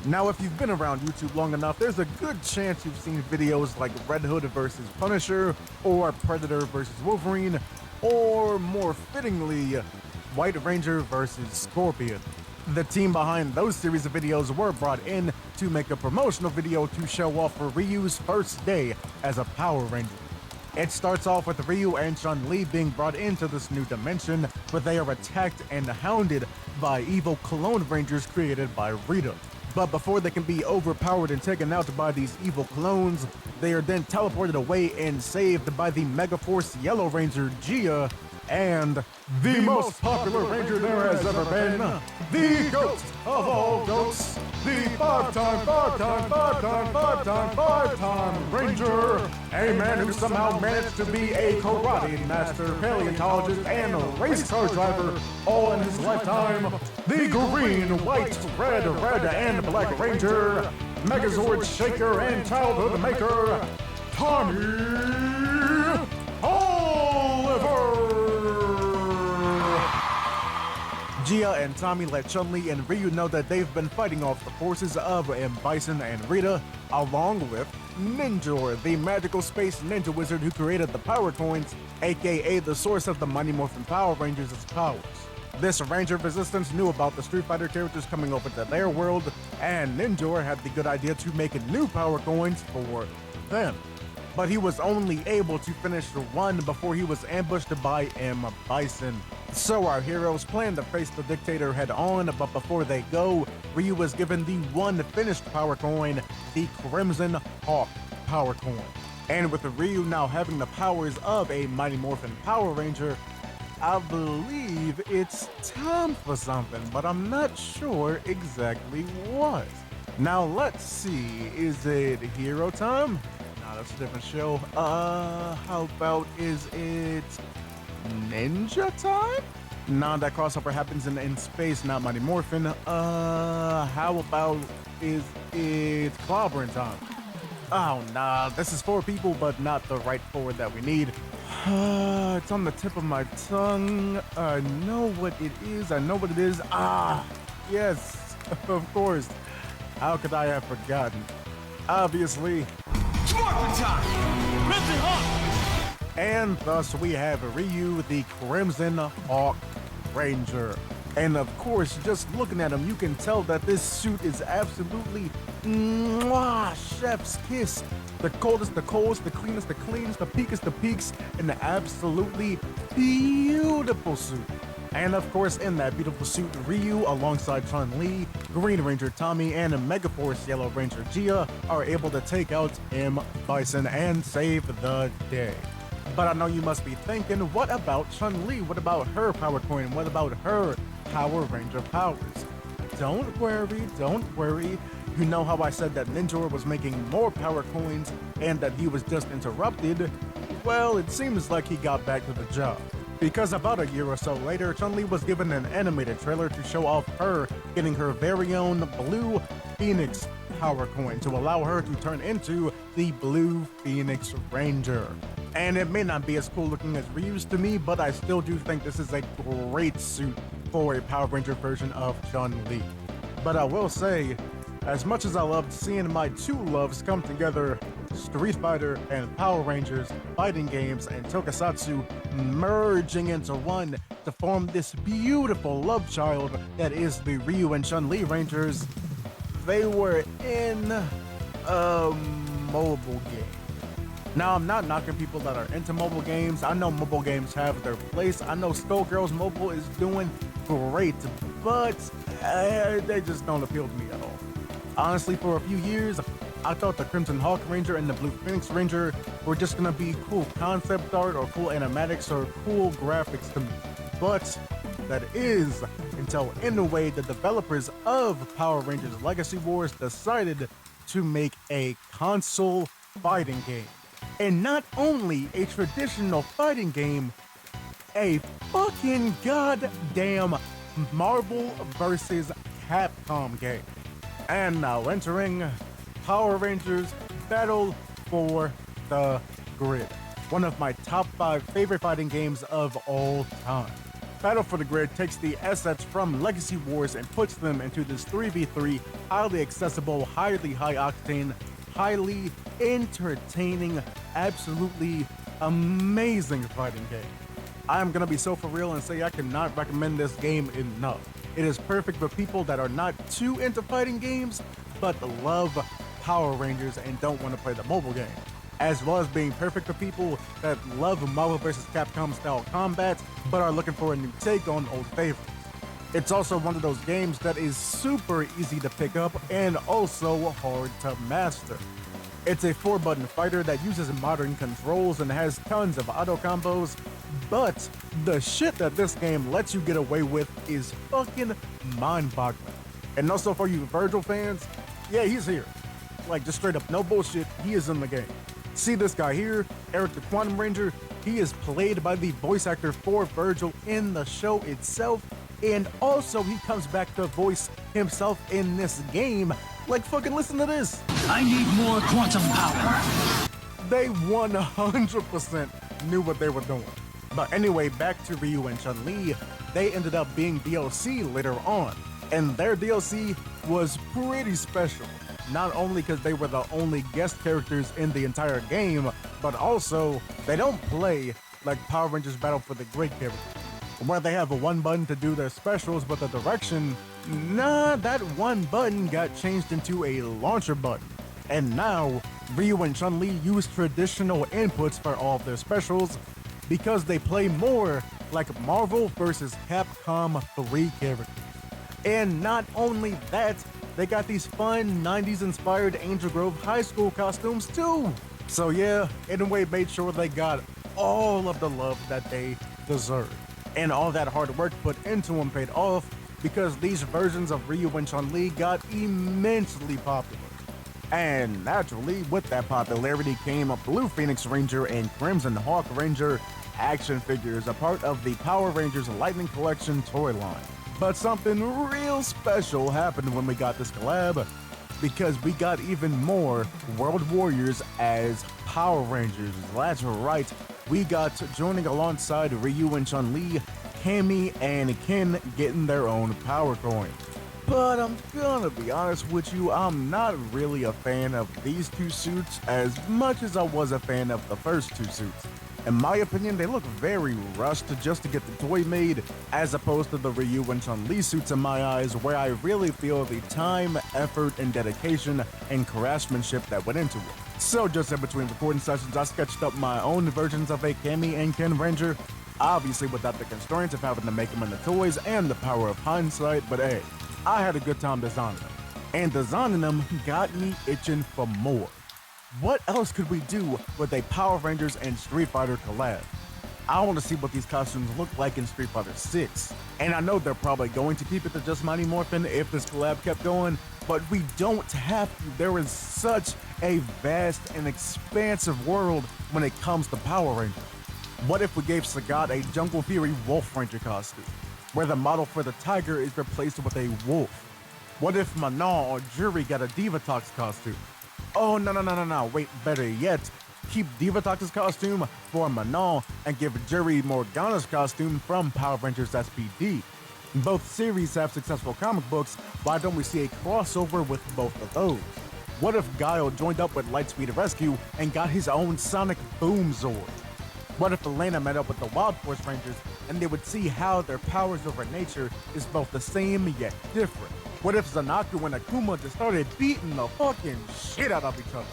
Speaker 3: Now, if you've been around YouTube long enough, there's a good chance you've seen videos like Red Hood vs. Punisher, or Predator vs. Wolverine, or more fittingly, White Ranger vs. Scorpion. The team behind those series of videos were brought in to make a promotional video to show off for Ryu's first day as a Power Ranger. It starts off with Ryu and Chun-Li being brought into this new dimension, where they are attacked and hounded by evil clone rangers created by Rita. But before they can be overpowered and taken out by these evil clones, they are then teleported away and saved by the Megaforce Yellow Ranger Gia and the most popular ranger there has ever been, the GOAT of all goats, the five-time ranger, a man who somehow managed to be a karate master, paleontologist, and race car driver all in his lifetime, the green, white, red, and black ranger, Megazord shaker and childhood maker, Tommy Oliver! Gia and Tommy let Chun-Li and Ryu know that they've been fighting off the forces of M. Bison and Rita, along with Ninjor, the magical space ninja wizard who created the Power Coins, aka the source of the Mighty Morphin Power Rangers' powers. This Ranger Resistance knew about the Street Fighter characters coming over to their world, and Ninjor had the good idea to make new Power Coins for them. But he was only able to finish one before he was ambushed by M. Bison. So our heroes plan to face the dictator head on, but before they go, Ryu was given the one finished Power Coin, the Crimson Hawk Power Coin. And with Ryu now having the powers of a Mighty Morphin Power Ranger, I believe it's time for something, but I'm not sure exactly what. Now let's see, is it hero time? No, that's a different show. How about is it ninja time? Nah, that crossover happens in space, not Mighty Morphin. How about is it clobbering time? Oh, nah, this is 4 people, but not the right 4 that we need. It's on the tip of my tongue. I know what it is. Yes, of course. How could I have forgotten? Obviously.
Speaker 6: Morphin' time! Crimson Hawk!
Speaker 3: And thus we have Ryu, the Crimson Hawk Ranger. And of course, just looking at him, you can tell that this suit is absolutely chef's kiss. The coldest the colds, the cleanest the cleans, the peakest the peaks, an absolutely beautiful suit. And of course, in that beautiful suit, Ryu, alongside Chun-Li, Green Ranger Tommy, and Megaforce Yellow Ranger Gia are able to take out M. Bison and save the day. But I know you must be thinking, what about Chun-Li? What about her Power Coin? What about her Power Ranger powers? Don't worry. You know how I said that Ninjor was making more Power Coins and that he was just interrupted? Well, it seems like he got back to the job. Because about a year or so later, Chun-Li was given an animated trailer to show off her getting her very own Blue Phoenix Power Coin to allow her to turn into the Blue Phoenix Ranger. And it may not be as cool looking as Ryu's to me, but I still do think this is a great suit for a Power Ranger version of Chun-Li. But I will say, as much as I loved seeing my two loves come together, Street Fighter and Power Rangers, fighting games, and tokusatsu merging into one to form this beautiful love child that is the Ryu and Chun-Li Rangers, they were in a mobile game. Now, I'm not knocking people that are into mobile games. I know mobile games have their place. I know Skullgirls Mobile is doing great, but they just don't appeal to me at all. Honestly, for a few years, I thought the Crimson Hawk Ranger and the Blue Phoenix Ranger were just gonna be cool concept art or cool animatics or cool graphics to me. But that is until, in a way, the developers of Power Rangers Legacy Wars decided to make a console fighting game. And not only a traditional fighting game, a fucking goddamn Marvel vs. Capcom game. And now entering Power Rangers Battle for the Grid.
Speaker 2: one of my top 5 favorite fighting games of all time. Battle for the Grid takes the assets from Legacy Wars and puts them into this 3v3 highly accessible, highly high-octane, highly entertaining, absolutely amazing fighting game. I'm gonna be so for real and say I cannot recommend this game enough. It is perfect for people that are not too into fighting games, but love Power Rangers and don't want to play the mobile game, as well as being perfect for people that love Marvel vs. Capcom style combat, but are looking for a new take on old favorites. It's also one of those games that is super easy to pick up and also hard to master. It's a 4-button fighter that uses modern controls and has tons of auto combos, but the shit that this game lets you get away with is fucking mind-boggling. And also for you Virgil fans, yeah, he's here. Like, just straight up, no bullshit, he is in the game. See this guy here, Eric the Quantum Ranger, he is played by the voice actor for Virgil in the show itself, and also he comes back to voice himself in this game. Like, fucking listen to this.
Speaker 6: I need more quantum power.
Speaker 2: They 100% knew what they were doing. But anyway, back to Ryu and Chun-Li, they ended up being DLC later on, and their DLC was pretty special. Not only because they were the only guest characters in the entire game, but also they don't play like Power Rangers Battle for the Grid characters, where they have a one button to do their specials, but the direction, nah, that one button got changed into a launcher button. And now, Ryu and Chun-Li use traditional inputs for all of their specials because they play more like Marvel vs. Capcom 3 characters. And not only that, they got these fun 90s inspired Angel Grove high school costumes too. So yeah, anyway, made sure they got all of the love that they deserve. And all that hard work put into them paid off because these versions of Ryu and Chun-Li got immensely popular. And naturally, with that popularity came a Blue Phoenix Ranger and Crimson Hawk Ranger action figures, a part of the Power Rangers Lightning Collection toy line. But something real special happened when we got this collab, because we got even more World Warriors as Power Rangers. That's right, we got joining alongside Ryu and Chun-Li, Cammy and Ken getting their own power coin. But I'm gonna be honest with you, I'm not really a fan of these two suits as much as I was a fan of the first two suits. In my opinion, they look very rushed just to get the toy made, as opposed to the Ryu and Chun-Li suits in my eyes, where I really feel the time, effort, and dedication and craftsmanship that went into it. So just in between recording sessions, I sketched up my own versions of a Cammy and Ken Ranger, obviously without the constraints of having to make them into toys and the power of hindsight, but hey, I had a good time designing them. And designing them got me itching for more. What else could we do with a Power Rangers and Street Fighter collab? I want to see what these costumes look like in Street Fighter 6. And I know they're probably going to keep it to just Mighty Morphin if this collab kept going, but we don't have to. There is such a vast and expansive world when it comes to Power Rangers. What if we gave Sagat a Jungle Fury Wolf Ranger costume, where the model for the tiger is replaced with a wolf? What if Manon or Jury got a Divatox costume? Oh, no, wait, better yet, keep Divatox's costume for Manon and give Jury Morgana's costume from Power Rangers SPD. Both series have successful comic books, why don't we see a crossover with both of those? What if Guile joined up with Lightspeed Rescue and got his own Sonic Boom Zord? What if Elena met up with the Wild Force Rangers and they would see how their powers over nature is both the same yet different? What if Zanaku and Akuma just started beating the fucking shit out of each other?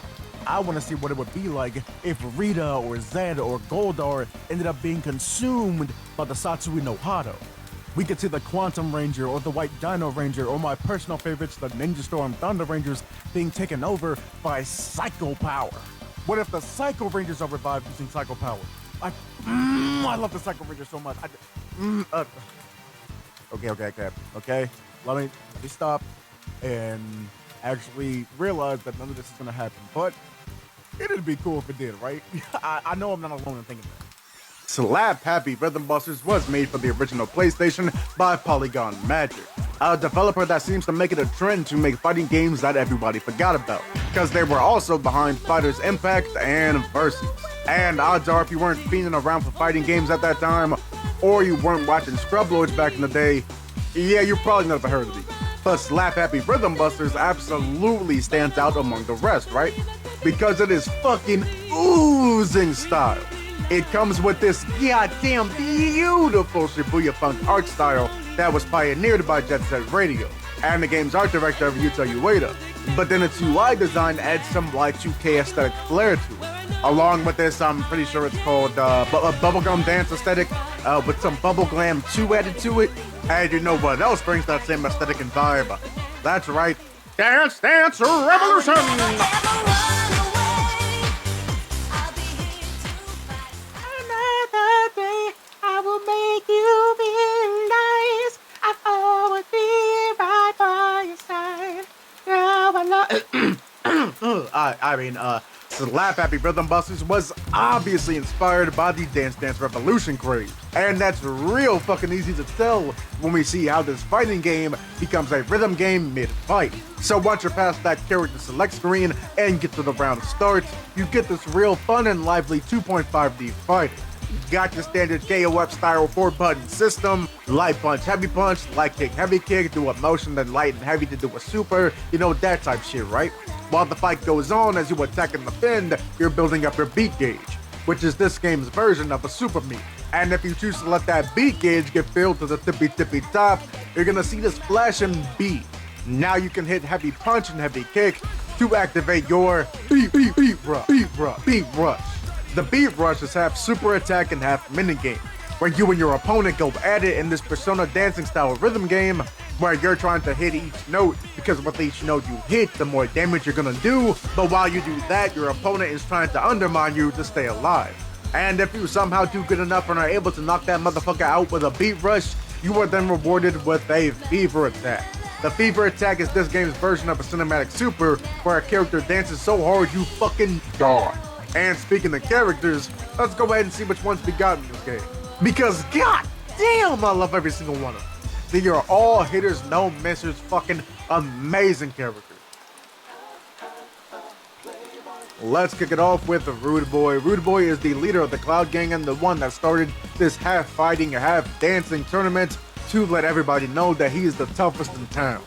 Speaker 2: I want to see what it would be like if Rita or Zed or Goldar ended up being consumed by the Satsui no Hado. We could see the Quantum Ranger or the White Dino Ranger or my personal favorites, the Ninja Storm Thunder Rangers, being taken over by Psycho Power. What if the Psycho Rangers are revived using Psycho Power? I love the Psycho Rangers so much. Okay. Let me stop and actually realize that none of this is gonna happen. But it'd be cool if it did, right? I know I'm not alone in thinking that. Slap Happy Rhythm Busters was made for the original PlayStation by Polygon Magic, a developer that seems to make it a trend to make fighting games that everybody forgot about, because they were also behind Fighters Impact and Versus.
Speaker 3: And odds are if you weren't fiending around for fighting games at that time, or you weren't watching Scrubloids back in the day, yeah, you probably never heard of these. But Slap Happy Rhythm Busters absolutely stands out among the rest, right? Because it is fucking oozing style. It comes with this goddamn beautiful Shibuya Funk art style that was pioneered by Jet Set Radio, and the game's art director Ryuta Ueda. But then its UI design adds some Y2K aesthetic flair to it. Along with this, I'm pretty sure it's called bubblegum dance aesthetic, with some bubble glam 2 added to it. And you know what else brings that same aesthetic and vibe? That's right, Dance Dance Revolution! Slap Happy Rhythm Busters was obviously inspired by the Dance Dance Revolution craze. And that's real fucking easy to tell when we see how this fighting game becomes a rhythm game mid-fight. So once you're past that character select screen and get to the round start, you get this real fun and lively 2.5D fight. Got your standard KOF style 4-button system, light punch, heavy punch, light kick, heavy kick, do a motion, then light and heavy to do a super, you know, that type shit, right? While the fight goes on, as you attack and defend, you're building up your beat gauge, which is this game's version of a super meat. And if you choose to let that beat gauge get filled to the tippy top, you're gonna see this flashing beat. Now you can hit heavy punch and heavy kick to activate your beat rush. The beat rush is half super attack and half minigame, where you and your opponent go at it in this Persona dancing style rhythm game, where you're trying to hit each note, because with each note you hit, the more damage you're gonna do, but while you do that, your opponent is trying to undermine you to stay alive. And if you somehow do good enough and are able to knock that motherfucker out with a beat rush, you are then rewarded with a fever attack. The fever attack is this game's version of a cinematic super, where a character dances so hard you fucking die. And speaking of characters, let's go ahead and see which ones we got in this game. Because god damn, I love every single one of them. They are all hitters, no missers, fucking amazing characters. Let's kick it off with Rude Boy. Rude Boy is the leader of the Cloud Gang and the one that started this half fighting, half dancing tournament to let everybody know that he is the toughest in town.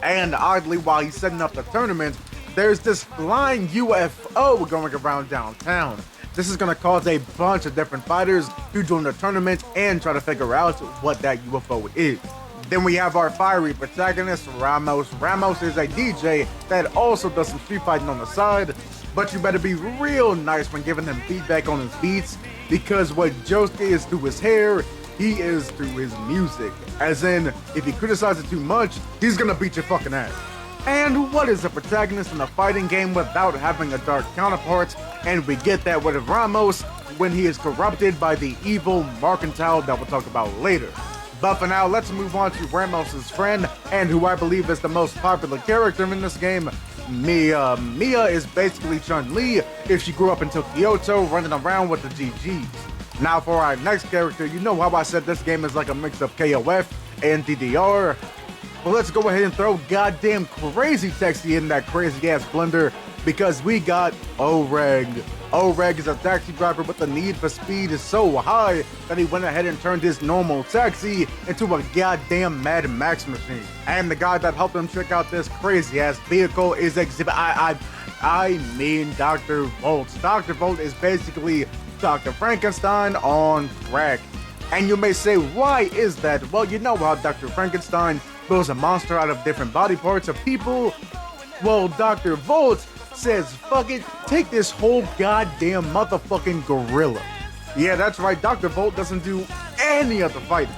Speaker 3: And oddly, while he's setting up the tournament, there's this flying UFO going around downtown. This is gonna cause a bunch of different fighters to join the tournament and try to figure out what that UFO is. Then we have our fiery protagonist, Ramos. Ramos is a DJ that also does some street fighting on the side, but you better be real nice when giving him feedback on his beats, because what Josuke is through his hair, he is through his music. As in, if you criticize it too much, he's gonna beat your fucking ass. And what is a protagonist in a fighting game without having a dark counterpart? And we get that with Ramos when he is corrupted by the evil Mercantile that we'll talk about later. But for now, let's move on to Ramos' friend, and who I believe is the most popular character in this game, Mia. Mia is basically Chun-Li if she grew up in Kyoto running around with the GGs. Now for our next character, you know how I said this game is like a mix of KOF and DDR? Well, let's go ahead and throw goddamn Crazy Taxi in that crazy ass blender, because we got Oreg. Oreg is a taxi driver, but the need for speed is so high that he went ahead and turned his normal taxi into a goddamn Mad Max machine. And the guy that helped him check out this crazy ass vehicle is I mean Dr. Volt. Dr. Volt is basically Dr. Frankenstein on crack. And you may say, why is that? Well, you know how Dr. Frankenstein builds a monster out of different body parts of people? Well, Dr. Volt says, fuck it, take this whole goddamn motherfucking gorilla. Yeah, that's right, Dr. Volt doesn't do any of the fighting.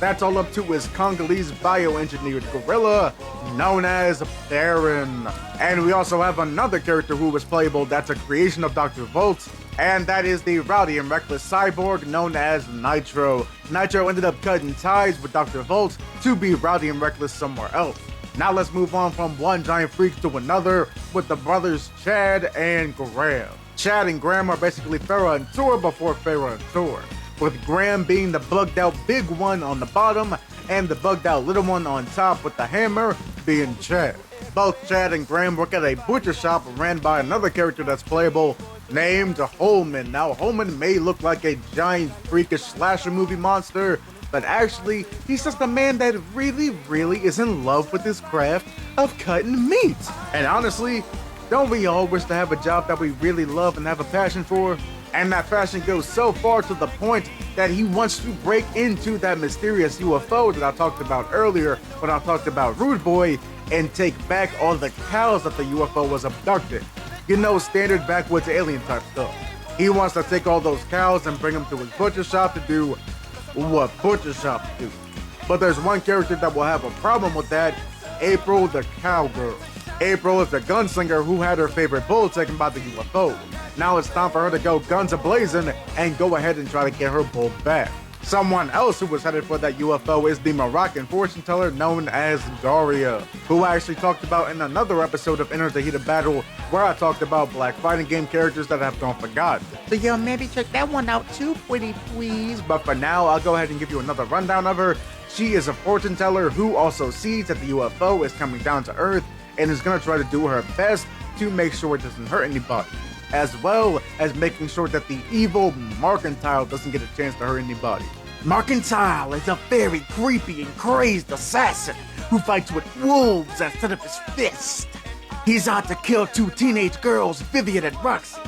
Speaker 3: That's all up to his Congolese bioengineered gorilla, known as Baron. And we also have another character who was playable that's a creation of Dr. Volt, and that is the rowdy and reckless cyborg known as Nitro. Nitro ended up cutting ties with Dr. Volt to be rowdy and reckless somewhere else. Now let's move on from one giant freak to another with the brothers Chad and Graham. Chad and Graham are basically Farah and Tor before Farah and Tor, with Graham being the bugged out big one on the bottom and the bugged out little one on top, with the hammer being Chad. Both Chad and Graham work at a butcher shop ran by another character that's playable,
Speaker 2: named Holman. Now, Holman may look like a giant freakish slasher movie monster, but actually, he's just a man that really is in love with his craft of cutting meat. And honestly, don't we all wish to have a job that we really love and have a passion for? And that passion goes so far to the point that he wants to break into that mysterious UFO that I talked about earlier when I talked about Rude Boy and take back all the cows that the UFO was abducting. You know, standard backwoods alien type stuff. He wants to take all those cows and bring them to his butcher shop to do what butcher shops do. But there's one character that will have a problem with that, April the cowgirl. April is the gunslinger who had her favorite bull taken by the UFO. Now it's time for her to go guns a-blazing and go ahead and try to get her bull back. Someone else who was headed for that UFO is the Moroccan fortune teller known as Daria, who I actually talked about in another episode of Enter the Heat of Battle, where I talked about black fighting game characters that have gone forgotten. So yeah, maybe check that one out too, pretty please. But for now, I'll go ahead and give you another rundown of her. She is a fortune teller who also sees that the UFO is coming down to Earth and is going to try to do her best to make sure it doesn't hurt anybody, as well as making sure that the evil Mercantile doesn't get a chance to hurt anybody. Mercantile is a very creepy and crazed assassin who fights with wolves instead of his fist. He's out to kill two teenage girls, Vivian and Roxy.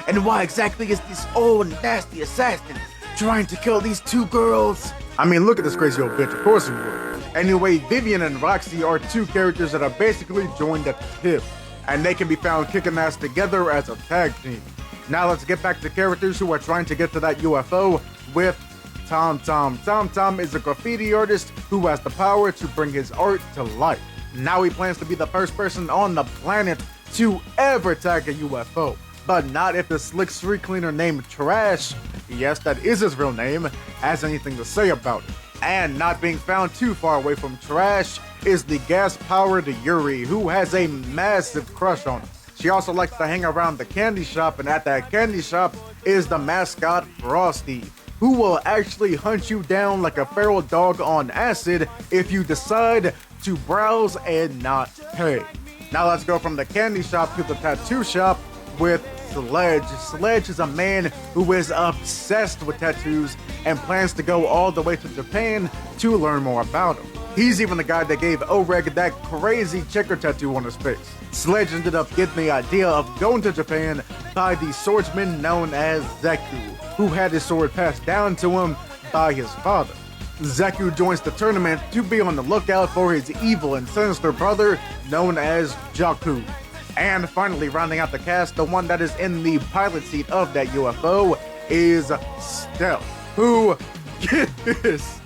Speaker 2: And why exactly is this old nasty assassin trying to kill these two girls? I mean, look at this crazy old bitch, of course he would. Anyway, Vivian and Roxy are two characters that are basically joined at the hip, and they can be found kicking ass together as a tag team. Now let's get back to characters who are trying to get to that UFO with Tom Tom. Tom Tom is a graffiti artist who has the power to bring his art to life. Now he plans to be the first person on the planet to ever tag a UFO, but not if the slick street cleaner named Trash, yes, that is his real name, has anything to say about it. And not being found too far away from Trash is the gas-powered Yuri, who has a massive crush on him. She also likes to hang around the candy shop, and at that candy shop is the mascot Frosty, who will actually hunt you down like a feral dog on acid if you decide to browse and not pay. Now let's go from the candy shop to the tattoo shop with Sledge. Sledge is a man who is obsessed with tattoos and plans to go all the way to Japan to learn more about them. He's even the guy that gave Oreg that crazy checker tattoo on his face. Sledge ended up getting the idea of going to Japan by the swordsman known as Zeku, who had his sword passed down to him by his father. Zeku joins the tournament to be on the lookout for his evil and sinister brother known as Jaku. And finally, rounding out the cast, the one that is in the pilot seat of that UFO is Stealth, who, get this,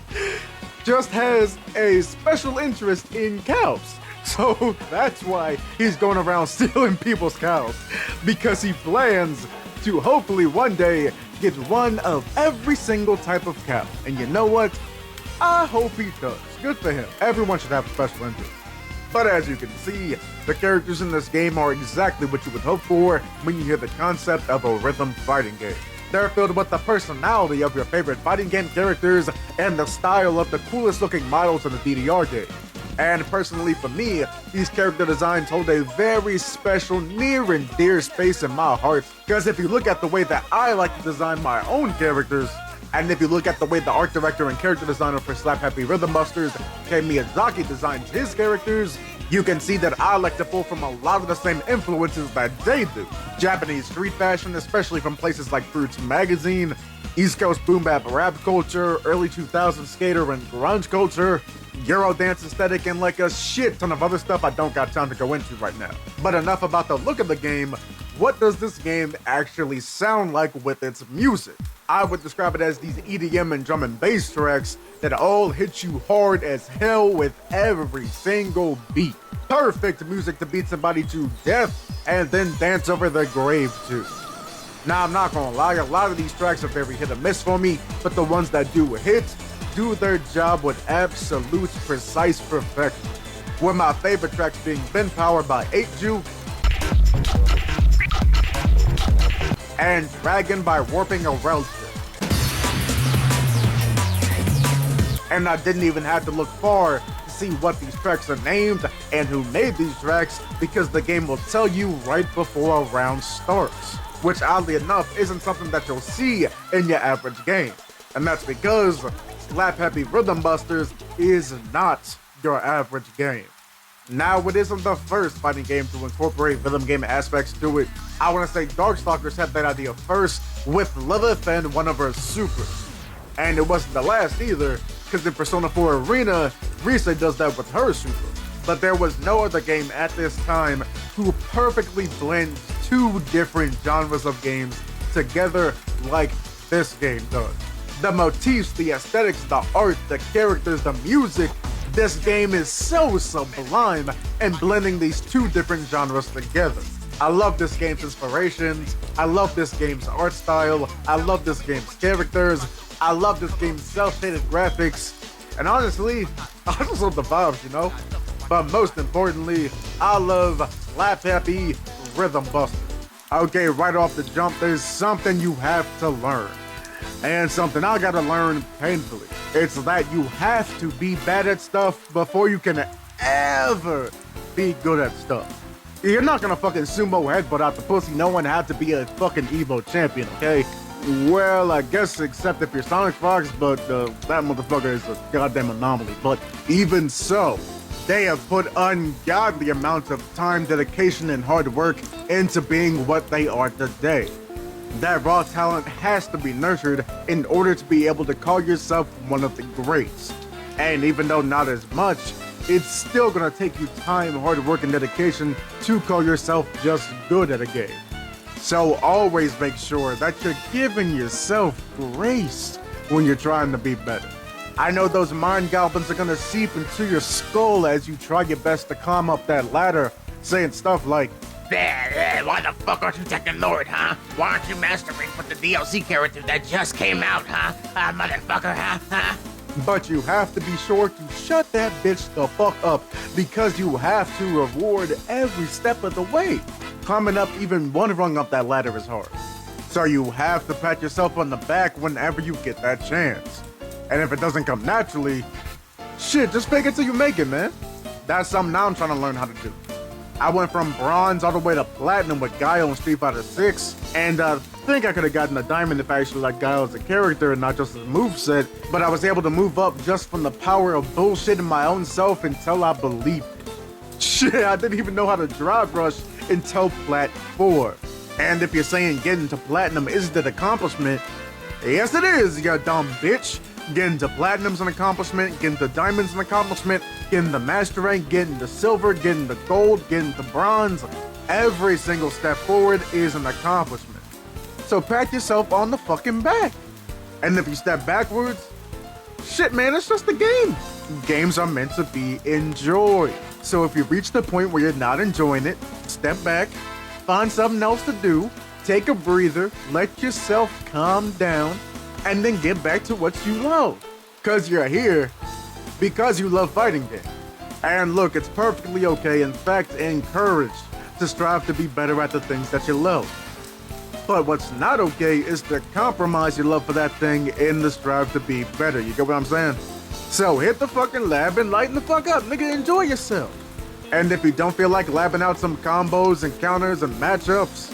Speaker 2: just has a special interest in cows. So that's why he's going around stealing people's cows, because he plans to hopefully one day get one of every single type of cow. And you know what? I hope he does. Good for him. Everyone should have a special interest. But as you can see, the characters in this game are exactly what you would hope for when you hear the concept of a rhythm fighting game. They're filled with the personality of your favorite fighting game characters and the style of the coolest looking models in the DDR game. And personally for me, these character designs hold a very special near and dear space in my heart, because if you look at the way that I like to design my own characters, and if you look at the way the art director and character designer for Slap Happy Rhythm Busters, Kei Miyazaki, designs his characters, you can see that I like to pull from a lot of the same influences that they do. Japanese street fashion, especially from places like Fruits Magazine, East Coast boom bap rap culture, early 2000s skater and grunge culture, Eurodance aesthetic, and like a shit ton of other stuff I don't got time to go into right now. But enough about the look of the game. What does this game actually sound like with its music? I would describe it as these EDM and drum and bass tracks that all hit you hard as hell with every single beat. Perfect music to beat somebody to death and then dance over their grave to. Now, I'm not gonna lie, a lot of these tracks are very hit or miss for me, but the ones that do hit, do their job with absolute precise perfection. With my favorite tracks being Ben Power by 8Ju and Dragon by Warping a Relative. And I didn't even have to look far to see what these tracks are named and who made these tracks, because the game will tell you right before a round starts.
Speaker 3: which oddly enough isn't something that you'll see in your average game. And that's because Slap Happy Rhythm Busters is not your average game. Now, it isn't the first fighting game to incorporate rhythm game aspects to it. I want to say Darkstalkers had that idea first with Lilith and one of her supers. And it wasn't the last either, because in Persona 4 Arena, Rise does that with her super. But there was no other game at this time who perfectly blends two different genres of games together like this game does. The motifs, the aesthetics, the art, the characters, the music, this game is so sublime and blending these two different genres together. I love this game's inspirations, I love this game's art style, I love this game's characters, I love this game's self-shaded graphics, and honestly, I just love the vibes, you know? But most importantly, I love Slap Happy Rhythm Busters. Okay, right off the jump, there's something you have to learn. And something I gotta learn painfully. It's that you have to be bad at stuff before you can ever be good at stuff. You're not gonna fucking sumo headbutt out the pussy knowing how to be a fucking Evo champion, okay? Well, I guess except if you're Sonic Fox, but that motherfucker is a goddamn anomaly. But even so, they have put ungodly amounts of time, dedication, and hard work into being what they are today. That raw talent has to be nurtured in order to be able to call yourself one of the greats. And even though not as much, it's still gonna take you time, hard work, and dedication to call yourself just good at a game. So always make sure that you're giving yourself grace when you're trying to be better. I know those mind goblins are gonna seep into your skull as you try your best to climb up that ladder, saying stuff like,
Speaker 7: Why the fuck aren't you Tekken Lord, huh? Why aren't you mastering with the DLC character that just came out, huh? Motherfucker, huh?
Speaker 3: but you have to be sure to shut that bitch the fuck up because you have to reward every step of the way. Climbing up even one rung up that ladder is hard. So you have to pat yourself on the back whenever you get that chance. And if it doesn't come naturally, shit, just fake it till you make it, man. That's something now I'm trying to learn how to do. I went from bronze all the way to platinum with Guile in Street Fighter 6, and I think I could have gotten a diamond if I actually liked Guile as a character and not just as a moveset, but I was able to move up just from the power of bullshitting my own self until I believed it. Shit, I didn't even know how to drive rush until Plat 4. And if you're saying getting to platinum isn't an accomplishment, yes it is, you dumb bitch. Getting to platinum's an accomplishment, getting to diamond's an accomplishment, getting the master rank, getting to silver, getting to gold, getting to bronze. Every single step forward is an accomplishment. So pat yourself on the fucking back. And if you step backwards, shit man, it's just a game. Games are meant to be enjoyed. So if you reach the point where you're not enjoying it, step back, find something else to do, take a breather, let yourself calm down, and then get back to what you love. Cause you're here because you love fighting games. And look, it's perfectly okay, in fact, encouraged to strive to be better at the things that you love. But what's not okay is to compromise your love for that thing in the strive to be better. You get what I'm saying? So hit the fucking lab and lighten the fuck up, nigga, enjoy yourself. And if you don't feel like labbing out some combos and counters and matchups,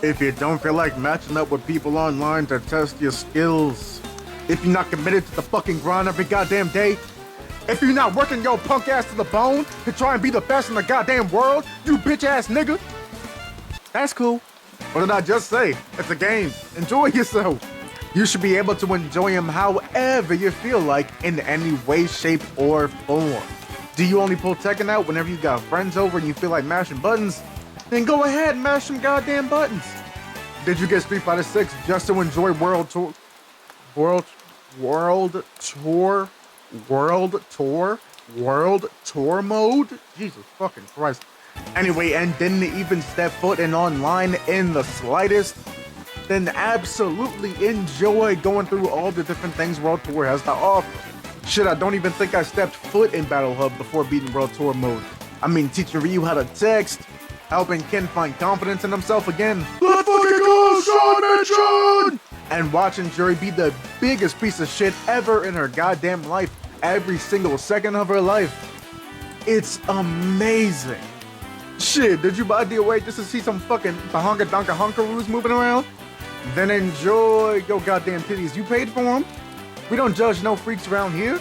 Speaker 3: if you don't feel like matching up with people online to test your skills, if you're not committed to the fucking grind every goddamn day, if you're not working your punk ass to the bone to try and be the best in the goddamn world, you bitch ass nigga, that's cool. What did I just say? It's a game. Enjoy yourself. You should be able to enjoy them however you feel like in any way, shape, or form. Do you only pull Tekken out whenever you got friends over and you feel like mashing buttons? Then go ahead and mash some goddamn buttons. Did you get Street Fighter 6 just to enjoy World Tour mode? Jesus fucking Christ. Anyway, and didn't even step foot in online in the slightest? Then absolutely enjoy going through all the different things World Tour has to offer. Shit, I don't even think I stepped foot in Battle Hub before beating World Tour mode. I mean, teaching Ryu how to text, helping Ken find confidence in himself again. Let's fucking go, Sean! And watching Juri be the biggest piece of shit ever in her goddamn life, every single second of her life. It's amazing. Shit, did you buy DOA just to see some fucking bahonka donka honkaroos moving around? Then enjoy your goddamn titties. You paid for them. We don't judge no freaks around here.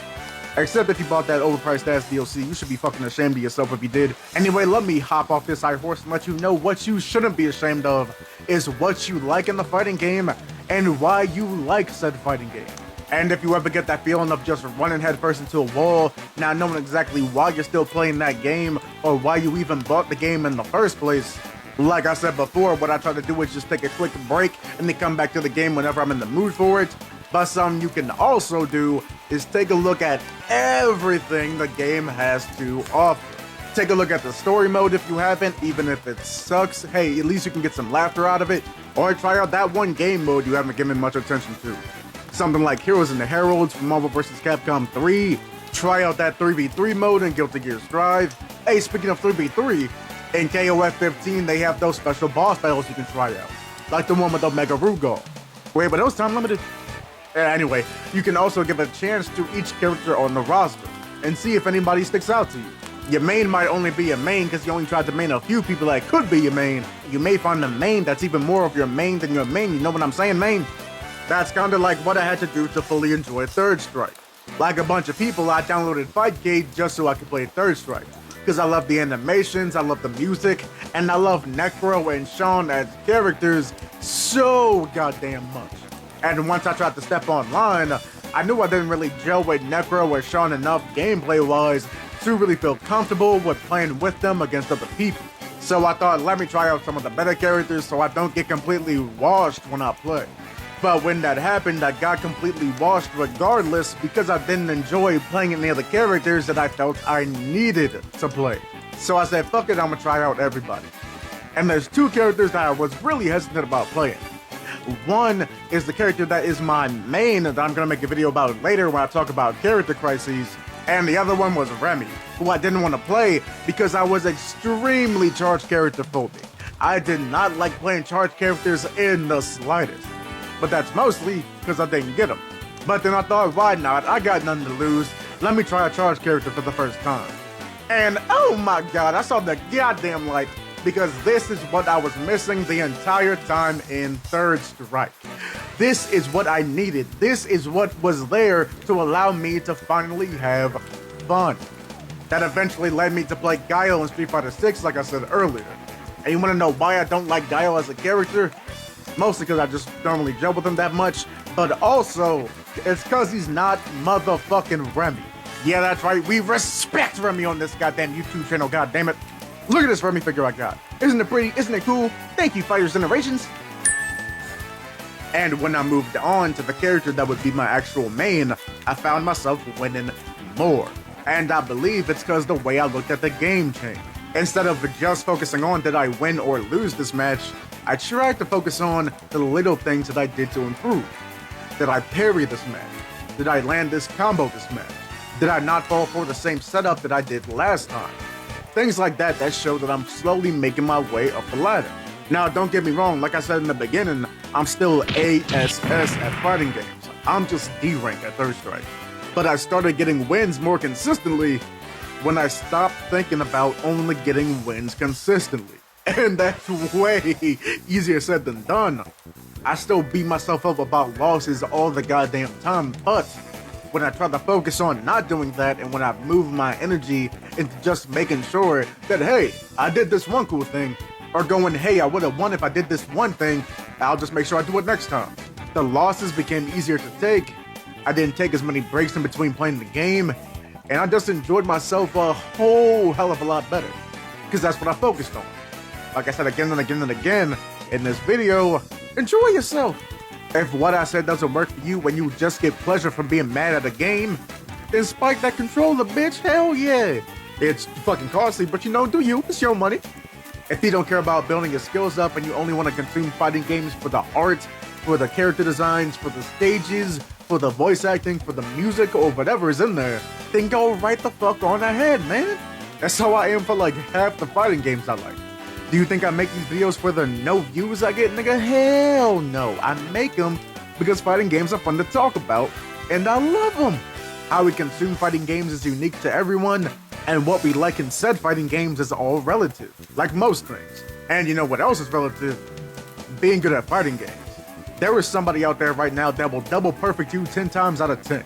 Speaker 3: Except if you bought that overpriced ass DLC, you should be fucking ashamed of yourself if you did. Anyway, let me hop off this high horse and let you know what you shouldn't be ashamed of is what you like in the fighting game and why you like said fighting game. And if you ever get that feeling of just running headfirst into a wall, not knowing exactly why you're still playing that game or why you even bought the game in the first place, like I said before, what I try to do is just take a quick break and then come back to the game whenever I'm in the mood for it. But something you can also do is take a look at everything the game has to offer. Take a look at the story mode if you haven't, even if it sucks. Hey, at least you can get some laughter out of it. Or try out that one game mode you haven't given much attention to. Something like Heroes and the Heralds from Marvel vs. Capcom 3. Try out that 3v3 mode in Guilty Gear Strive. Hey, speaking of 3v3, in KOF 15 they have those special boss battles you can try out. Like the one with Omega Rugal. Wait, but those time limited? Anyway, you can also give a chance to each character on the roster and see if anybody sticks out to you. Your main might only be a main because you only tried to main a few people that could be your main. You may find a main that's even more of your main than your main. You know what I'm saying, main? That's kind of like what I had to do to fully enjoy Third Strike. Like a bunch of people, I downloaded Fightcade just so I could play Third Strike. Because I love the animations, I love the music, and I love Necro and Sean as characters so goddamn much. And once I tried to step online, I knew I didn't really gel with Necro or Sean enough gameplay-wise to really feel comfortable with playing with them against other people. So I thought, let me try out some of the better characters so I don't get completely washed when I play. But when that happened, I got completely washed regardless because I didn't enjoy playing any of the characters that I felt I needed to play. So I said, fuck it, I'm gonna try out everybody. And there's two characters that I was really hesitant about playing. One is the character that is my main that I'm gonna make a video about later when I talk about character crises, and the other one was Remy, who I didn't want to play because I was extremely charged character phobic. I did not like playing charged characters in the slightest, but that's mostly because I didn't get them. But then I thought, why not? I got nothing to lose. Let me try a charged character for the first time. And oh my god, I saw the goddamn light. Because this is what I was missing the entire time in Third Strike. This is what I needed. This is what was there to allow me to finally have fun. That eventually led me to play Guile in Street Fighter 6, like I said earlier. And you want to know why I don't like Guile as a character? Mostly because I just don't really gel with him that much. But also, it's because he's not motherfucking Remy. Yeah, that's right. We respect Remy on this goddamn YouTube channel, goddammit. Look at this Remy figure I got. Isn't it pretty? Isn't it cool? Thank you, Fighters Generations. And when I moved on to the character that would be my actual main, I found myself winning more. And I believe it's because the way I looked at the game changed. Instead of just focusing on did I win or lose this match, I tried to focus on the little things that I did to improve. Did I parry this match? Did I land this combo this match? Did I not fall for the same setup that I did last time? Things like that show that I'm slowly making my way up the ladder. Now, don't get me wrong, like I said in the beginning, I'm still ASS at fighting games. I'm just D rank at Third Strike. But I started getting wins more consistently when I stopped thinking about only getting wins consistently. And that's way easier said than done. I still beat myself up about losses all the goddamn time, but when I try to focus on not doing that and when I move my energy into just making sure that, hey, I did this one cool thing, or going, hey, I would have won if I did this one thing, I'll just make sure I do it next time. The losses became easier to take. I didn't take as many breaks in between playing the game, and I just enjoyed myself a whole hell of a lot better, because that's what I focused on. Like I said again and again and again in this video, enjoy yourself. If what I said doesn't work for you when you just get pleasure from being mad at a game, then spike that controller, bitch, hell yeah. It's fucking costly, but you know, do you, it's your money. If you don't care about building your skills up and you only want to consume fighting games for the art, for the character designs, for the stages, for the voice acting, for the music, or whatever is in there, then go right the fuck on ahead, man. That's how I am for like half the fighting games I like. Do you think I make these videos for the no views I get, nigga? Hell no. I make them because fighting games are fun to talk about, and I love them. How we consume fighting games is unique to everyone, And what we like in said fighting games is all relative, like most things. And you know what else is relative? Being good at fighting games. There is somebody out there right now that will double perfect you 10 times out of 10.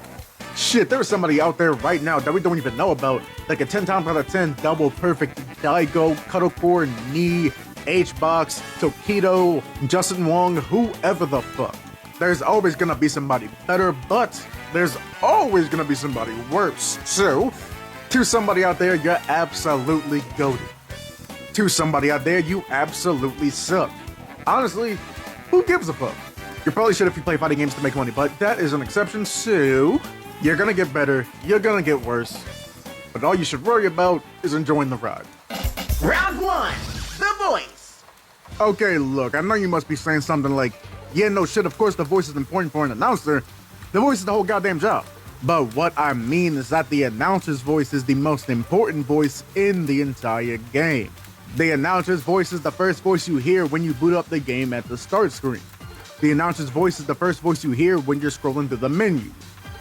Speaker 3: Shit, there is somebody out there right now that we don't even know about that can 10 times out of 10 double perfect Daigo, Cuddlecore, Knee, H-Box, Tokido, Justin Wong, whoever the fuck. There's always gonna be somebody better, but there's always gonna be somebody worse. So, to somebody out there, you're absolutely goated. To somebody out there, you absolutely suck. Honestly, who gives a fuck? You probably should if you play fighting games to make money, but that is an exception, so you're gonna get better, you're gonna get worse, but all you should worry about is enjoying the ride.
Speaker 4: Round 1, the voice.
Speaker 3: Okay, look, I know you must be saying something like, yeah, no shit, of course the voice is important for an announcer. The voice is the whole goddamn job. But what I mean is that the announcer's voice is the most important voice in the entire game. The announcer's voice is the first voice you hear when you boot up the game at the start screen. The announcer's voice is the first voice you hear when you're scrolling through the menu.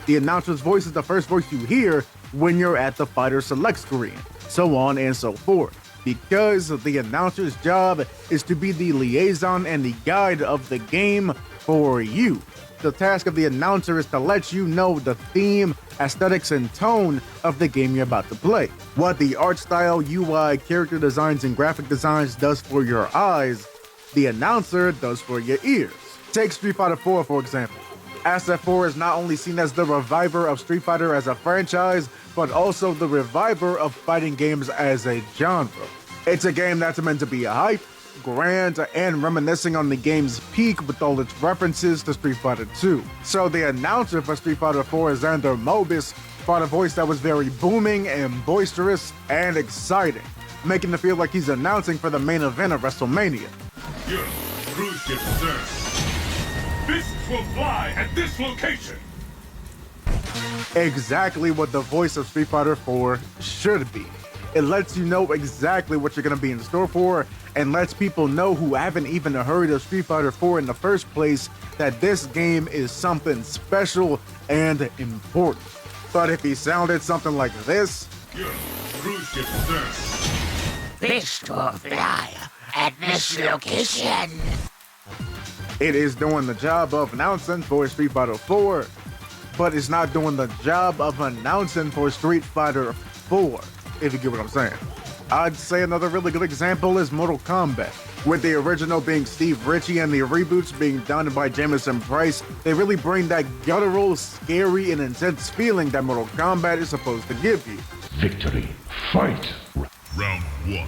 Speaker 3: The announcer's voice is the first voice you hear when you're at the fighter select screen, so on and so forth. Because the announcer's job is to be the liaison and the guide of the game for you. The task of the announcer is to let you know the theme, aesthetics, and tone of the game you're about to play. What the art style, UI, character designs, and graphic designs does for your eyes, the announcer does for your ears. Take Street Fighter 4 for example. SF4 is not only seen as the reviver of Street Fighter as a franchise, but also the reviver of fighting games as a genre. It's a game that's meant to be hype, grand, and reminiscing on the game's peak with all its references to Street Fighter 2. So the announcer for Street Fighter 4, Xander Mobus, brought a voice that was very booming and boisterous and exciting, making it feel like he's announcing for the main event of WrestleMania.
Speaker 6: Your cruise ship, sir. Fists will fly at this location.
Speaker 3: Exactly what the voice of Street Fighter 4 should be. It lets you know exactly what you're going to be in store for, and lets people know who haven't even heard of Street Fighter 4 in the first place that this game is something special and important. But if he sounded something like this,
Speaker 6: Your cruise ship, sir.
Speaker 7: Fish will fly at this location.
Speaker 3: it is doing the job of announcing for Street Fighter 4, but it's not doing the job of announcing for Street Fighter 4, if you get what I'm saying. I'd say another really good example is Mortal Kombat. With the original being Steve Ritchie and the reboots being done by Jamison Price, they really bring that guttural, scary, and intense feeling that Mortal Kombat is supposed to give you.
Speaker 1: Victory. Fight.
Speaker 6: Round 1.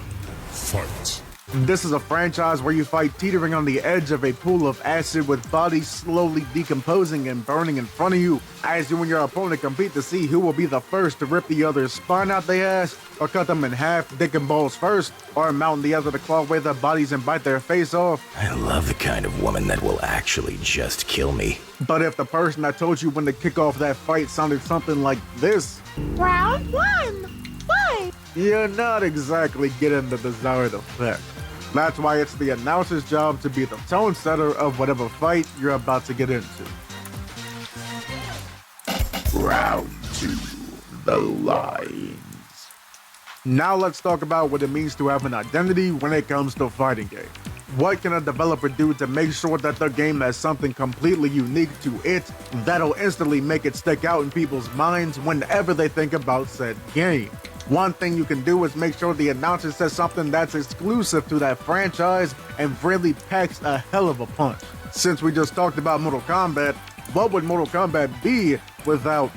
Speaker 6: Fight.
Speaker 3: This is a franchise where you fight teetering on the edge of a pool of acid with bodies slowly decomposing and burning in front of you as you and your opponent compete to see who will be the first to rip the other's spine out their ass, or cut them in half, dick and balls first, or mount the other to claw away their bodies and bite their face off.
Speaker 8: I love the kind of woman that will actually just kill me.
Speaker 3: But if the person that told you when to kick off that fight sounded something like this,
Speaker 9: Round 1. Fight.
Speaker 3: you're not exactly getting the desired effect. That's why it's the announcer's job to be the tone setter of whatever fight you're about to get into.
Speaker 1: Round 2. The Lines.
Speaker 3: Now let's talk about what it means to have an identity when it comes to fighting games. What can a developer do to make sure that the game has something completely unique to it that'll instantly make it stick out in people's minds whenever they think about said game? One thing you can do is make sure the announcer says something that's exclusive to that franchise and really packs a hell of a punch. Since we just talked about Mortal Kombat, what would Mortal Kombat be without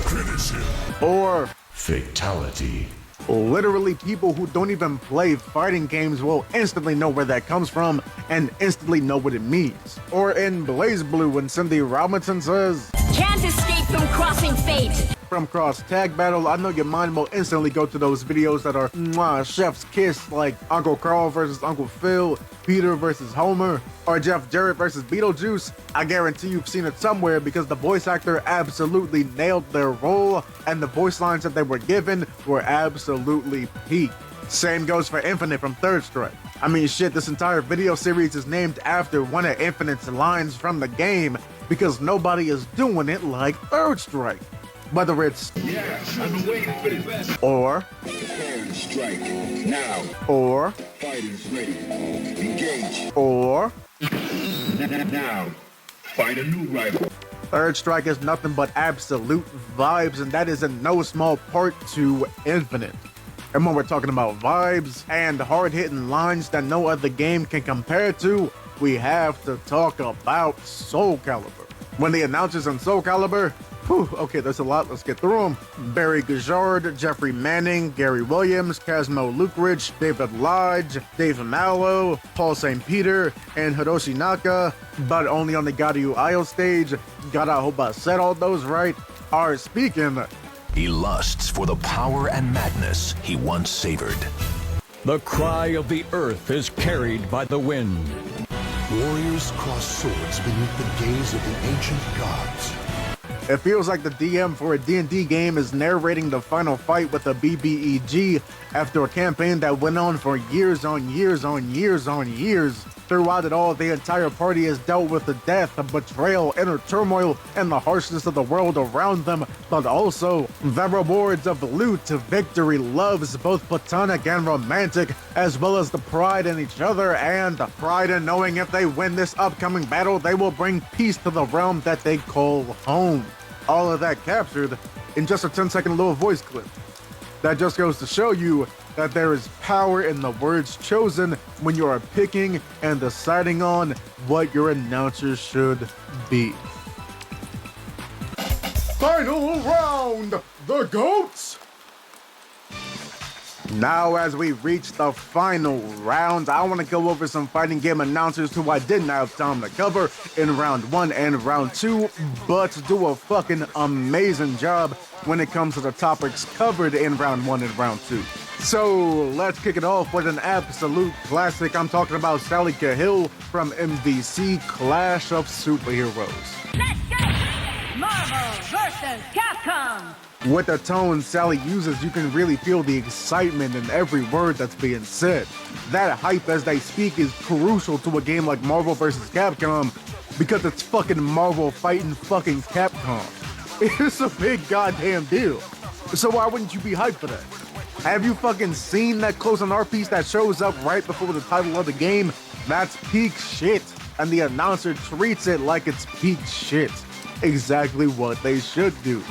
Speaker 6: Finish him.
Speaker 3: or
Speaker 1: Fatality.
Speaker 3: literally people who don't even play fighting games will instantly know where that comes from and instantly know what it means. Or in Blaze Blue when Cindy Robinson says,
Speaker 9: Can't escape from crossing fate.
Speaker 3: from Cross Tag Battle, I know your mind will instantly go to those videos that are mwah, chef's kiss, like Uncle Carl versus Uncle Phil, Peter versus Homer, or Jeff Jarrett versus Beetlejuice. I guarantee you've seen it somewhere because the voice actor absolutely nailed their role and the voice lines that they were given were absolutely peak. Same goes for Infinite from Third Strike. I mean shit, this entire video series is named after one of Infinite's lines from the game because nobody is doing it like Third Strike. Whether it's
Speaker 6: Yes, I've been waiting for this.
Speaker 3: or,
Speaker 6: Prepare to strike. Now.
Speaker 3: or,
Speaker 6: Fighters ready. Engage.
Speaker 3: or.
Speaker 6: Now. Find a new rival.
Speaker 3: Third Strike is nothing but absolute vibes, and that is in no small part to Infinite. And when we're talking about vibes and hard-hitting lines that no other game can compare to, we have to talk about Soul Calibur. When the announcers in Soul Calibur, okay, there's a lot, let's get through them. Barry Gajard, Jeffrey Manning, Gary Williams, Casmo Lukeridge, David Lodge, Dave Mallow, Paul St. Peter, and Hiroshi Naka, but only on the Godu Isle stage. God, I hope I said all those right, are speaking.
Speaker 10: He lusts for the power and madness he once savored.
Speaker 11: The cry of the earth is carried by the wind.
Speaker 12: Warriors cross swords beneath the gaze of the ancient gods.
Speaker 3: It feels like the DM for a D&D game is narrating the final fight with a BBEG after a campaign that went on for years on years on years on years. Throughout it all, the entire party has dealt with the death, the betrayal, inner turmoil, and the harshness of the world around them, but also the rewards of loot, victory, loves, both platonic and romantic, as well as the pride in each other and the pride in knowing if they win this upcoming battle, they will bring peace to the realm that they call home. All of that captured in just a 10-second little voice clip. That just goes to show you that there is power in the words chosen when you are picking and deciding on what your announcer should be. Final round, the GOATs! Now, as we reach the final round, I want to go over some fighting game announcers who I didn't have time to cover in round 1 and round 2, but do a fucking amazing job when it comes to the topics covered in round 1 and round 2. So, let's kick it off with an absolute classic. I'm talking about Sally Cahill from MVC Clash of Superheroes.
Speaker 9: Let's go! Marvel vs. Capcom!
Speaker 3: With the tone Sally uses, you can really feel the excitement in every word that's being said. That hype as they speak is crucial to a game like Marvel vs. Capcom because it's fucking Marvel fighting fucking Capcom. It's a big goddamn deal. So why wouldn't you be hyped for that? Have you fucking seen that close-on art piece that shows up right before the title of the game? That's peak shit. And the announcer treats it like it's peak shit. Exactly what they should do.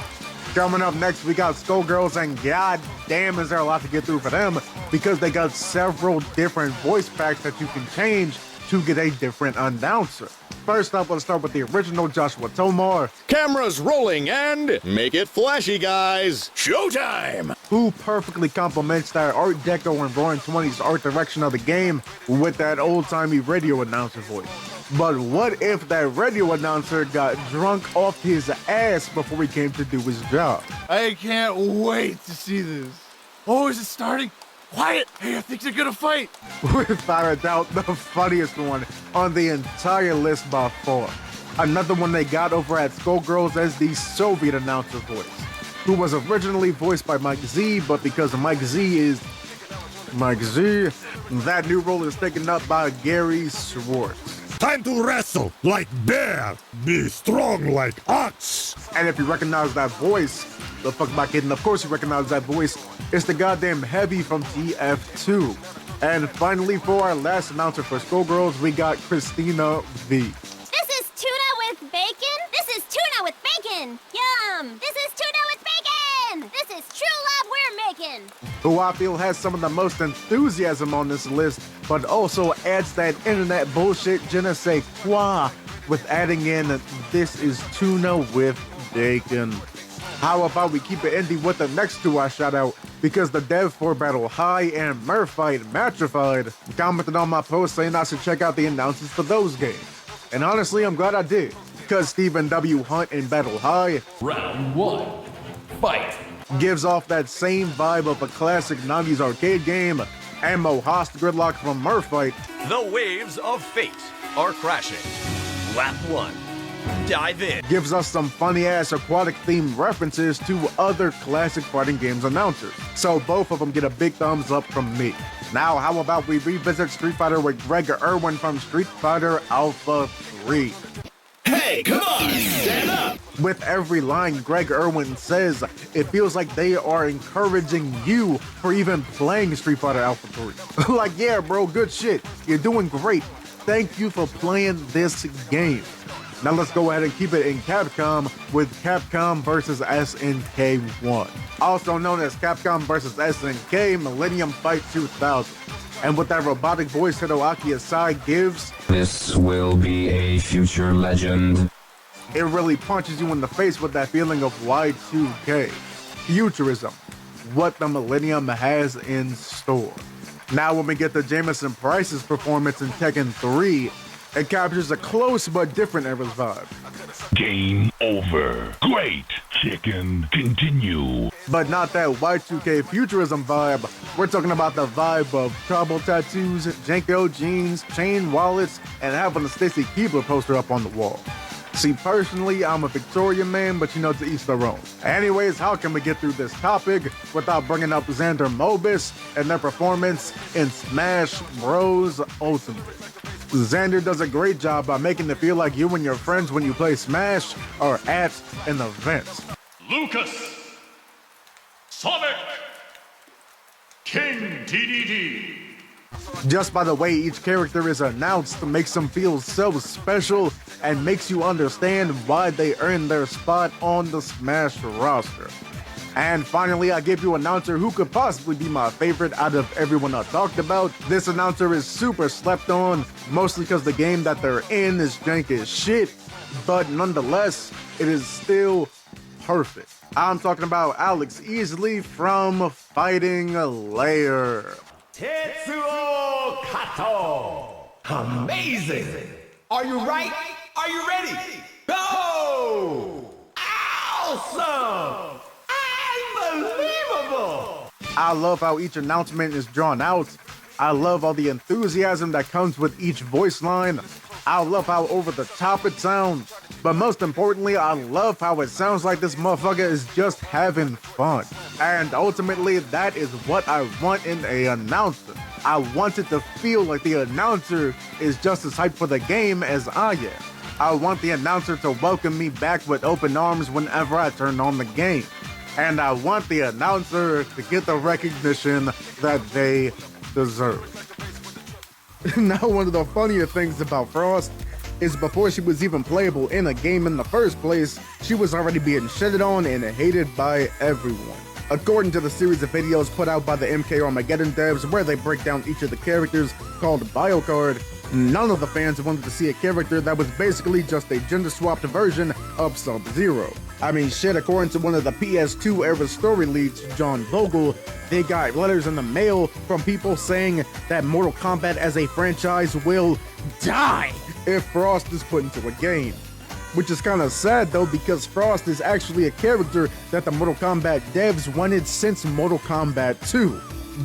Speaker 3: Coming up next, we got Skullgirls, and god damn is there a lot to get through for them because they got several different voice packs that you can change to get a different announcer. First up, let's start with the original Joshua Tomar.
Speaker 13: Cameras rolling and make it flashy, guys. Showtime!
Speaker 3: Who perfectly complements that Art Deco and Roaring 20s art direction of the game with that old-timey radio announcer voice. But what if that radio announcer got drunk off his ass before he came to do his job?
Speaker 5: I can't wait to see this. Oh, is it starting? Quiet! Hey, I think they're gonna fight!
Speaker 3: Without a doubt, the funniest one on the entire list by far. Another one they got over at Skullgirls as the Soviet announcer voice, who was originally voiced by Mike Z, but because Mike Z is Mike Z, that new role is taken up by Gary Schwartz.
Speaker 12: Time to wrestle like bear, be strong like ox.
Speaker 3: And if you recognize that voice, the fuck am I kidding? Of course you recognize that voice. It's the goddamn Heavy from TF2. And finally, for our last announcer for Skullgirls, we got Christina V.
Speaker 9: This is tuna with bacon? This is tuna with bacon! Yum! This is tuna with bacon! This is true love we're making!
Speaker 3: Who I feel has some of the most enthusiasm on this list, but also adds that internet bullshit je ne sais quoi with adding in this is tuna with bacon. How about we keep it indie with the next two I shout out, because the dev for Battle High and Murphy Matrified commented on my post saying I should check out the announcements for those games. And honestly, I'm glad I did, because Stephen W. Hunt in Battle High
Speaker 11: Round 1. Fight.
Speaker 3: gives off that same vibe of a classic 90s arcade game, and Mohast Gridlock from Murphy.
Speaker 14: The waves of fate are crashing. Lap 1. Dive in.
Speaker 3: Gives us some funny-ass aquatic-themed references to other classic fighting games announcers. So both of them get a big thumbs up from me. Now, how about we revisit Street Fighter with Greg Irwin from Street Fighter Alpha 3.
Speaker 6: Hey, come on! Stand up!
Speaker 3: With every line Greg Irwin says, it feels like they are encouraging you for even playing Street Fighter Alpha 3. Like, yeah, bro, good shit. You're doing great. Thank you for playing this game. Now let's go ahead and keep it in Capcom with Capcom vs. SNK 1. Also known as Capcom vs. SNK Millennium Fight 2000. And with that robotic voice Hideaki Asai gives,
Speaker 15: this will be a future legend.
Speaker 3: It really punches you in the face with that feeling of Y2K. Futurism. What the Millennium has in store. Now when we get to Jameson Price's performance in Tekken 3, it captures a close but different era's vibe.
Speaker 1: Game over. Great. Tekken, continue.
Speaker 3: But not that Y2K futurism vibe. We're talking about the vibe of tribal tattoos, Jenko jeans, chain wallets, and having a Stacy Keibler poster up on the wall. See, personally, I'm a Victoria man, but you know, to each their own. Anyways, how can we get through this topic without bringing up Xander Mobus and their performance in Smash Bros. Ultimate? Xander does a great job by making it feel like you and your friends when you play Smash are at an event.
Speaker 6: Lucas, Sonic, King DDD.
Speaker 3: Just by the way each character is announced makes them feel so special and makes you understand why they earned their spot on the Smash roster. And finally, I give you an announcer who could possibly be my favorite out of everyone I talked about. This announcer is super slept on, mostly because the game that they're in is jank as shit, but nonetheless, it is still perfect. I'm talking about Alex Easley from Fighting Lair.
Speaker 16: Tetsuo Kato! Amazing! Are you right? Are you ready? Go! Awesome! Unbelievable!
Speaker 3: I love how each announcement is drawn out. I love all the enthusiasm that comes with each voice line. I love how over the top it sounds. But most importantly, I love how it sounds like this motherfucker is just having fun. And ultimately, that is what I want in an announcer. I want it to feel like the announcer is just as hyped for the game as I am. I want the announcer to welcome me back with open arms whenever I turn on the game. And I want the announcer to get the recognition that they deserve.
Speaker 2: Now, one of the funnier things about Frost is before she was even playable in a game in the first place, she was already being shitted on and hated by everyone. According to the series of videos put out by the MK Armageddon devs where they break down each of the characters called Biocard, none of the fans wanted to see a character that was basically just a gender-swapped version of Sub-Zero. I mean, shit, according to one of the PS2 era story leads, John Vogel, they got letters in the mail from people saying that Mortal Kombat as a franchise will die if Frost is put into a game. Which is kind of sad though, because Frost is actually a character that the Mortal Kombat devs wanted since Mortal Kombat 2.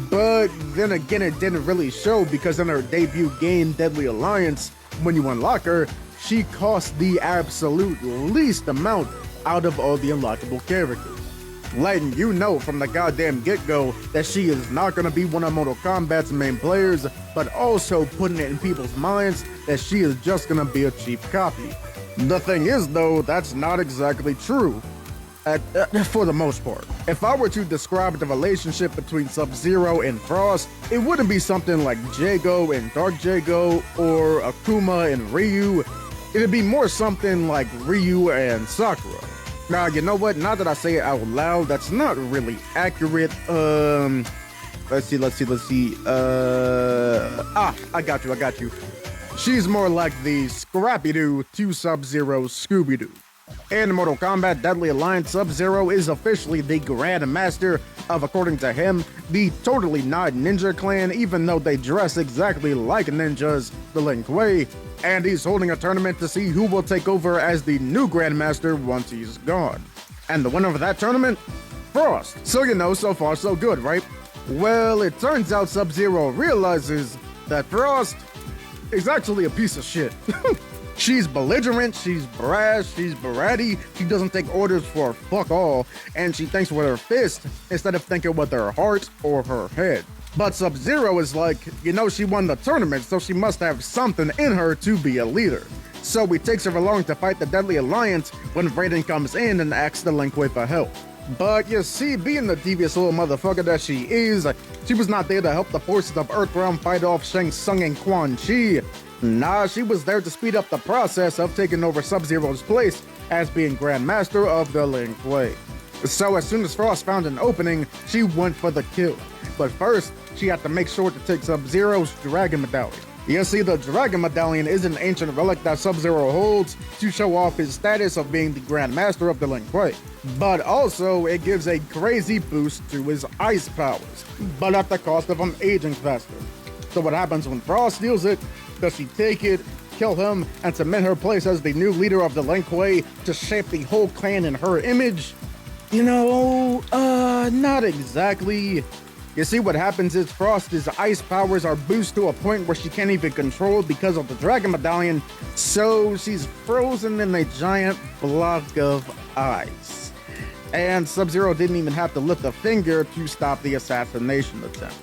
Speaker 2: But then again, it didn't really show because in her debut game, Deadly Alliance, when you unlock her, she costs the absolute least amount out of all the unlockable characters. Letting you know from the goddamn get-go that she is not going to be one of Mortal Kombat's main players, but also putting it in people's minds that she is just going to be a cheap copy. The thing is though, that's not exactly true. For the most part. If I were to describe the relationship between Sub-Zero and Frost, it wouldn't be something like Jago and Dark Jago or Akuma and Ryu. It'd be more something like Ryu and Sakura. Now, you know what? Now that I say it out loud, that's not really accurate. Let's see. I got you. She's more like the Scrappy-Doo to Sub-Zero Scooby-Doo. In Mortal Kombat Deadly Alliance, Sub-Zero is officially the Grand Master of, according to him, the totally not ninja clan, even though they dress exactly like ninjas, the Lin Kuei, and he's holding a tournament to see who will take over as the new Grand Master once he's gone. And the winner of that tournament? Frost. So you know, so far so good, right? Well, it turns out Sub-Zero realizes that Frost is actually a piece of shit. She's belligerent, she's brash, she's bratty, she doesn't take orders for fuck all, and she thinks with her fist instead of thinking with her heart or her head. But Sub-Zero is like, you know, she won the tournament, so she must have something in her to be a leader. so it takes her along to fight the Deadly Alliance when Raiden comes in and asks the Lin Kuei for help. But you see, being the devious little motherfucker that she is, she was not there to help the forces of Earthrealm fight off Shang Tsung and Quan Chi. Nah, she was there to speed up the process of taking over Sub-Zero's place as being Grandmaster of the Lin Kuei. So as soon as Frost found an opening, she went for the kill. But first, she had to make sure to take Sub-Zero's Dragon Medallion. You see, the Dragon Medallion is an ancient relic that Sub-Zero holds to show off his status of being the Grandmaster of the Lin Kuei. But also, it gives a crazy boost to his ice powers, but at the cost of him aging faster. So what happens when Frost steals it? Does she take it, kill him, and cement her place as the new leader of the Lin Kuei to shape the whole clan in her image? You know, not exactly. You see, what happens is Frost's ice powers are boosted to a point where she can't even control because of the Dragon Medallion, so she's frozen in a giant block of ice. And Sub-Zero didn't even have to lift a finger to stop the assassination attempt.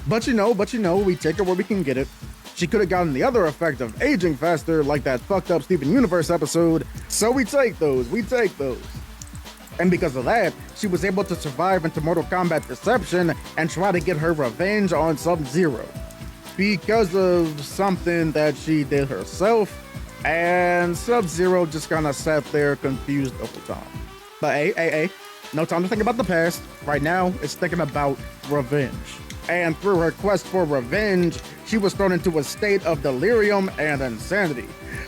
Speaker 2: But you know, we take it where we can get it. She could have gotten the other effect of aging faster, like that fucked up Steven Universe episode, so we take those. And because of that, she was able to survive into Mortal Kombat Deception and try to get her revenge on Sub-Zero. Because of something that she did herself, and Sub-Zero just kinda sat there confused the whole time. But hey, no time to think about the past. Right now, it's thinking about revenge. And through her quest for revenge, she was thrown into a state of delirium and insanity.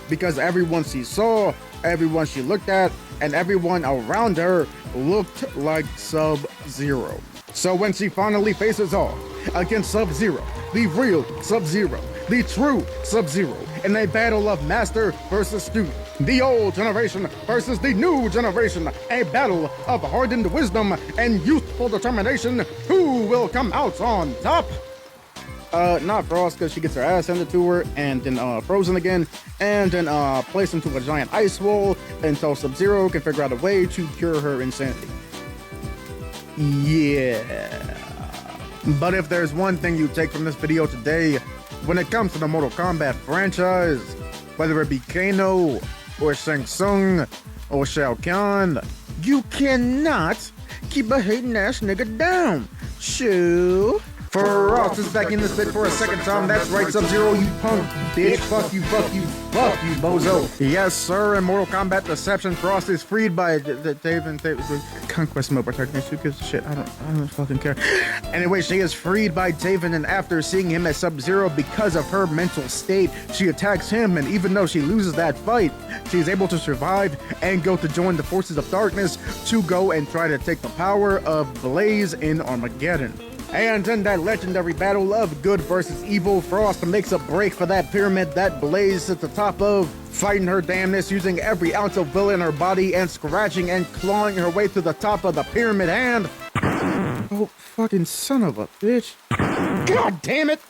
Speaker 2: Because everyone she saw, everyone she looked at, and everyone around her looked like Sub-Zero. So when she finally faces off against Sub-Zero, the real Sub-Zero, the true Sub-Zero, in a battle of master versus student, the old generation versus the new generation, a battle of hardened wisdom and youthful determination, who will come out on top? Not Frost, because she gets her ass handed to her, and then frozen again, and then placed into a giant ice wall until Sub-Zero can figure out a way to cure her insanity. Yeah. But if there's one thing you take from this video today, when it comes to the Mortal Kombat franchise, whether it be Kano, or Shang Tsung, or Shao Kahn, you cannot keep a hating ass nigga down. Shoo. Frost is back in this bit for a second time. That's right, Sub-Zero, you punk bitch. Fuck you, bozo. Yes, sir, in Mortal Kombat Deception, Frost is freed by Dave and Conquest Mode protagonist. Who gives a shit? I don't fucking care. Anyway, she is freed by Taven, and after seeing him as Sub-Zero because of her mental state, she attacks him, and even though she loses that fight, she is able to survive and go to join the forces of darkness to go and try to take the power of Blaze in Armageddon. And in that legendary battle of good versus evil, Frost makes a break for that pyramid that Blaze sits at the top of, fighting her damnness using every ounce of will in her body and scratching and clawing her way to the top of the pyramid and... Oh, fucking son of a bitch. God damn it!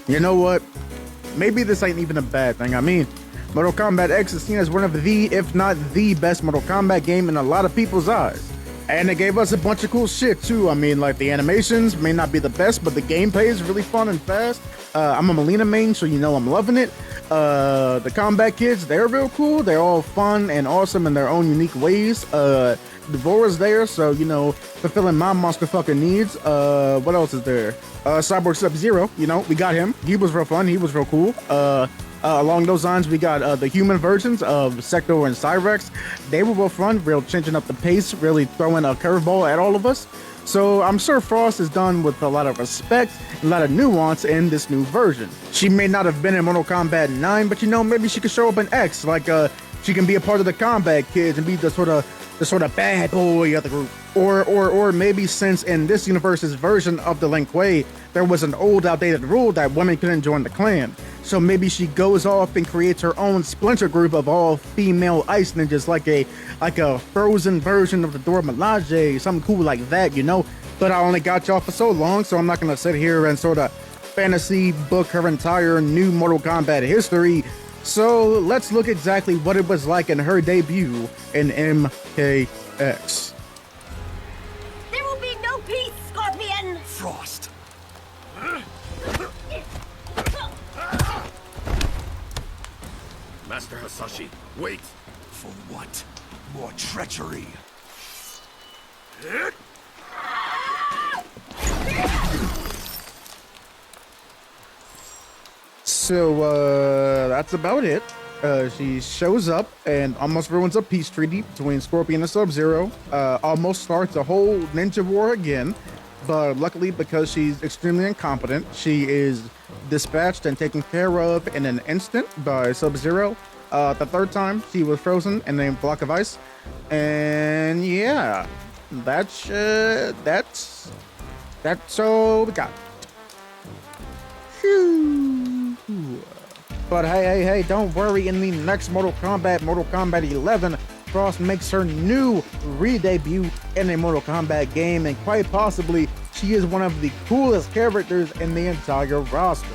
Speaker 2: You know what? Maybe this ain't even a bad thing. I mean, Mortal Kombat X is seen as one of the, if not the best Mortal Kombat game in a lot of people's eyes. And it gave us a bunch of cool shit too. I mean, like the animations may not be the best, but the gameplay is really fun and fast. I'm a Melina main, so you know I'm loving it. The combat kids, they're real cool. They're all fun and awesome in their own unique ways. Devora's there, so you know, fulfilling my monster fucking needs. What else is there? Cyborg Sub-Zero, you know, we got him. He was real fun. He was real cool. Along those lines, we got the human versions of Sector and Cyrex. They were real fun, real changing up the pace, really throwing a curveball at all of us. So I'm sure Frost is done with a lot of respect, a lot of nuance in this new version. She may not have been in Mortal Kombat 9, but you know, maybe she could show up in X, like she can be a part of the combat kids and be the sort of bad boy of the group. Or maybe since in this universe's version of the Lin Kuei, there was an old outdated rule that women couldn't join the clan. So maybe she goes off and creates her own splinter group of all female ice ninjas, like a frozen version of the Dora Milaje, something cool like that, you know? But I only got y'all for so long, so I'm not gonna sit here and sort of fantasy book her entire new Mortal Kombat history. So let's look exactly what it was like in her debut in MKX.
Speaker 9: There will be no peace, Scorpion!
Speaker 5: Frost. Master Hasashi, wait.
Speaker 12: For what? More treachery.
Speaker 2: So, that's about it. She shows up and almost ruins a peace treaty between Scorpion and Sub-Zero. Almost starts a whole ninja war again. But luckily, because she's extremely incompetent, she is dispatched and taken care of in an instant by Sub-Zero. The third time, she was frozen in a block of ice. And yeah, that's all we got. Phew. But hey, don't worry. In the next Mortal Kombat 11, Frost makes her new re-debut in a Mortal Kombat game, and quite possibly, she is one of the coolest characters in the entire roster.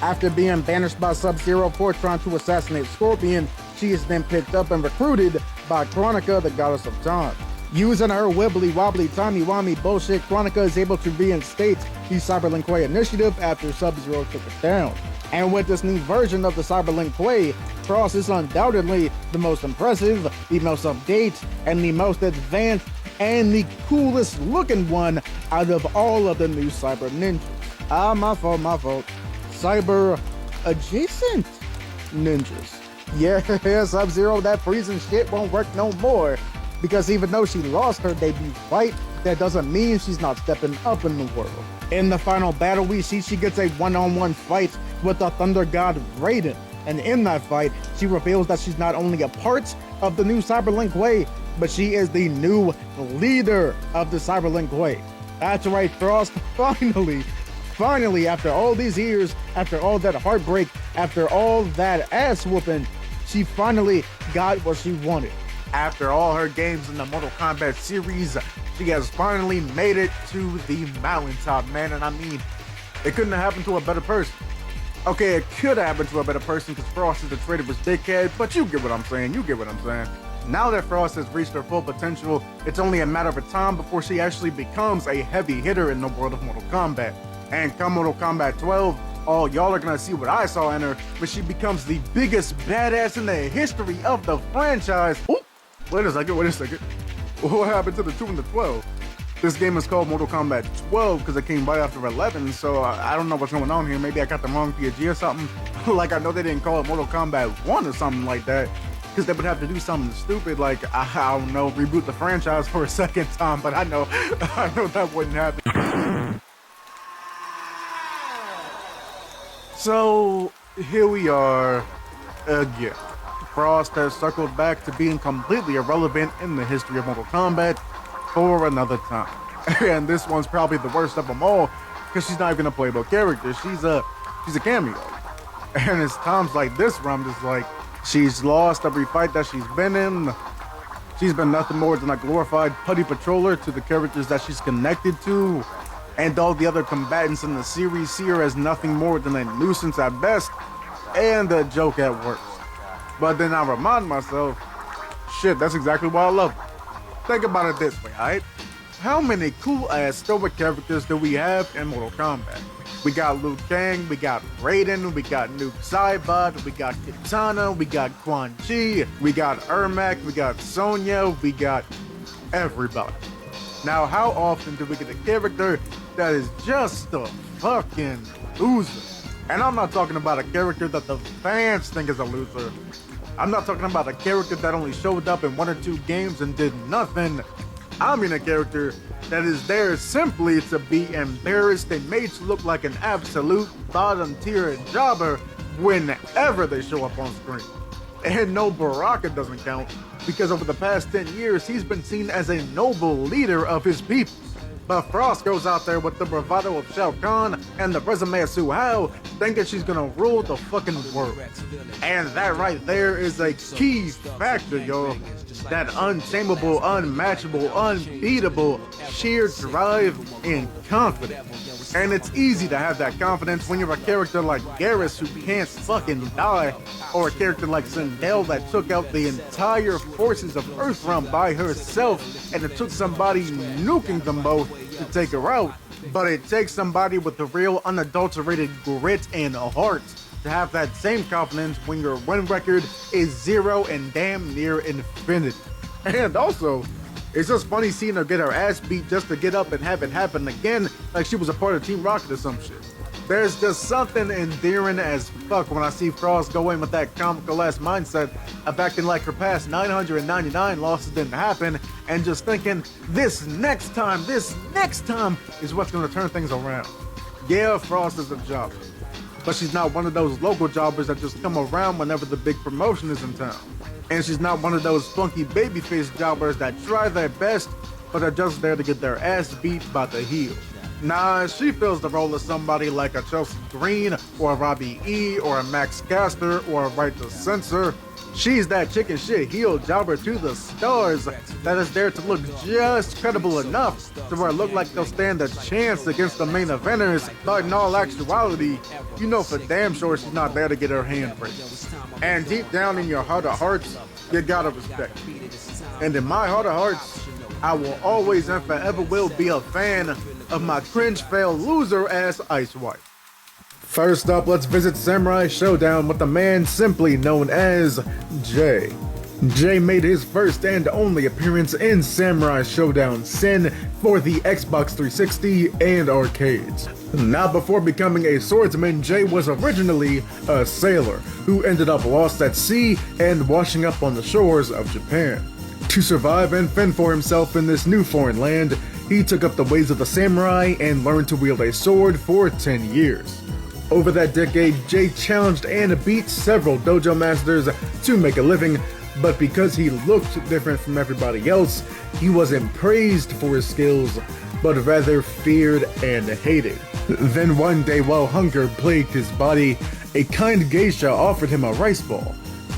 Speaker 2: After being banished by Sub-Zero for trying to assassinate Scorpion, she is then picked up and recruited by Kronika, the Goddess of Time. Using her wibbly-wobbly, timey-wimey bullshit, Kronika is able to reinstate the Cyberlink Way initiative after Sub-Zero took it down. And with this new version of the Cyberlink Way, Frost is undoubtedly the most impressive, the most update, and the most advanced, and the coolest looking one out of all of the new Cyber Ninjas. My fault. Cyber adjacent ninjas. Yeah, Sub-Zero, that freezing shit won't work no more. Because even though she lost her debut fight, that doesn't mean she's not stepping up in the world. In the final battle, we see she gets a one-on-one fight with the Thunder God Raiden. And in that fight, she reveals that she's not only a part of the new Cyberlink Way, but she is the new leader of the Cyberlink Way. That's right, Frost, finally, after all these years, after all that heartbreak, after all that ass whooping, she finally got what she wanted.
Speaker 3: After all her games in the Mortal Kombat series, she has finally made it to the mountaintop, man. And I mean, it couldn't have happened to a better person. Okay, it could happen to a better person because Frost is a traitorous dickhead, but you get what I'm saying. Now that Frost has reached her full potential, it's only a matter of time before she actually becomes a heavy hitter in the world of Mortal Kombat. And come Mortal Kombat 12, all y'all are gonna see what I saw in her, but she becomes the biggest badass in the history of the franchise. Ooh, wait a second. What happened to the 2 and the 12? This game is called Mortal Kombat 12 because it came right after 11, so I don't know what's going on here. Maybe I got the wrong PG or something. Like, I know they didn't call it Mortal Kombat 1 or something like that, because they would have to do something stupid like, I don't know, reboot the franchise for a second time, but I know that wouldn't happen. So, here we are again. Frost has circled back to being completely irrelevant in the history of Mortal Kombat for another time. And this one's probably the worst of them all, because she's not even a playable character. She's a cameo. And it's times like this where I'm just like, she's lost every fight that she's been in. She's been nothing more than a glorified putty patroller to the characters that she's connected to. And all the other combatants in the series see her as nothing more than a nuisance at best and a joke at worst. But then I remind myself, shit, that's exactly why I love her. Think about it this way, alright? How many cool-ass stoic characters do we have in Mortal Kombat? We got Liu Kang, we got Raiden, we got Nuke Saibot, we got Kitana, we got Quan Chi, we got Ermac, we got Sonya, we got everybody. Now, how often do we get a character that is just a fucking loser? And I'm not talking about a character that the fans think is a loser. I'm not talking about a character that only showed up in 1 or 2 games and did nothing. I mean a character that is there simply to be embarrassed and made to look like an absolute bottom tier jobber whenever they show up on screen. And no, Baraka doesn't count, because over the past 10 years, he's been seen as a noble leader of his people. But Frost goes out there with the bravado of Shao Kahn and the resume of Su Hao, thinking she's gonna rule the fucking world. And that right there is a key factor, yo. That untamable, unmatchable, unbeatable sheer drive and confidence. And it's easy to have that confidence when you're a character like Garrus who can't fucking die, or a character like Sindel that took out the entire forces of Earthrealm by herself, and it took somebody nuking them both to take her out. But it takes somebody with the real unadulterated grit and heart to have that same confidence when your win record is 0 and damn near infinity. And also, it's just funny seeing her get her ass beat just to get up and have it happen again like she was a part of Team Rocket or some shit. There's just something endearing as fuck when I see Frost go in with that comical ass mindset of acting like her past 999 losses didn't happen and just thinking this next time is what's gonna turn things around. Yeah, Frost is a jobber, but she's not one of those local jobbers that just come around whenever the big promotion is in town. And she's not one of those funky babyface jobbers that try their best but are just there to get their ass beat by the heel. Nah, she fills the role of somebody like a Chelsea Green or a Robbie E or a Max Caster or a Right to Censor. She's that chicken shit heel jobber to the stars that is there to look just credible enough to where it look like they'll stand a chance against the main eventers, but in all actuality, you know for damn sure she's not there to get her hand raised. And deep down in your heart of hearts, you gotta respect her. And in my heart of hearts, I will always and forever will be a fan of my cringe fail loser ass Ice Wife. First up, let's visit Samurai Showdown with the man simply known as Jay. Jay made his first and only appearance in Samurai Showdown Sin for the Xbox 360 and arcades. Now, before becoming a swordsman, Jay was originally a sailor who ended up lost at sea and washing up on the shores of Japan. To survive and fend for himself in this new foreign land, he took up the ways of the samurai and learned to wield a sword for 10 years. Over that decade, Jay challenged and beat several dojo masters to make a living, but because he looked different from everybody else, he wasn't praised for his skills, but rather feared and hated. Then one day, while hunger plagued his body, a kind geisha offered him a rice ball.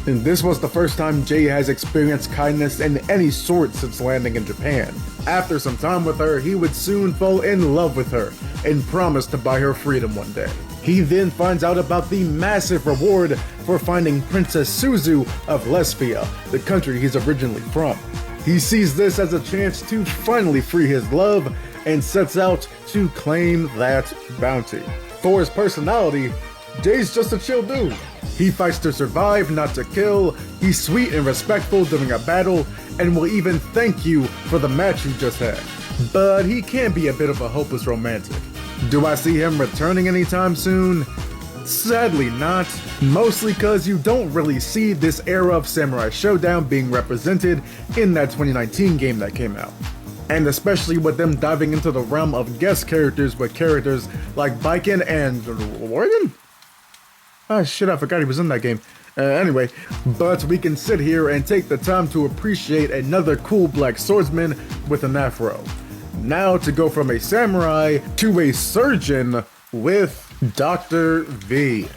Speaker 3: And this was the first time Jay has experienced kindness in any sort since landing in Japan. After some time with her, he would soon fall in love with her and promise to buy her freedom one day. He then finds out about the massive reward for finding Princess Suzu of Lesbia, the country he's originally from. He sees this as a chance to finally free his love and sets out to claim that bounty. For his personality, Jay's just a chill dude. He fights to survive, not to kill. He's sweet and respectful during a battle and will even thank you for the match you just had. But he can be a bit of a hopeless romantic. Do I see him returning anytime soon? Sadly not, mostly cause you don't really see this era of Samurai Showdown being represented in that 2019 game that came out. And especially with them diving into the realm of guest characters with characters like Baiken and Warden? Ah shit, I forgot he was in that game. Anyway, but we can sit here and take the time to appreciate another cool black swordsman with an afro. Now to go from a samurai to a surgeon with Dr. V.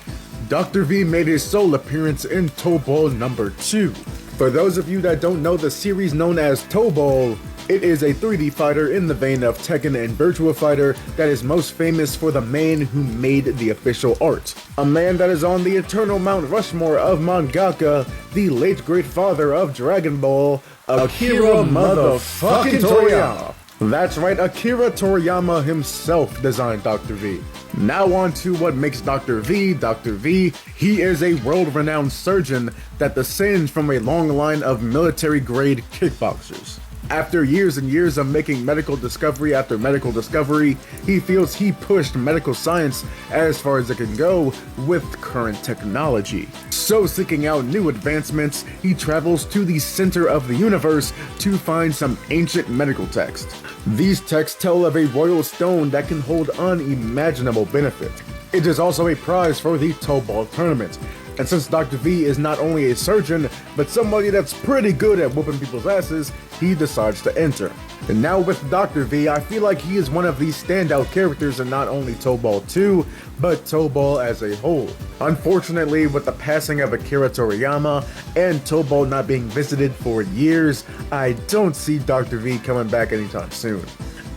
Speaker 3: Dr. V made his sole appearance in Tobal number 2. For those of you that don't know the series known as Tobal, it is a 3D fighter in the vein of Tekken and Virtua Fighter that is most famous for the man who made the official art. A man that is on the eternal Mount Rushmore of mangaka, the late great father of Dragon Ball, Akira motherfucking Toriyama. That's right, Akira Toriyama himself designed Dr. V. Now on to what makes Dr. V Dr. V. He is a world-renowned surgeon that descends from a long line of military-grade kickboxers. After years and years of making medical discovery after medical discovery, he feels he pushed medical science as far as it can go with current technology. So seeking out new advancements, he travels to the center of the universe to find some ancient medical texts. These texts tell of a royal stone that can hold unimaginable benefit. It is also a prize for the Tobal tournament. And since Dr. V is not only a surgeon, but somebody that's pretty good at whooping people's asses, he decides to enter. And now with Dr. V, I feel like he is one of these standout characters in not only Tobal 2, but Tobal as a whole. Unfortunately, with the passing of Akira Toriyama and Tobal not being visited for years, I don't see Dr. V coming back anytime soon.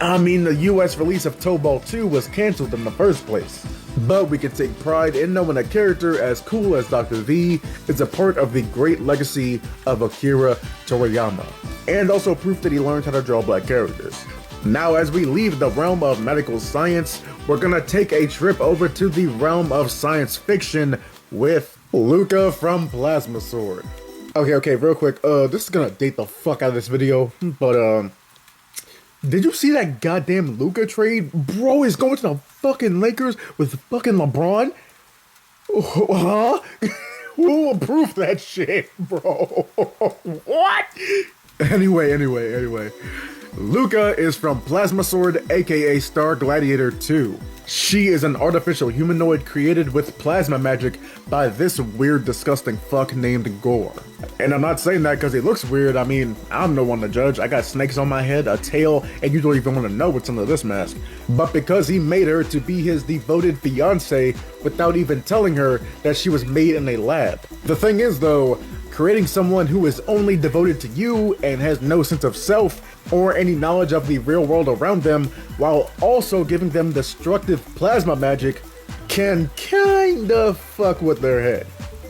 Speaker 3: I mean, the US release of Tobal 2 was cancelled in the first place. But we can take pride in knowing a character as cool as Dr. V is a part of the great legacy of Akira Toriyama, and also proof that he learned how to draw black characters. Now, as we leave the realm of medical science, we're gonna take a trip over to the realm of science fiction with Luca from Plasma Sword. Okay, real quick. This is gonna date the fuck out of this video, but did you see that goddamn Luca trade? Bro is going to the fucking Lakers with fucking LeBron? Huh? Who approved that shit, bro? What? Anyway. Luca is from Plasma Sword, aka Star Gladiator 2. She is an artificial humanoid created with plasma magic by this weird, disgusting fuck named Gore. And I'm not saying that because he looks weird. I mean, I'm no one to judge. I got snakes on my head, a tail, and you don't even want to know what's under this mask. But because he made her to be his devoted fiance without even telling her that she was made in a lab. The thing is though, creating someone who is only devoted to you and has no sense of self or any knowledge of the real world around them, while also giving them destructive plasma magic, can kinda fuck with their head.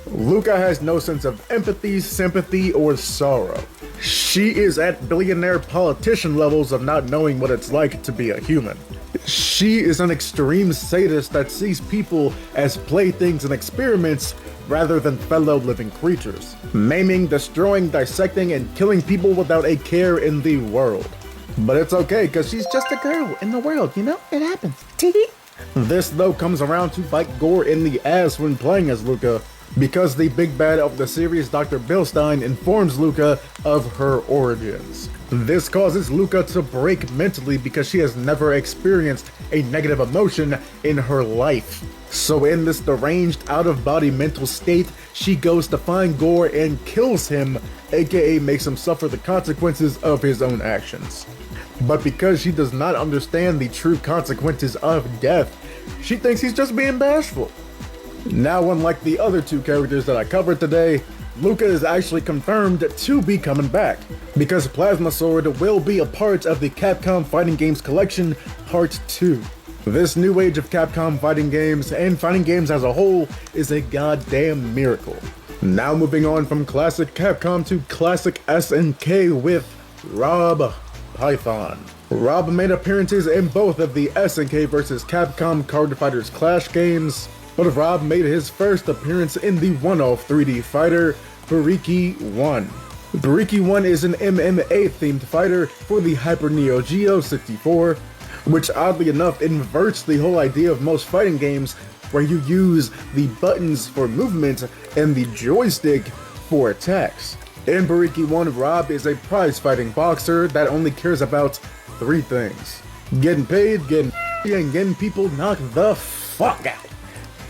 Speaker 3: Luca has no sense of empathy, sympathy, or sorrow. She is at billionaire politician levels of not knowing what it's like to be a human. She is an extreme sadist that sees people as playthings and experiments rather than fellow living creatures, maiming, destroying, dissecting, and killing people without a care in the world. But it's okay, because she's just a girl in the world, you know? It happens. This, though, comes around to bite Gore in the ass when playing as Luca, because the big bad of the series, Dr. Bilstein, informs Luca of her origins. This causes Luca to break mentally because she has never experienced a negative emotion in her life. So in this deranged, out-of-body mental state, she goes to find Gore and kills him, aka makes him suffer the consequences of his own actions. But because she does not understand the true consequences of death, she thinks he's just being bashful. Now, unlike the other two characters that I covered today, Luca is actually confirmed to be coming back, because Plasma Sword will be a part of the Capcom Fighting Games Collection Part 2. This new age of Capcom fighting games, and fighting games as a whole, is a goddamn miracle. Now moving on from classic Capcom to classic SNK with Rob Python. Rob made appearances in both of the SNK vs. Capcom Card Fighters Clash games, but Rob made his first appearance in the one-off 3D fighter, Buriki 1. Buriki 1 is an MMA-themed fighter for the Hyper Neo Geo 64, which oddly enough inverts the whole idea of most fighting games, where you use the buttons for movement and the joystick for attacks. In Buriki 1, Rob is a prize-fighting boxer that only cares about 3 things: getting paid, getting and getting people knocked the fuck out.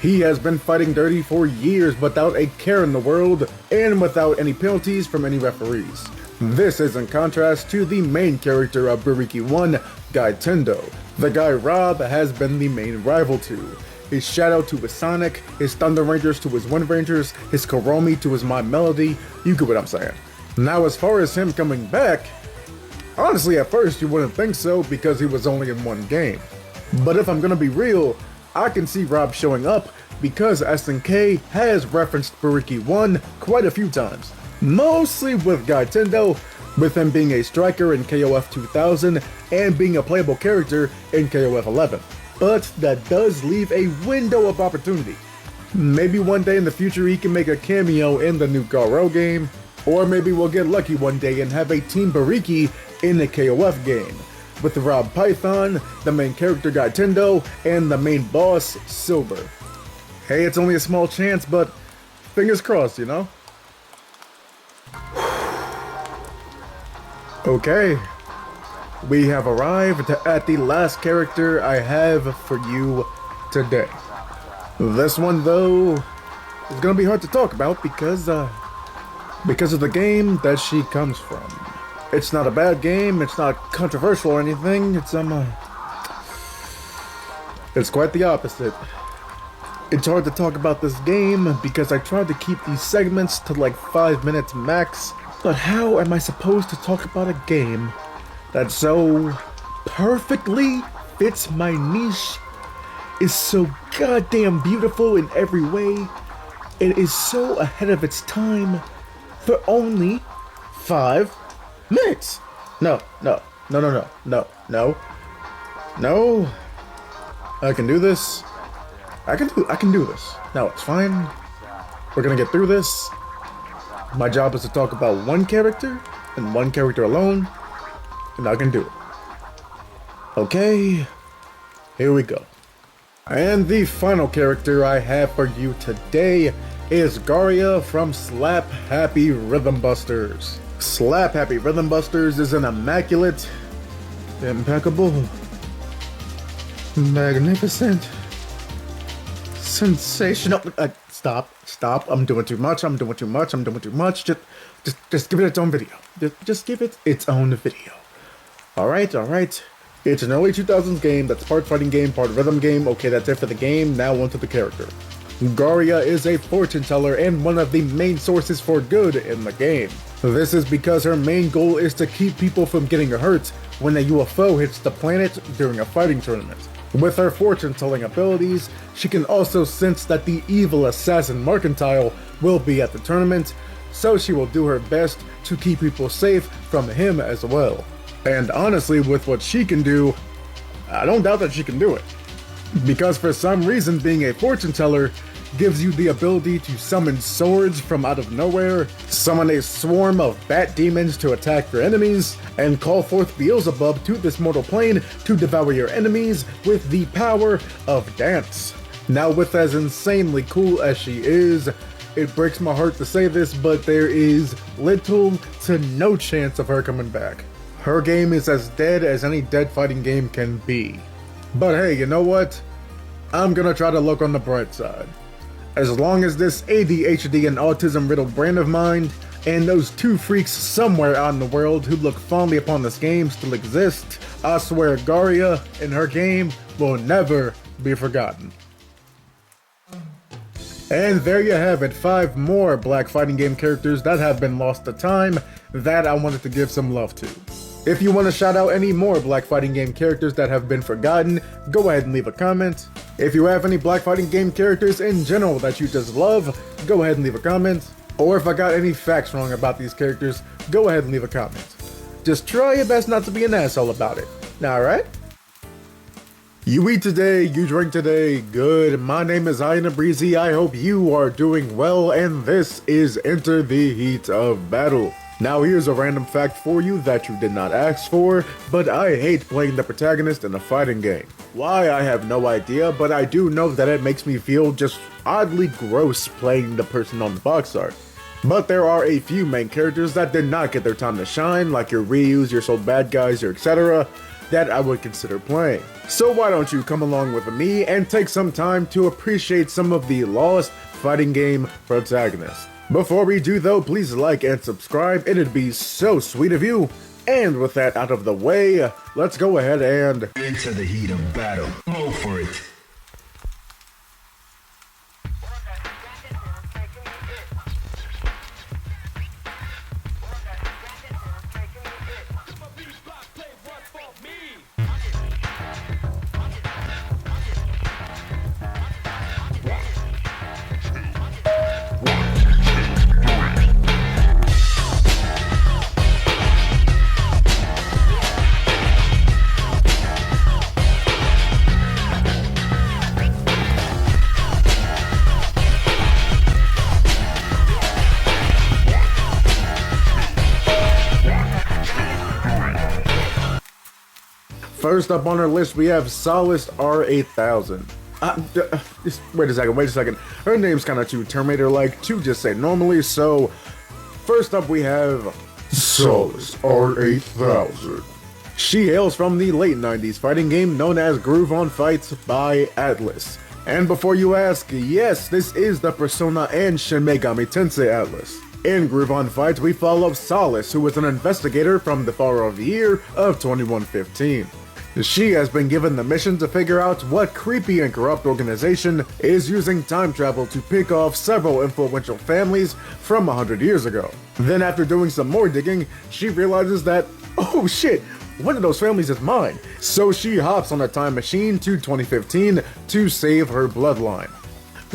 Speaker 3: He has been fighting dirty for years without a care in the world and without any penalties from any referees. This is in contrast to the main character of Buriki 1, Guy Tendo, the guy Rob has been the main rival to. His Shadow to his Sonic, his Thunder Rangers to his Wind Rangers, his Kuromi to his My Melody, you get what I'm saying. Now as far as him coming back, honestly at first you wouldn't think so because he was only in one game. But if I'm gonna be real, I can see Rob showing up because SNK has referenced Buriki 1 quite a few times. Mostly with Guy Tendo, with him being a striker in KOF 2000 and being a playable character in KOF 11. But that does leave a window of opportunity. Maybe one day in the future he can make a cameo in the new Garo game, or maybe we'll get lucky one day and have a Team Buriki in the KOF game, with Rob Python, the main character Guy Tendo, and the main boss, Silver. Hey, it's only a small chance, but fingers crossed, you know? Okay, we have arrived at the last character I have for you today. This one, though, is gonna be hard to talk about because of the game that she comes from. It's not a bad game, it's not controversial or anything, it's quite the opposite. It's hard to talk about this game because I tried to keep these segments to like 5 minutes max, but how am I supposed to talk about a game that so perfectly fits my niche, is so goddamn beautiful in every way, and is so ahead of its time for only 5 minutes? No. I can do this. I can do this. No, it's fine.
Speaker 2: We're gonna get through this. My job is to talk about one character and one character alone, and I can do it. Okay, here we go. And the final character I have for you today is Garia from Slap Happy Rhythm Busters. Slap Happy Rhythm Busters is an immaculate, impeccable, magnificent, sensational. Stop! I'm doing too much. Just give it its own video. Just give it its own video. All right. It's an early 2000s game that's part fighting game, part rhythm game. Okay, that's it for the game. Now onto the character. Garia is a fortune teller and one of the main sources for good in the game. This is because her main goal is to keep people from getting hurt when a UFO hits the planet during a fighting tournament. With her fortune-telling abilities, she can also sense that the evil assassin Mercantile will be at the tournament, so she will do her best to keep people safe from him as well. And honestly, with what she can do, I don't doubt that she can do it. Because for some reason, being a fortune teller gives you the ability to summon swords from out of nowhere, summon a swarm of bat demons to attack your enemies, and call forth Beelzebub to this mortal plane to devour your enemies with the power of dance. Now, with as insanely cool as she is, it breaks my heart to say this, but there is little to no chance of her coming back. Her game is as dead as any dead fighting game can be. But hey, you know what? I'm gonna try to look on the bright side. As long as this ADHD and autism-riddled brain of mine and those two freaks somewhere out in the world who look fondly upon this game still exist, I swear Garia and her game will never be forgotten. And there you have it, 5 more black fighting game characters that have been lost to time that I wanted to give some love to. If you want to shout out any more black fighting game characters that have been forgotten, go ahead and leave a comment. If you have any black fighting game characters in general that you just love, go ahead and leave a comment. Or if I got any facts wrong about these characters, go ahead and leave a comment. Just try your best not to be an asshole about it. Alright? You eat today, you drink today, good. My name is Ian Breezy, I hope you are doing well, and this is Enter the Heat of Battle. Now here's a random fact for you that you did not ask for, but I hate playing the protagonist in a fighting game. Why, I have no idea, but I do know that it makes me feel just oddly gross playing the person on the box art. But there are a few main characters that did not get their time to shine, like your Ryus, your Soul Bad Guys, your etc., that I would consider playing. So why don't you come along with me and take some time to appreciate some of the lost fighting game protagonists. Before we do though, please like and subscribe, it'd be so sweet of you. And with that out of the way, let's go ahead and
Speaker 17: enter the heat of battle. Go for it.
Speaker 2: First up on our list, we have Solace R8000. Wait a second. Her name's kind of too Terminator-like to just say normally, so first up we have Solace R8000. She hails from the late 90s fighting game known as Groove on Fights by Atlas. And before you ask, yes, this is the Persona and Shin Megami Tensei Atlas. In Groove on Fights, we follow Solace, who is an investigator from the far-off year of 2115. She has been given the mission to figure out what creepy and corrupt organization is using time travel to pick off several influential families from 100 years ago. Then after doing some more digging, she realizes that, oh shit, one of those families is mine. So she hops on a time machine to 2015 to save her bloodline.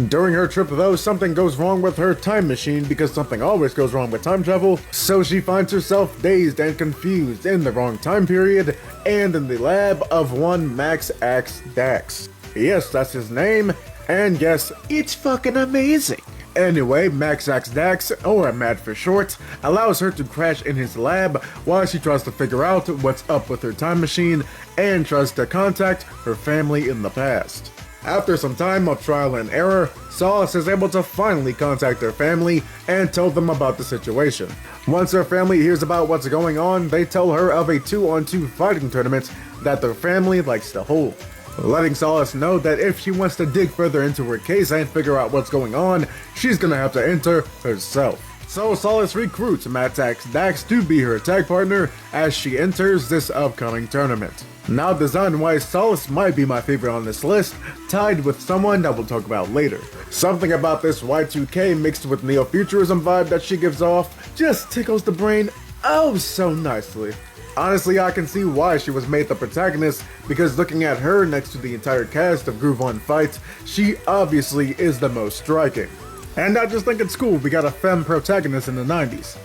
Speaker 2: During her trip though, something goes wrong with her time machine because something always goes wrong with time travel, so she finds herself dazed and confused in the wrong time period and in the lab of one Max Axe Dax. Yes, that's his name, and yes, it's fucking amazing.
Speaker 3: Anyway, Maxax Dax, or Matt for short, allows her to crash in his lab while she tries to figure out what's up with her time machine and tries to contact her family in the past. After some time of trial and error, Solace is able to finally contact her family and tell them about the situation. Once her family hears about what's going on, they tell her of a 2-on-2 fighting tournament that their family likes to hold, letting Solace know that if she wants to dig further into her case and figure out what's going on, she's gonna have to enter herself. So Solace recruits Maxax Dax to be her tag partner as she enters this upcoming tournament. Now design-wise, Solace might be my favorite on this list, tied with someone that we'll talk about later. Something about this Y2K mixed with neo-futurism vibe that she gives off just tickles the brain oh so nicely. Honestly, I can see why she was made the protagonist, because looking at her next to the entire cast of Groove On Fight, she obviously is the most striking. And I just think it's cool we got a femme protagonist in the 90s.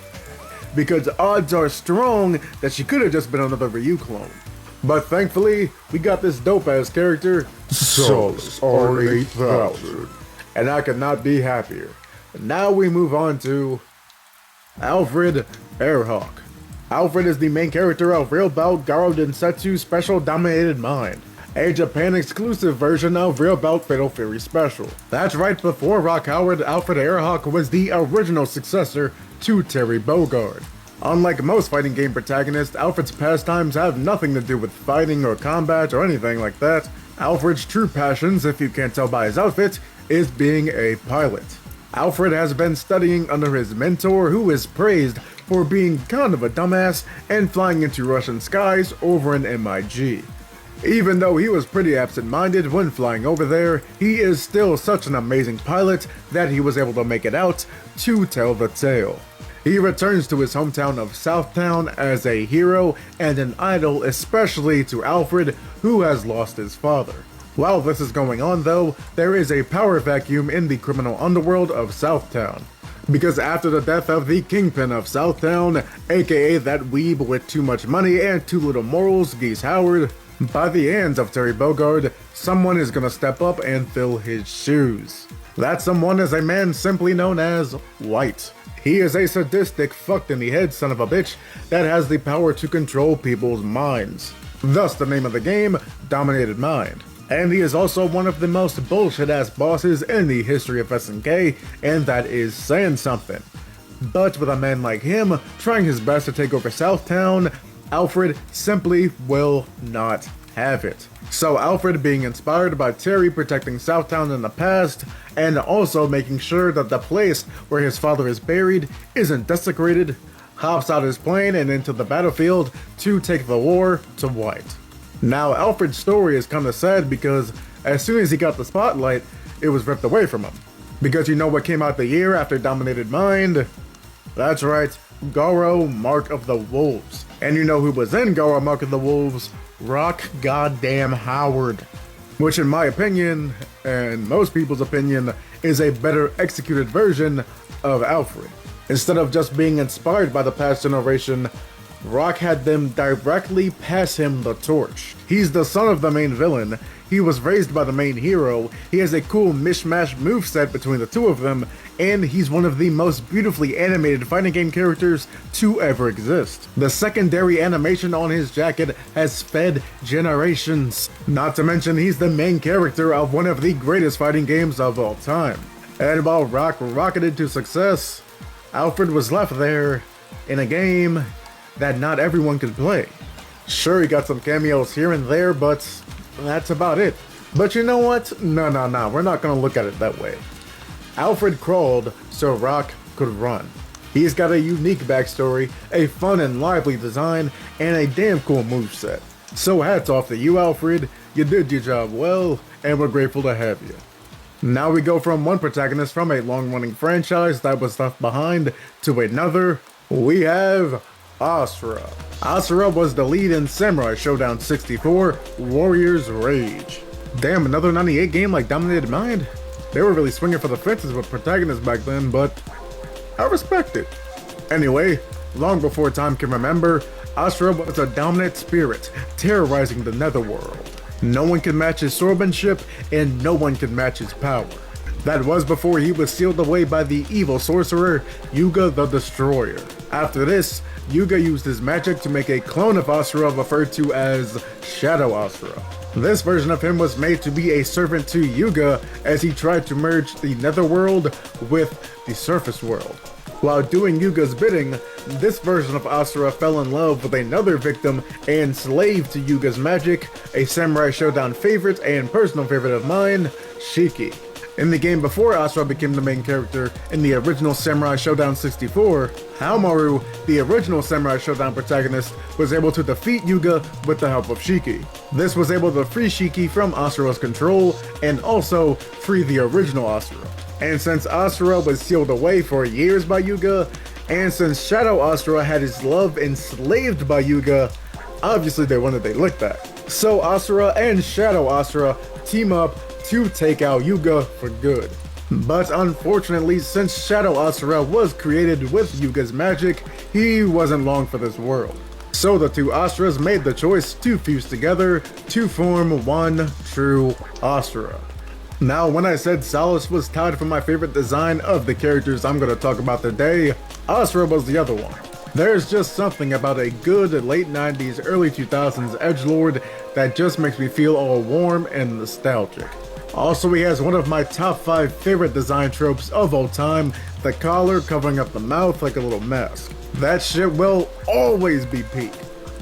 Speaker 3: Because odds are strong that she could have just been another Ryu clone. But thankfully, we got this dope-ass character, Solace R8000. And I could not be happier. Now we move on to Alfred Airhawk. Alfred is the main character of Real Bout Garo Densetsu Special Dominated Mind, a Japan-exclusive version of Real Bout Fatal Fury Special. That's right, before Rock Howard, Alfred Airhawk was the original successor to Terry Bogard. Unlike most fighting game protagonists, Alfred's pastimes have nothing to do with fighting or combat or anything like that. Alfred's true passions, if you can't tell by his outfit, is being a pilot. Alfred has been studying under his mentor, who is praised for being kind of a dumbass and flying into Russian skies over an MiG. Even though he was pretty absent-minded when flying over there, he is still such an amazing pilot that he was able to make it out to tell the tale. He returns to his hometown of Southtown as a hero and an idol, especially to Alfred, who has lost his father. While this is going on though, there is a power vacuum in the criminal underworld of Southtown. Because after the death of the kingpin of Southtown, aka that weeb with too much money and too little morals, Geese Howard, by the hands of Terry Bogard, someone is gonna step up and fill his shoes. That someone is a man simply known as White. He is a sadistic, fucked in the head son of a bitch that has the power to control people's minds. Thus the name of the game, Dominated Mind. And he is also one of the most bullshit-ass bosses in the history of SNK, and that is saying something. But with a man like him trying his best to take over Southtown, Alfred simply will not have it. So Alfred, being inspired by Terry protecting Southtown in the past, and also making sure that the place where his father is buried isn't desecrated, hops out his plane and into the battlefield to take the war to White. Now, Alfred's story is kinda sad because as soon as he got the spotlight, it was ripped away from him. Because you know what came out the year after Dominated Mind? That's right, Garo Mark of the Wolves. And you know who was in Garo Mark of the Wolves? Rock Goddamn Howard. Which in my opinion, and most people's opinion, is a better executed version of Alfred. Instead of just being inspired by the past generation, Rock had them directly pass him the torch. He's the son of the main villain, he was raised by the main hero, he has a cool mishmash moveset between the two of them, and he's one of the most beautifully animated fighting game characters to ever exist. The secondary animation on his jacket has fed generations. Not to mention he's the main character of one of the greatest fighting games of all time. And while Rock rocketed to success, Alfred was left there in a game that not everyone could play. Sure, he got some cameos here and there, but that's about it. But you know what? No, we're not gonna look at it that way. Alfred crawled so Rock could run. He's got a unique backstory, a fun and lively design, and a damn cool moveset. So hats off to you, Alfred. You did your job well, and we're grateful to have you. Now we go from one protagonist from a long-running franchise that was left behind to another. We have Asura. Asura was the lead in Samurai Showdown 64, Warrior's Rage. Damn, another 98 game like Dominated Mind? They were really swinging for the fences with protagonists back then, but I respect it. Anyway, long before time can remember, Asura was a dominant spirit, terrorizing the netherworld. No one can match his swordsmanship, and no one can match his power. That was before he was sealed away by the evil sorcerer, Yuga the Destroyer. After this, Yuga used his magic to make a clone of Asura referred to as Shadow Asura. This version of him was made to be a servant to Yuga as he tried to merge the Netherworld with the Surface World. While doing Yuga's bidding, this version of Asura fell in love with another victim and slave to Yuga's magic, a Samurai Showdown favorite and personal favorite of mine, Shiki. In the game before Asura became the main character in the original Samurai Showdown 64, Haomaru, the original Samurai Showdown protagonist, was able to defeat Yuga with the help of Shiki. This was able to free Shiki from Asura's control and also free the original Asura. And since Asura was sealed away for years by Yuga, and since Shadow Asura had his love enslaved by Yuga, obviously they wanted to lick that. So Asura and Shadow Asura team up to take out Yuga for good. But unfortunately, since Shadow Asura was created with Yuga's magic, he wasn't long for this world. So the two Asuras made the choice to fuse together to form one true Asura. Now, when I said Solace was tied for my favorite design of the characters I'm going to talk about today, Asura was the other one. There's just something about a good late 90s, early 2000s edgelord that just makes me feel all warm and nostalgic. Also, he has one of my top 5 favorite design tropes of all time, the collar covering up the mouth like a little mask. That shit will always be peak.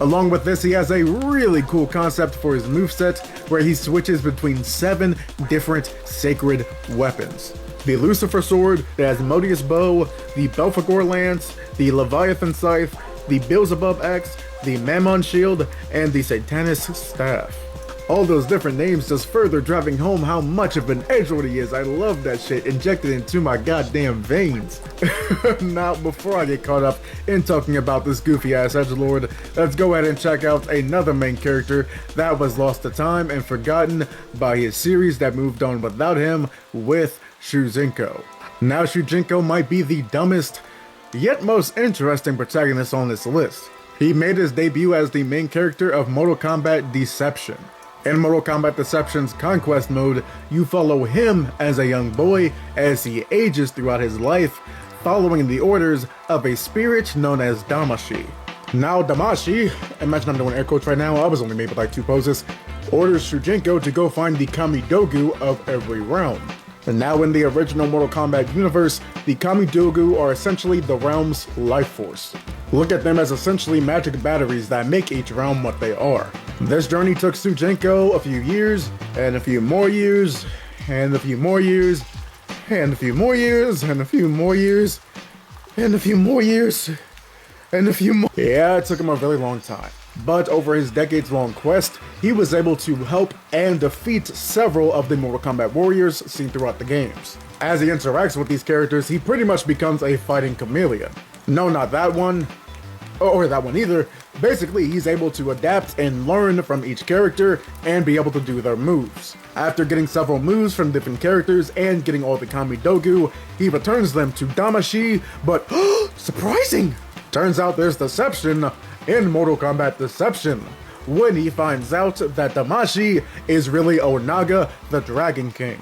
Speaker 3: Along with this, he has a really cool concept for his moveset where he switches between 7 different sacred weapons. The Lucifer Sword, the Asmodeus Bow, the Belphegor Lance, the Leviathan Scythe, the Beelzebub Axe, the Mammon Shield, and the Satanus Staff. All those different names just further driving home how much of an edgelord he is. I love that shit injected into my goddamn veins. Now, before I get caught up in talking about this goofy ass edgelord, let's go ahead and check out another main character that was lost to time and forgotten by his series that moved on without him, with Shujinko. Now, Shujinko might be the dumbest, yet most interesting protagonist on this list. He made his debut as the main character of Mortal Kombat Deception. In Mortal Kombat Deception's Conquest mode, you follow him as a young boy as he ages throughout his life, following the orders of a spirit known as Damashi. Now Damashi, imagine I'm doing air quotes right now, I was only made with like 2 poses, orders Shujinko to go find the Kamidogu of every realm. And now in the original Mortal Kombat universe, the Kamidogu are essentially the realm's life force. Look at them as essentially magic batteries that make each realm what they are. This journey took Shujinko a few years, and a few more years, and a few more years, and a few more years, and a few more years, and a few more years, and a few more. Yeah, it took him a really long time. But over his decades-long quest, he was able to help and defeat several of the Mortal Kombat warriors seen throughout the games. As he interacts with these characters, he pretty much becomes a fighting chameleon. No, not that one, or that one either. Basically, he's able to adapt and learn from each character and be able to do their moves. After getting several moves from different characters and getting all the Kamidogu, he returns them to Damashi, but surprising! Turns out there's deception in Mortal Kombat Deception, when he finds out that Damashi is really Onaga, the Dragon King,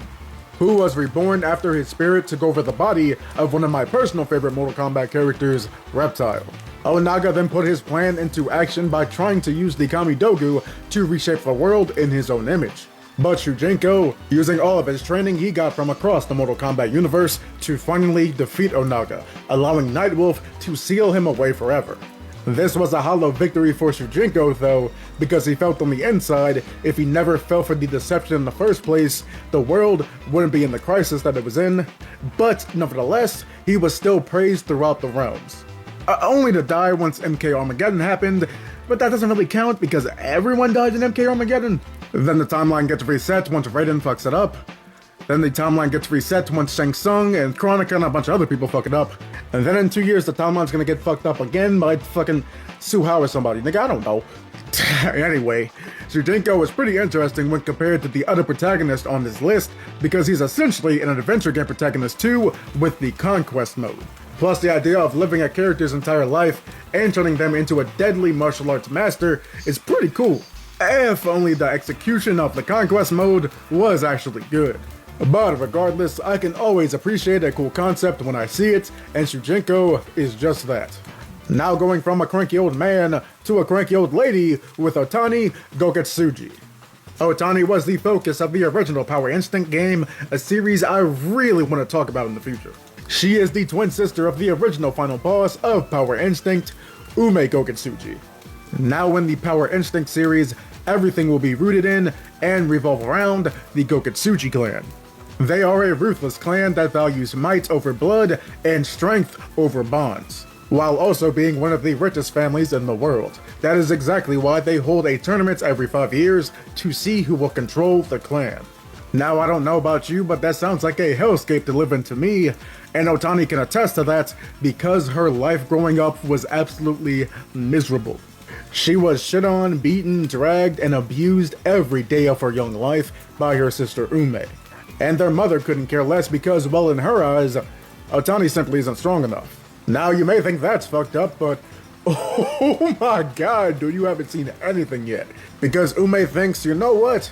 Speaker 3: who was reborn after his spirit took over the body of one of my personal favorite Mortal Kombat characters, Reptile. Onaga then put his plan into action by trying to use the Kamidogu to reshape the world in his own image. But Shujinko, using all of his training he got from across the Mortal Kombat universe to finally defeat Onaga, allowing Nightwolf to seal him away forever. This was a hollow victory for Shujinko though, because he felt on the inside, if he never fell for the deception in the first place, the world wouldn't be in the crisis that it was in, but nevertheless, he was still praised throughout the realms. Only to die once MK Armageddon happened, but that doesn't really count because everyone died in MK Armageddon. Then the timeline gets reset once Raiden fucks it up. Then the timeline gets reset once Shang Tsung and Kronika and a bunch of other people fuck it up. And then in 2 years, the timeline's gonna get fucked up again by fucking Suhao or somebody. Nigga, I don't know. Anyway, Shujinko is pretty interesting when compared to the other protagonists on this list because he's essentially an adventure game protagonist too with the Conquest mode. Plus, the idea of living a character's entire life and turning them into a deadly martial arts master is pretty cool. If only the execution of the Conquest mode was actually good.
Speaker 2: But regardless, I can always appreciate a cool concept when I see it, and Shujinko is just that. Now going from a cranky old man to a cranky old lady with Otani Goketsuji. Otani was the focus of the original Power Instinct game, a series I really want to talk about in the future. She is the twin sister of the original final boss of Power Instinct, Ume Goketsuji. Now in the Power Instinct series, everything will be rooted in and revolve around the Goketsuji clan. They are a ruthless clan that values might over blood and strength over bonds, while also being one of the richest families in the world. That is exactly why they hold a tournament every 5 years to see who will control the clan. Now I don't know about you, but that sounds like a hellscape to live in to me, and Otani can attest to that because her life growing up was absolutely miserable. She was shit on, beaten, dragged, and abused every day of her young life by her sister Ume. And their mother couldn't care less because, well, in her eyes, Otani simply isn't strong enough. Now you may think that's fucked up, but oh my god, dude, you haven't seen anything yet. Because Ume thinks, you know what?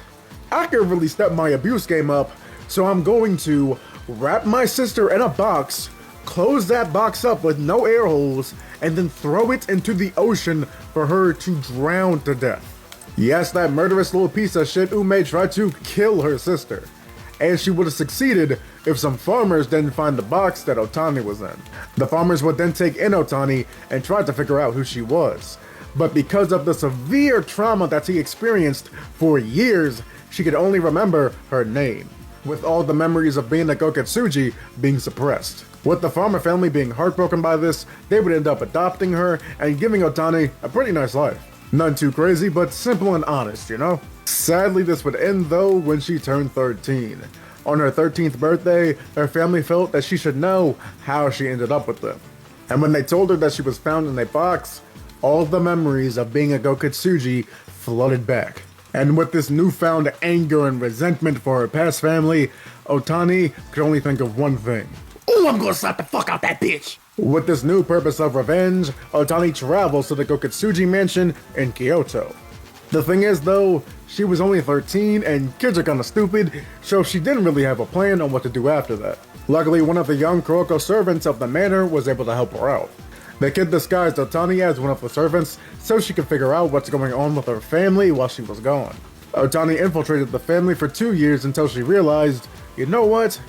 Speaker 2: I can really step my abuse game up, so I'm going to wrap my sister in a box, close that box up with no air holes, and then throw it into the ocean for her to drown to death. Yes, that murderous little piece of shit Ume tried to kill her sister. And she would have succeeded if some farmers didn't find the box that Otani was in. The farmers would then take in Otani and try to figure out who she was. But because of the severe trauma that she experienced for years, she could only remember her name, with all the memories of being a Goketsuji being suppressed. With the farmer family being heartbroken by this, they would end up adopting her and giving Otani a pretty nice life. None too crazy, but simple and honest, you know? Sadly, this would end though when she turned 13. On her 13th birthday, her family felt that she should know how she ended up with them. And when they told her that she was found in a box, all the memories of being a Goketsuji flooded back. And with this newfound anger and resentment for her past family, Otani could only think of one thing.
Speaker 7: Ooh, I'm gonna slap the fuck out that bitch!
Speaker 2: With this new purpose of revenge, Otani travels to the Goketsuji mansion in Kyoto. The thing is though, she was only 13 and kids are kinda stupid, so she didn't really have a plan on what to do after that. Luckily, one of the young Kuroko servants of the manor was able to help her out. The kid disguised Otani as one of the servants so she could figure out what's going on with her family while she was gone. Otani infiltrated the family for 2 years until she realized, you know what?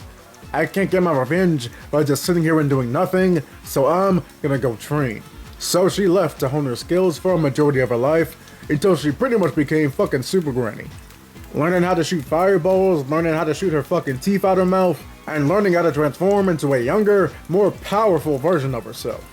Speaker 2: I can't get my revenge by just sitting here and doing nothing, so I'm gonna go train. So she left to hone her skills for a majority of her life until she pretty much became fucking Super Granny. Learning how to shoot fireballs, learning how to shoot her fucking teeth out her mouth, and learning how to transform into a younger, more powerful version of herself.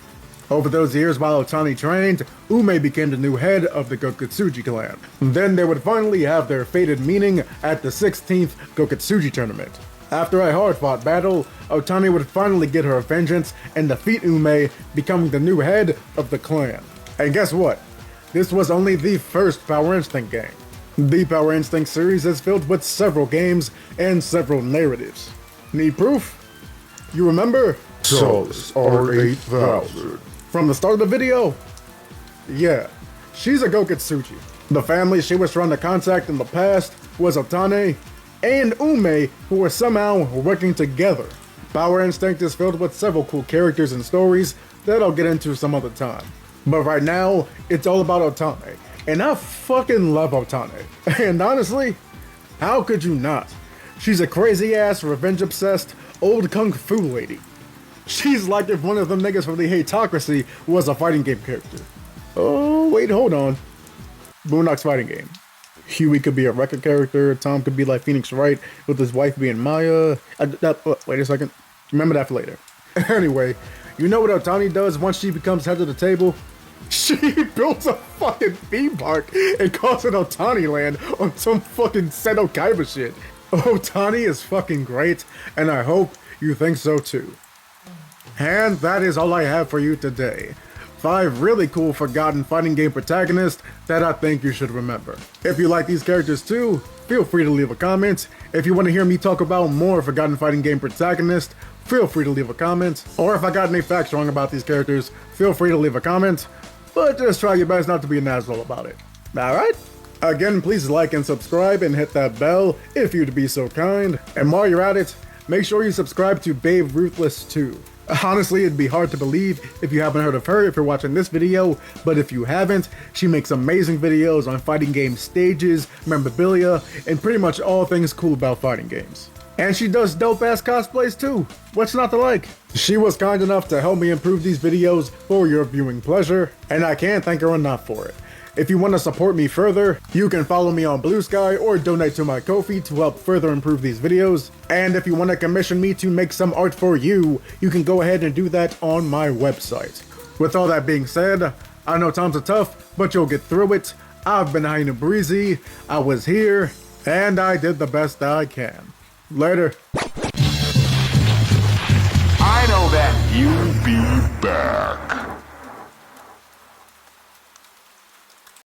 Speaker 2: Over those years while Otani trained, Ume became the new head of the Goketsuji clan. Then they would finally have their fated meeting at the 16th Goketsuji tournament. After a hard-fought battle, Otani would finally get her vengeance and defeat Ume, becoming the new head of the clan. And guess what? This was only the first Power Instinct game. The Power Instinct series is filled with several games and several narratives. Need proof? You remember?
Speaker 3: Souls are 8,000.
Speaker 2: From the start of the video? Yeah, she's a Goketsuji. The family she was trying to contact in the past was Otani and Ume, who were somehow working together. Power Instinct is filled with several cool characters and stories that I'll get into some other time. But right now, it's all about Otani. And I fucking love Otani. And honestly, how could you not? She's a crazy ass, revenge obsessed, old kung fu lady. She's like if one of them niggas from the Hatocracy was a fighting game character. Oh, wait, hold on. Boondock's fighting game. Huey could be a record character, Tom could be like Phoenix Wright, with his wife being Maya. Wait a second. Remember that for later. Anyway, you know what Otani does once she becomes head of the table? She builds a fucking theme park and calls it Otani Land on some fucking Seto Kaiba shit. Otani is fucking great, and I hope you think so too. And that is all I have for you today. 5 really cool forgotten fighting game protagonists that I think you should remember. If you like these characters too, feel free to leave a comment. If you want to hear me talk about more forgotten fighting game protagonists, feel free to leave a comment. Or if I got any facts wrong about these characters, feel free to leave a comment. But just try your best not to be an asshole about it. Alright? Again, please like and subscribe and hit that bell if you'd be so kind. And while you're at it, make sure you subscribe to Babe Ruthless too. Honestly, it'd be hard to believe if you haven't heard of her if you're watching this video, but if you haven't, she makes amazing videos on fighting game stages, memorabilia, and pretty much all things cool about fighting games. And she does dope-ass cosplays too. What's not to like? She was kind enough to help me improve these videos for your viewing pleasure, and I can't thank her enough for it. If you want to support me further, you can follow me on BLUESKY or donate to my Ko-fi to help further improve these videos. And if you want to commission me to make some art for you, you can go ahead and do that on my website. With all that being said, I know times are tough, but you'll get through it. I've been Hainu Breezy, I was here, and I did the best I can. Later.
Speaker 1: I know that you'll be back.